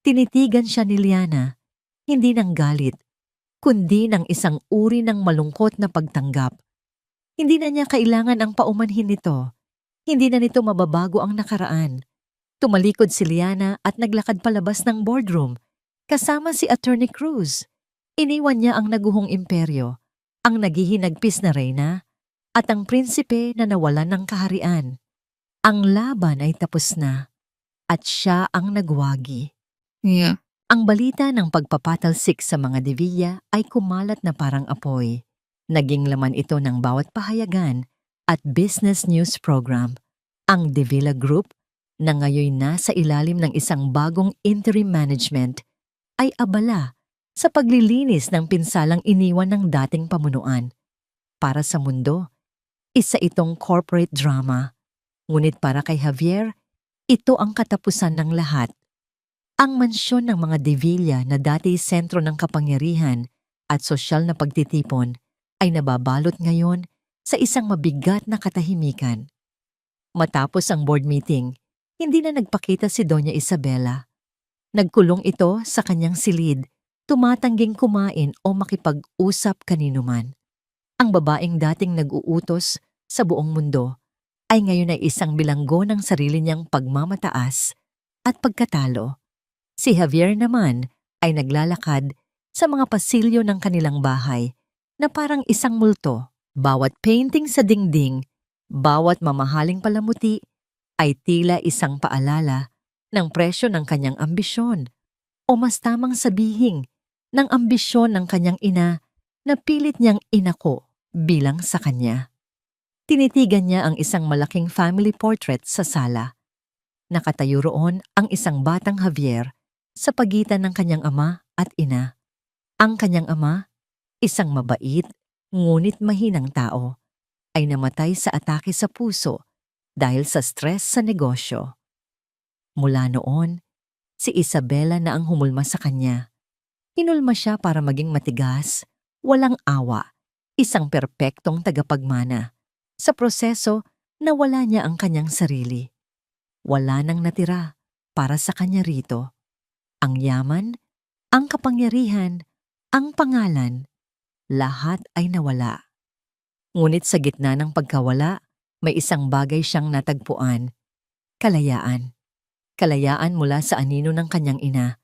Tinitigan siya ni Liana, hindi ng galit, kundi ng isang uri ng malungkot na pagtanggap. Hindi na niya kailangan ang paumanhin nito. Hindi na nito mababago ang nakaraan. Tumalikod si Liana at naglakad palabas ng boardroom, kasama si Attorney Cruz. Iniwan niya ang naguhong imperyo, ang naghihinagpis na reyna, at ang prinsipe na nawalan ng kaharian. Ang laban ay tapos na, at siya ang nagwagi. Yeah. Ang balita ng pagpapatalsik sa mga De Villa ay kumalat na parang apoy. Naging laman ito ng bawat pahayagan at business news program. Ang De Villa Group, na ngayon nasa ilalim ng isang bagong interim management, ay abala sa paglilinis ng pinsalang iniwan ng dating pamunuan. Para sa mundo, isa itong corporate drama. Ngunit para kay Javier, ito ang katapusan ng lahat. Ang mansyon ng mga De Villa na dati sentro ng kapangyarihan at sosyal na pagtitipon ay nababalot ngayon sa isang mabigat na katahimikan. Matapos ang board meeting, hindi na nagpakita si Doña Isabela. Nagkulong ito sa kanyang silid, tumatangging kumain o makipag-usap kaninuman. Ang babaeng dating nag-uutos sa buong mundo ay ngayon ay isang bilanggo ng sarili niyang pagmamataas at pagkatalo. Si Javier naman ay naglalakad sa mga pasilyo ng kanilang bahay na parang isang multo. Bawat painting sa dingding, bawat mamahaling palamuti ay tila isang paalala ng presyo ng kanyang ambisyon o mas tamang sabihin ng ambisyon ng kanyang ina na pilit niyang inako bilang sa kanya. Tinitigan niya ang isang malaking family portrait sa sala. Nakatayo roon ang isang batang Javier sa pagitan ng kanyang ama at ina. Ang kanyang ama, isang mabait, ngunit mahinang tao, ay namatay sa atake sa puso dahil sa stress sa negosyo. Mula noon, si Isabela na ang humulma sa kanya. Hinulma siya para maging matigas, walang awa, isang perpektong tagapagmana. Sa proseso, nawala niya ang kanyang sarili. Wala nang natira para sa kanya rito. Ang yaman, ang kapangyarihan, ang pangalan, lahat ay nawala. Ngunit sa gitna ng pagkawala, may isang bagay siyang natagpuan. Kalayaan. Kalayaan mula sa anino ng kanyang ina.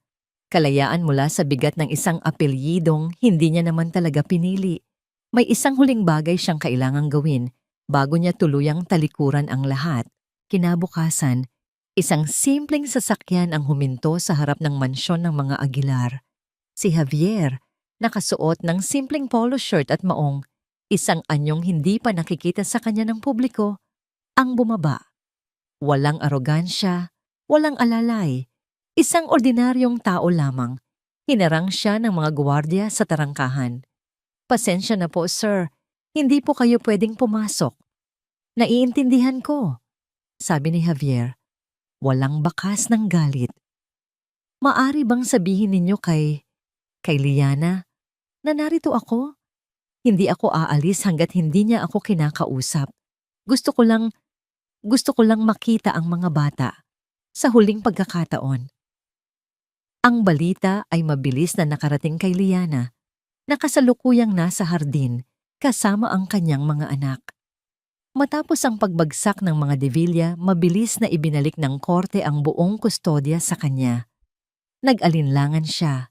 Kalayaan mula sa bigat ng isang apelyidong hindi niya naman talaga pinili. May isang huling bagay siyang kailangang gawin bago niya tuluyang talikuran ang lahat. Kinabukasan, isang simpleng sasakyan ang huminto sa harap ng mansyon ng mga Aguilar. Si Javier, nakasuot ng simpleng polo shirt at maong, isang anyong hindi pa nakikita sa kanya ng publiko, ang bumaba. Walang arogansya, walang alalay, isang ordinaryong tao lamang. Hinarang siya ng mga gwardiya sa tarangkahan. "Pasensya na po, sir. Hindi po kayo pwedeng pumasok." "Naiintindihan ko," sabi ni Javier. Walang bakas ng galit. "Maari bang sabihin ninyo kay Liana na narito ako? Hindi ako aalis hanggat hindi niya ako kinakausap. Gusto ko lang makita ang mga bata sa huling pagkakataon." Ang balita ay mabilis na nakarating kay Liana, na kasalukuyang nasa hardin kasama ang kanyang mga anak. Matapos ang pagbagsak ng mga De Villa, mabilis na ibinalik ng korte ang buong kustodya sa kanya. Nag-alinlangan siya.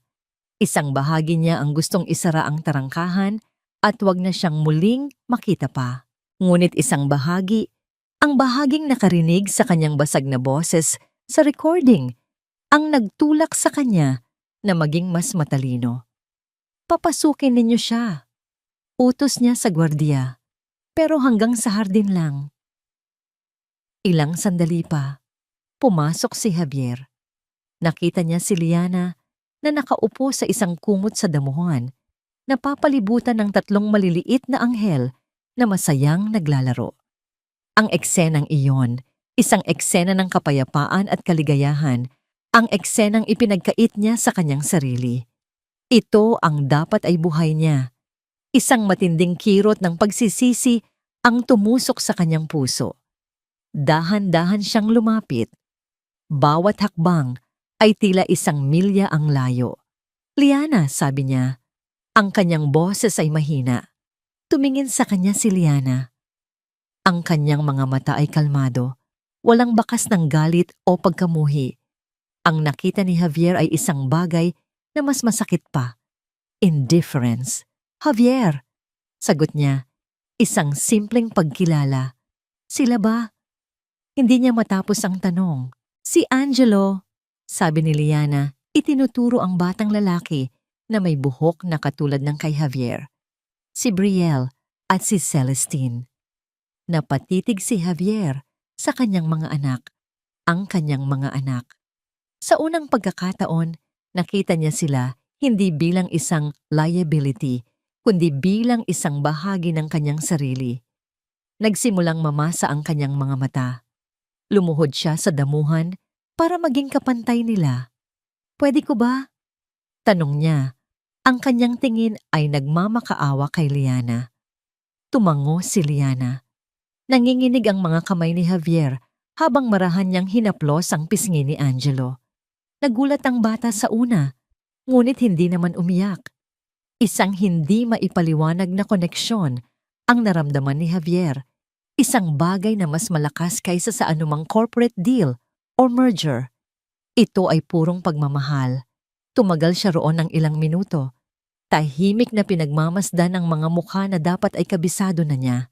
Isang bahagi niya ang gustong isara ang tarangkahan at wag na siyang muling makita pa. Ngunit isang bahagi, ang bahaging nakarinig sa kanyang basag na boses sa recording, ang nagtulak sa kanya na maging mas matalino. Papasukin ninyo siya. Utos niya sa gwardiya, pero hanggang sa hardin lang. Ilang sandali pa, pumasok si Javier. Nakita niya si Liana na nakaupo sa isang kumot sa damuhan, napapalibutan ng 3 maliliit na anghel na masayang naglalaro. Ang eksenang iyon, isang eksena ng kapayapaan at kaligayahan, ang eksenang ipinagkait niya sa kanyang sarili. Ito ang dapat ay buhay niya. Isang matinding kirot ng pagsisisi ang tumusok sa kanyang puso. Dahan-dahan siyang lumapit. Bawat hakbang ay tila 1 milya ang layo. "Liana," sabi niya. Ang kanyang boses ay mahina. Tumingin sa kanya si Liana. Ang kanyang mga mata ay kalmado, walang bakas ng galit o pagkamuhi. Ang nakita ni Javier ay isang bagay na mas masakit pa. Indifference. "Javier," sagot niya, isang simpleng pagkilala. "Sila ba?" Hindi niya matapos ang tanong. "Si Angelo," sabi ni Liana, itinuturo ang batang lalaki na may buhok na katulad ng kay Javier. "Si Brielle at si Celestine." Napatitig si Javier sa kanyang mga anak, ang kanyang mga anak. Sa unang pagkakataon, nakita niya sila hindi bilang isang liability, kundi bilang isang bahagi ng kanyang sarili. Nagsimulang mamasa ang kanyang mga mata. Lumuhod siya sa damuhan para maging kapantay nila. "Pwede ko ba?" tanong niya. Ang kanyang tingin ay nagmamakaawa kay Liana. Tumango si Liana. Nanginginig ang mga kamay ni Javier habang marahan niyang hinaplos ang pisngi ni Angelo. Nagulat ang bata sa una, ngunit hindi naman umiyak. Isang hindi maipaliwanag na koneksyon ang naramdaman ni Javier. Isang bagay na mas malakas kaysa sa anumang corporate deal o merger. Ito ay purong pagmamahal. Tumagal siya roon ng ilang minuto. Tahimik na pinagmamasdan ang mga mukha na dapat ay kabisado na niya.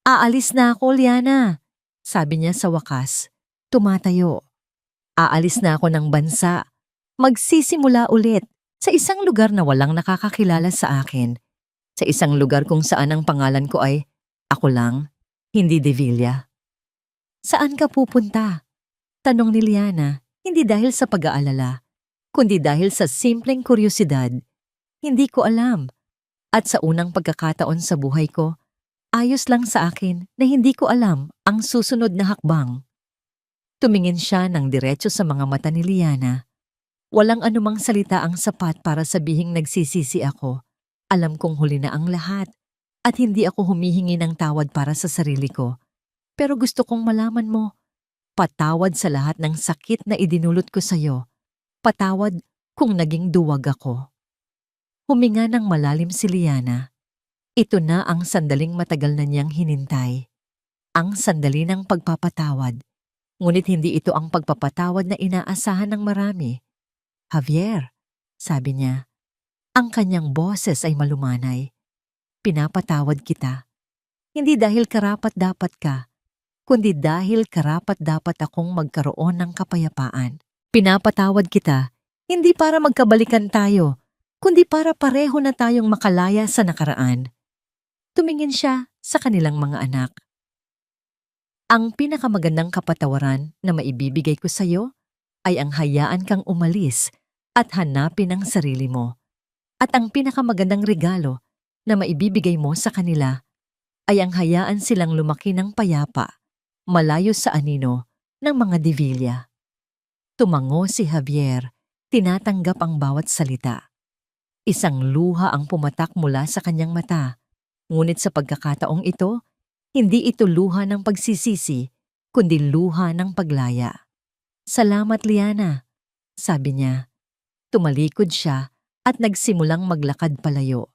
"Aalis na ako, Liana," sabi niya sa wakas. Tumatayo. "Aalis na ako ng bansa. Magsisimula ulit sa isang lugar na walang nakakakilala sa akin. Sa isang lugar kung saan ang pangalan ko ay ako lang, hindi De Villa." "Saan ka pupunta?" tanong ni Liana, hindi dahil sa pag-aalala, kundi dahil sa simpleng kuryosidad. "Hindi ko alam. At sa unang pagkakataon sa buhay ko, ayos lang sa akin na hindi ko alam ang susunod na hakbang." Tumingin siya ng diretso sa mga mata ni Liana. Walang anumang salita ang sapat para sabihing nagsisisi ako. Alam kong huli na ang lahat at hindi ako humihingi ng tawad para sa sarili ko. Pero gusto kong malaman mo, patawad sa lahat ng sakit na idinulot ko sa'yo. Patawad kung naging duwag ako. Huminga ng malalim si Liana. Ito na ang sandaling matagal na niyang hinintay. Ang sandali ng pagpapatawad. Ngunit hindi ito ang pagpapatawad na inaasahan ng marami. "Javier," sabi niya. Ang kanyang boses ay malumanay. "Pinapatawad kita. Hindi dahil karapat-dapat ka, kundi dahil karapat-dapat akong magkaroon ng kapayapaan. Pinapatawad kita, hindi para magkabalikan tayo, kundi para pareho na tayong makalaya sa nakaraan." Tumingin siya sa kanilang mga anak. "Ang pinakamagandang kapatawaran na maibibigay ko sa iyo ay ang hayaan kang umalis at hanapin ang sarili mo. At ang pinakamagandang regalo na maibibigay mo sa kanila ay ang hayaan silang lumaki ng payapa, malayo sa anino ng mga De Villa." Tumango si Javier, tinatanggap ang bawat salita. Isang luha ang pumatak mula sa kanyang mata. Ngunit sa pagkakataong ito, hindi ito luha ng pagsisisi, kundi luha ng paglaya. "Salamat, Liana," sabi niya. Tumalikod siya at nagsimulang maglakad palayo.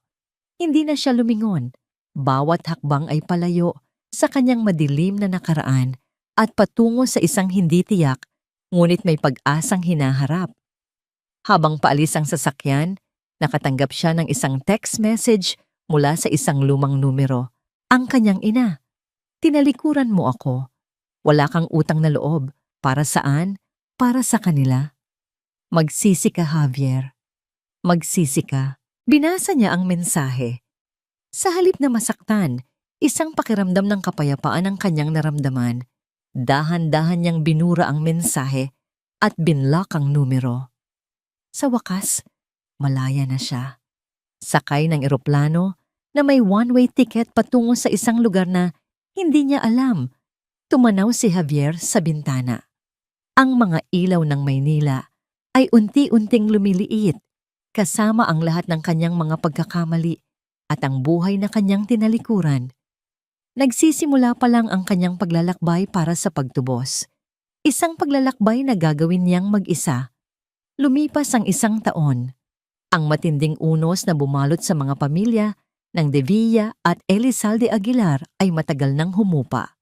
Hindi na siya lumingon. Bawat hakbang ay palayo sa kanyang madilim na nakaraan at patungo sa isang hindi tiyak ngunit may pag-asang hinaharap. Habang paalis ang sasakyan, nakatanggap siya ng isang text message mula sa isang lumang numero. Ang kanyang ina, "Tinalikuran mo ako. Wala kang utang na loob. Para saan? Para sa kanila. Magsisi ka, Javier. Magsisi ka." Binasa niya ang mensahe. Sa halip na masaktan, isang pakiramdam ng kapayapaan ang kanyang naramdaman. Dahan-dahan niyang binura ang mensahe at binlock ang numero. Sa wakas, malaya na siya. Sakay ng eroplano na may one-way ticket patungo sa isang lugar na hindi niya alam. Tumanaw si Javier sa bintana. Ang mga ilaw ng Maynila ay unti-unting lumiliit kasama ang lahat ng kanyang mga pagkakamali at ang buhay na kanyang tinalikuran. Nagsisimula pa lang ang kanyang paglalakbay para sa pagtubos. Isang paglalakbay na gagawin niyang mag-isa. Lumipas ang isang taon. Ang matinding unos na bumalot sa mga pamilya ng De Villa at Elizalde Aguilar ay matagal nang humupa.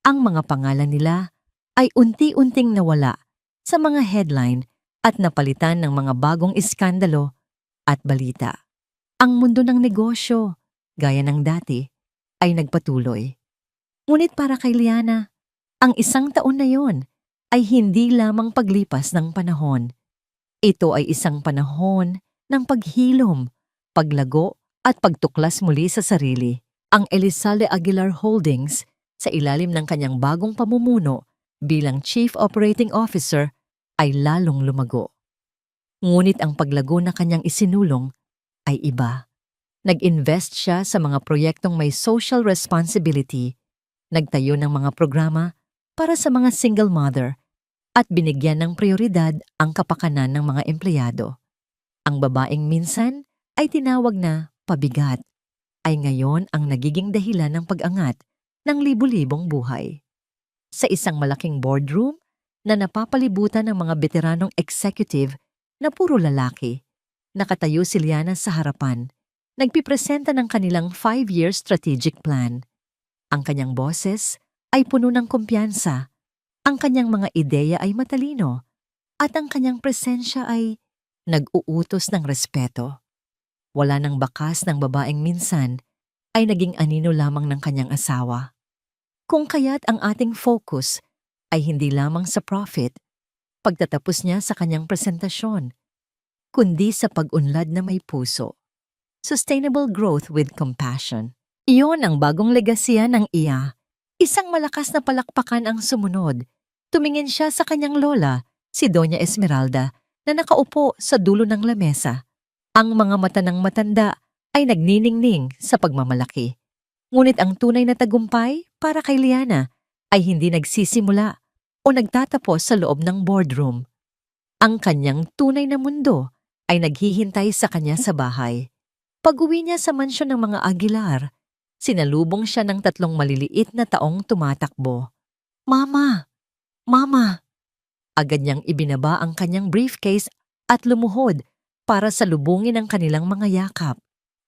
Ang mga pangalan nila ay unti-unting nawala sa mga headline at napalitan ng mga bagong iskandalo at balita. Ang mundo ng negosyo, gaya ng dati, ay nagpatuloy. Ngunit para kay Liana, ang isang taon na yon ay hindi lamang paglipas ng panahon. Ito ay isang panahon ng paghilom, paglago at pagtuklas muli sa sarili. Ang Elizalde Aguilar Holdings, sa ilalim ng kanyang bagong pamumuno bilang Chief Operating Officer, ay lalong lumago. Ngunit ang paglago na kanyang isinulong ay iba. Nag-invest siya sa mga proyektong may social responsibility, nagtayo ng mga programa para sa mga single mother, at binigyan ng prioridad ang kapakanan ng mga empleyado. Ang babaeng minsan ay tinawag na pabigat, ay ngayon ang nagiging dahilan ng pag-angat ng libu-libong buhay. Sa isang malaking boardroom na napapalibutan ng mga veteranong executive na puro lalaki, nakatayo si Liana sa harapan, nagpipresenta ng kanilang 5-year strategic plan. Ang kanyang boses ay puno ng kumpiyansa, ang kanyang mga ideya ay matalino, at ang kanyang presensya ay nag-uutos ng respeto. Wala nang bakas ng babaeng minsan ay naging anino lamang ng kanyang asawa. Kung kaya't ang ating focus ay hindi lamang sa profit, pagtatapos niya sa kanyang presentasyon, kundi sa pag-unlad na may puso. Sustainable growth with compassion. Iyon ang bagong legasya ng iya. Isang malakas na palakpakan ang sumunod. Tumingin siya sa kanyang lola, si Doña Esmeralda, na nakaupo sa dulo ng lamesa. Ang mga mata ng matanda ay nagniningning sa pagmamalaki. Ngunit ang tunay na tagumpay para kay Liana ay hindi nagsisimula o nagtatapos sa loob ng boardroom. Ang kanyang tunay na mundo ay naghihintay sa kanya sa bahay. Pag-uwi niya sa mansyon ng mga Aguilar, sinalubong siya ng 3 maliliit na taong tumatakbo. "Mama! Mama!" Agad niyang ibinaba ang kanyang briefcase at lumuhod para salubungin ang kanilang mga yakap.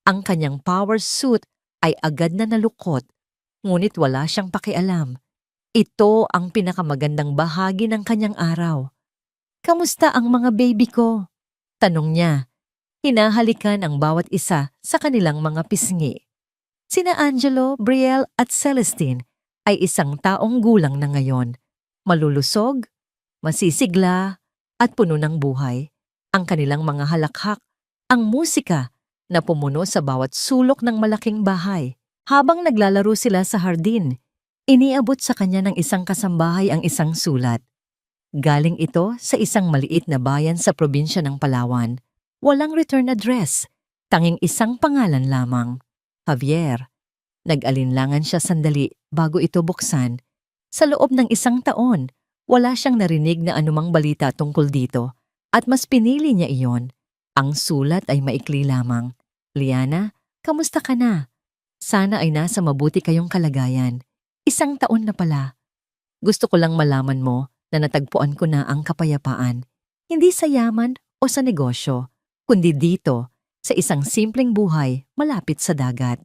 Ang kanyang power suit ay agad na nalukot, ngunit wala siyang pakialam. Ito ang pinakamagandang bahagi ng kanyang araw. "Kamusta ang mga baby ko?" tanong niya. Hinahalikan ang bawat isa sa kanilang mga pisngi. Sina Angelo, Brielle at Celestine ay isang taong gulang na ngayon. Malulusog, masisigla, at puno ng buhay. Ang kanilang mga halakhak, ang musika na pumuno sa bawat sulok ng malaking bahay. Habang naglalaro sila sa hardin, iniabot sa kanya ng isang kasambahay ang isang sulat. Galing ito sa isang maliit na bayan sa probinsya ng Palawan. Walang return address, tanging isang pangalan lamang, Javier. Nag-alinlangan siya sandali bago ito buksan. Sa loob ng 1 taon, wala siyang narinig na anumang balita tungkol dito at mas pinili niya iyon. Ang sulat ay maikli lamang. "Liana, kamusta ka na? Sana ay nasa mabuti kayong kalagayan. 1 taon na pala. Gusto ko lang malaman mo na natagpuan ko na ang kapayapaan. Hindi sa yaman o sa negosyo, kundi dito, sa isang simpleng buhay malapit sa dagat."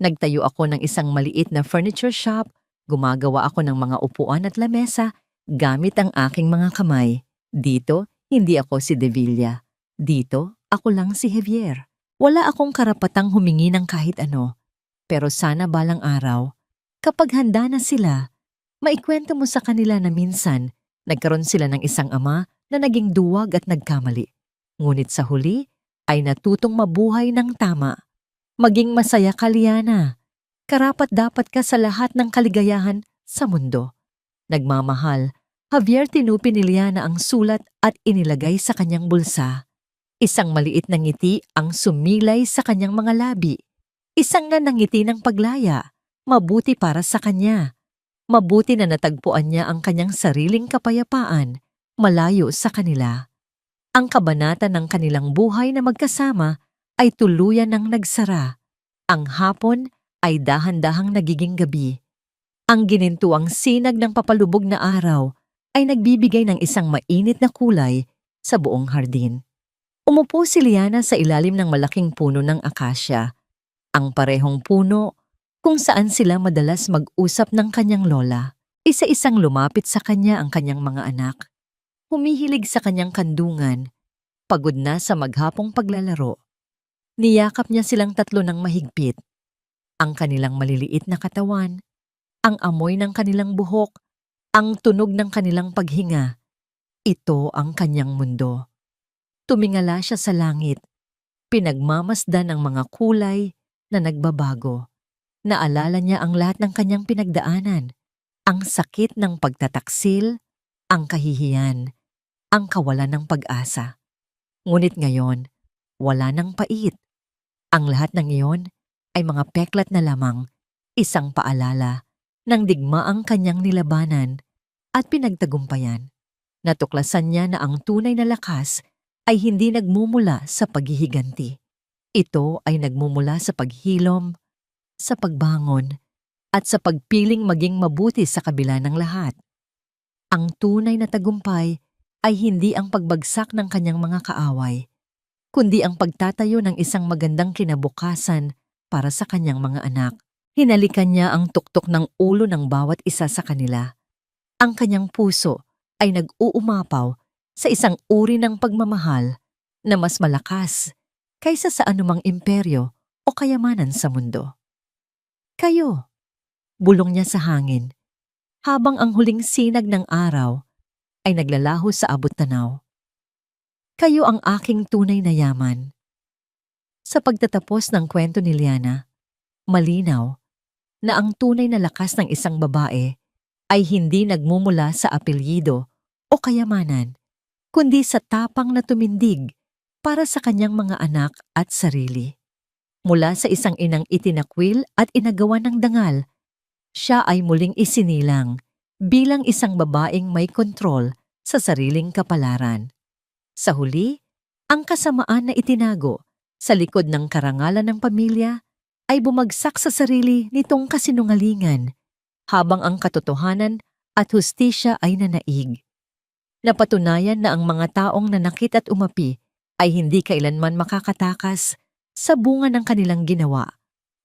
Nagtayo ako ng isang maliit na furniture shop, gumagawa ako ng mga upuan at lamesa gamit ang aking mga kamay. Dito, hindi ako si De Villa. Dito, ako lang si Javier. Wala akong karapatang humingi ng kahit ano. Pero sana balang araw, kapag handa na sila, maikwento mo sa kanila na minsan, nagkaroon sila ng isang ama na naging duwag at nagkamali. Ngunit sa huli, ay natutong mabuhay ng tama. Maging masaya ka, Liana. Karapat-dapat ka sa lahat ng kaligayahan sa mundo. Nagmamahal, Javier tinupi ni Liana ang sulat at inilagay sa kanyang bulsa. Isang maliit na ngiti ang sumilay sa kanyang mga labi. Isang nanangiti ng paglaya, mabuti para sa kanya. Mabuti na natagpuan niya ang kanyang sariling kapayapaan, malayo sa kanila. Ang kabanata ng kanilang buhay na magkasama ay tuluyan ng nagsara. Ang hapon ay dahan-dahang nagiging gabi. Ang ginintuang sinag ng papalubog na araw ay nagbibigay ng isang mainit na kulay sa buong hardin. Umupo si Liana sa ilalim ng malaking puno ng akasya, ang parehong puno kung saan sila madalas mag-usap ng kanyang lola. Isa-isang lumapit sa kanya ang kanyang mga anak. Humihilig sa kanyang kandungan, pagod na sa maghapong paglalaro. Niyakap niya silang tatlo ng mahigpit. Ang kanilang maliliit na katawan, ang amoy ng kanilang buhok, ang tunog ng kanilang paghinga. Ito ang kanyang mundo. Tumingala siya sa langit. Pinagmamasdan ang mga kulay na nagbabago. Naalala niya ang lahat ng kanyang pinagdaanan. Ang sakit ng pagtataksil, ang kahihiyan, ang kawalan ng pag-asa. Ngunit ngayon, wala nang pait. Ang lahat ng iyon ay mga peklat na lamang, isang paalala ng digmaang kanyang nilabanan at pinagtagumpayan. Natuklasan niya na ang tunay na lakas ay hindi nagmumula sa paghihiganti. Ito ay nagmumula sa paghilom, sa pagbangon, at sa pagpiling maging mabuti sa kabila ng lahat. Ang tunay na tagumpay ay hindi ang pagbagsak ng kanyang mga kaaway, kundi ang pagtatayo ng isang magandang kinabukasan para sa kanyang mga anak. Hinalikan niya ang tuktok ng ulo ng bawat isa sa kanila. Ang kanyang puso ay nag-uumapaw sa isang uri ng pagmamahal na mas malakas kaysa sa anumang imperyo o kayamanan sa mundo. Kayo, bulong niya sa hangin, habang ang huling sinag ng araw ay naglalaho sa abot-tanaw. Kayo ang aking tunay na yaman. Sa pagtatapos ng kwento ni Liana, malinaw na ang tunay na lakas ng isang babae ay hindi nagmumula sa apelyido o kayamanan, kundi sa tapang na tumindig para sa kanyang mga anak at sarili. Mula sa isang inang itinakwil at inagawa ng dangal, siya ay muling isinilang bilang isang babaeng may kontrol sa sariling kapalaran. Sa huli, ang kasamaan na itinago sa likod ng karangalan ng pamilya ay bumagsak sa sarili nitong kasinungalingan, habang ang katotohanan at hustisya ay nanaig. Napatunayan na ang mga taong nanakit at umapi ay hindi kailanman makakatakas sa bunga ng kanilang ginawa,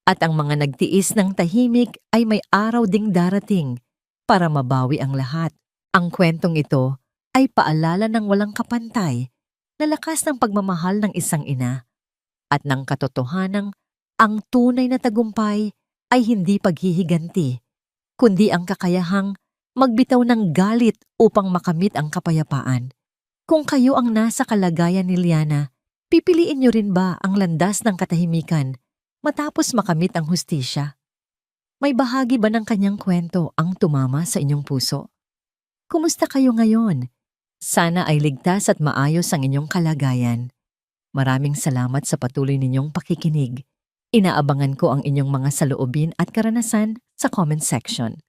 at ang mga nagtiis ng tahimik ay may araw ding darating para mabawi ang lahat. Ang kwentong ito ay paalala ng walang kapantay na lakas ng pagmamahal ng isang ina at ng katotohanang ang tunay na tagumpay ay hindi paghihiganti, kundi ang kakayahang magbitaw ng galit upang makamit ang kapayapaan. Kung kayo ang nasa kalagayan ni Liana, pipiliin niyo rin ba ang landas ng katahimikan matapos makamit ang hustisya? May bahagi ba ng kanyang kwento ang tumama sa inyong puso? Kumusta kayo ngayon? Sana ay ligtas at maayos ang inyong kalagayan. Maraming salamat sa patuloy ninyong pakikinig. Inaabangan ko ang inyong mga saloobin at karanasan sa comment section.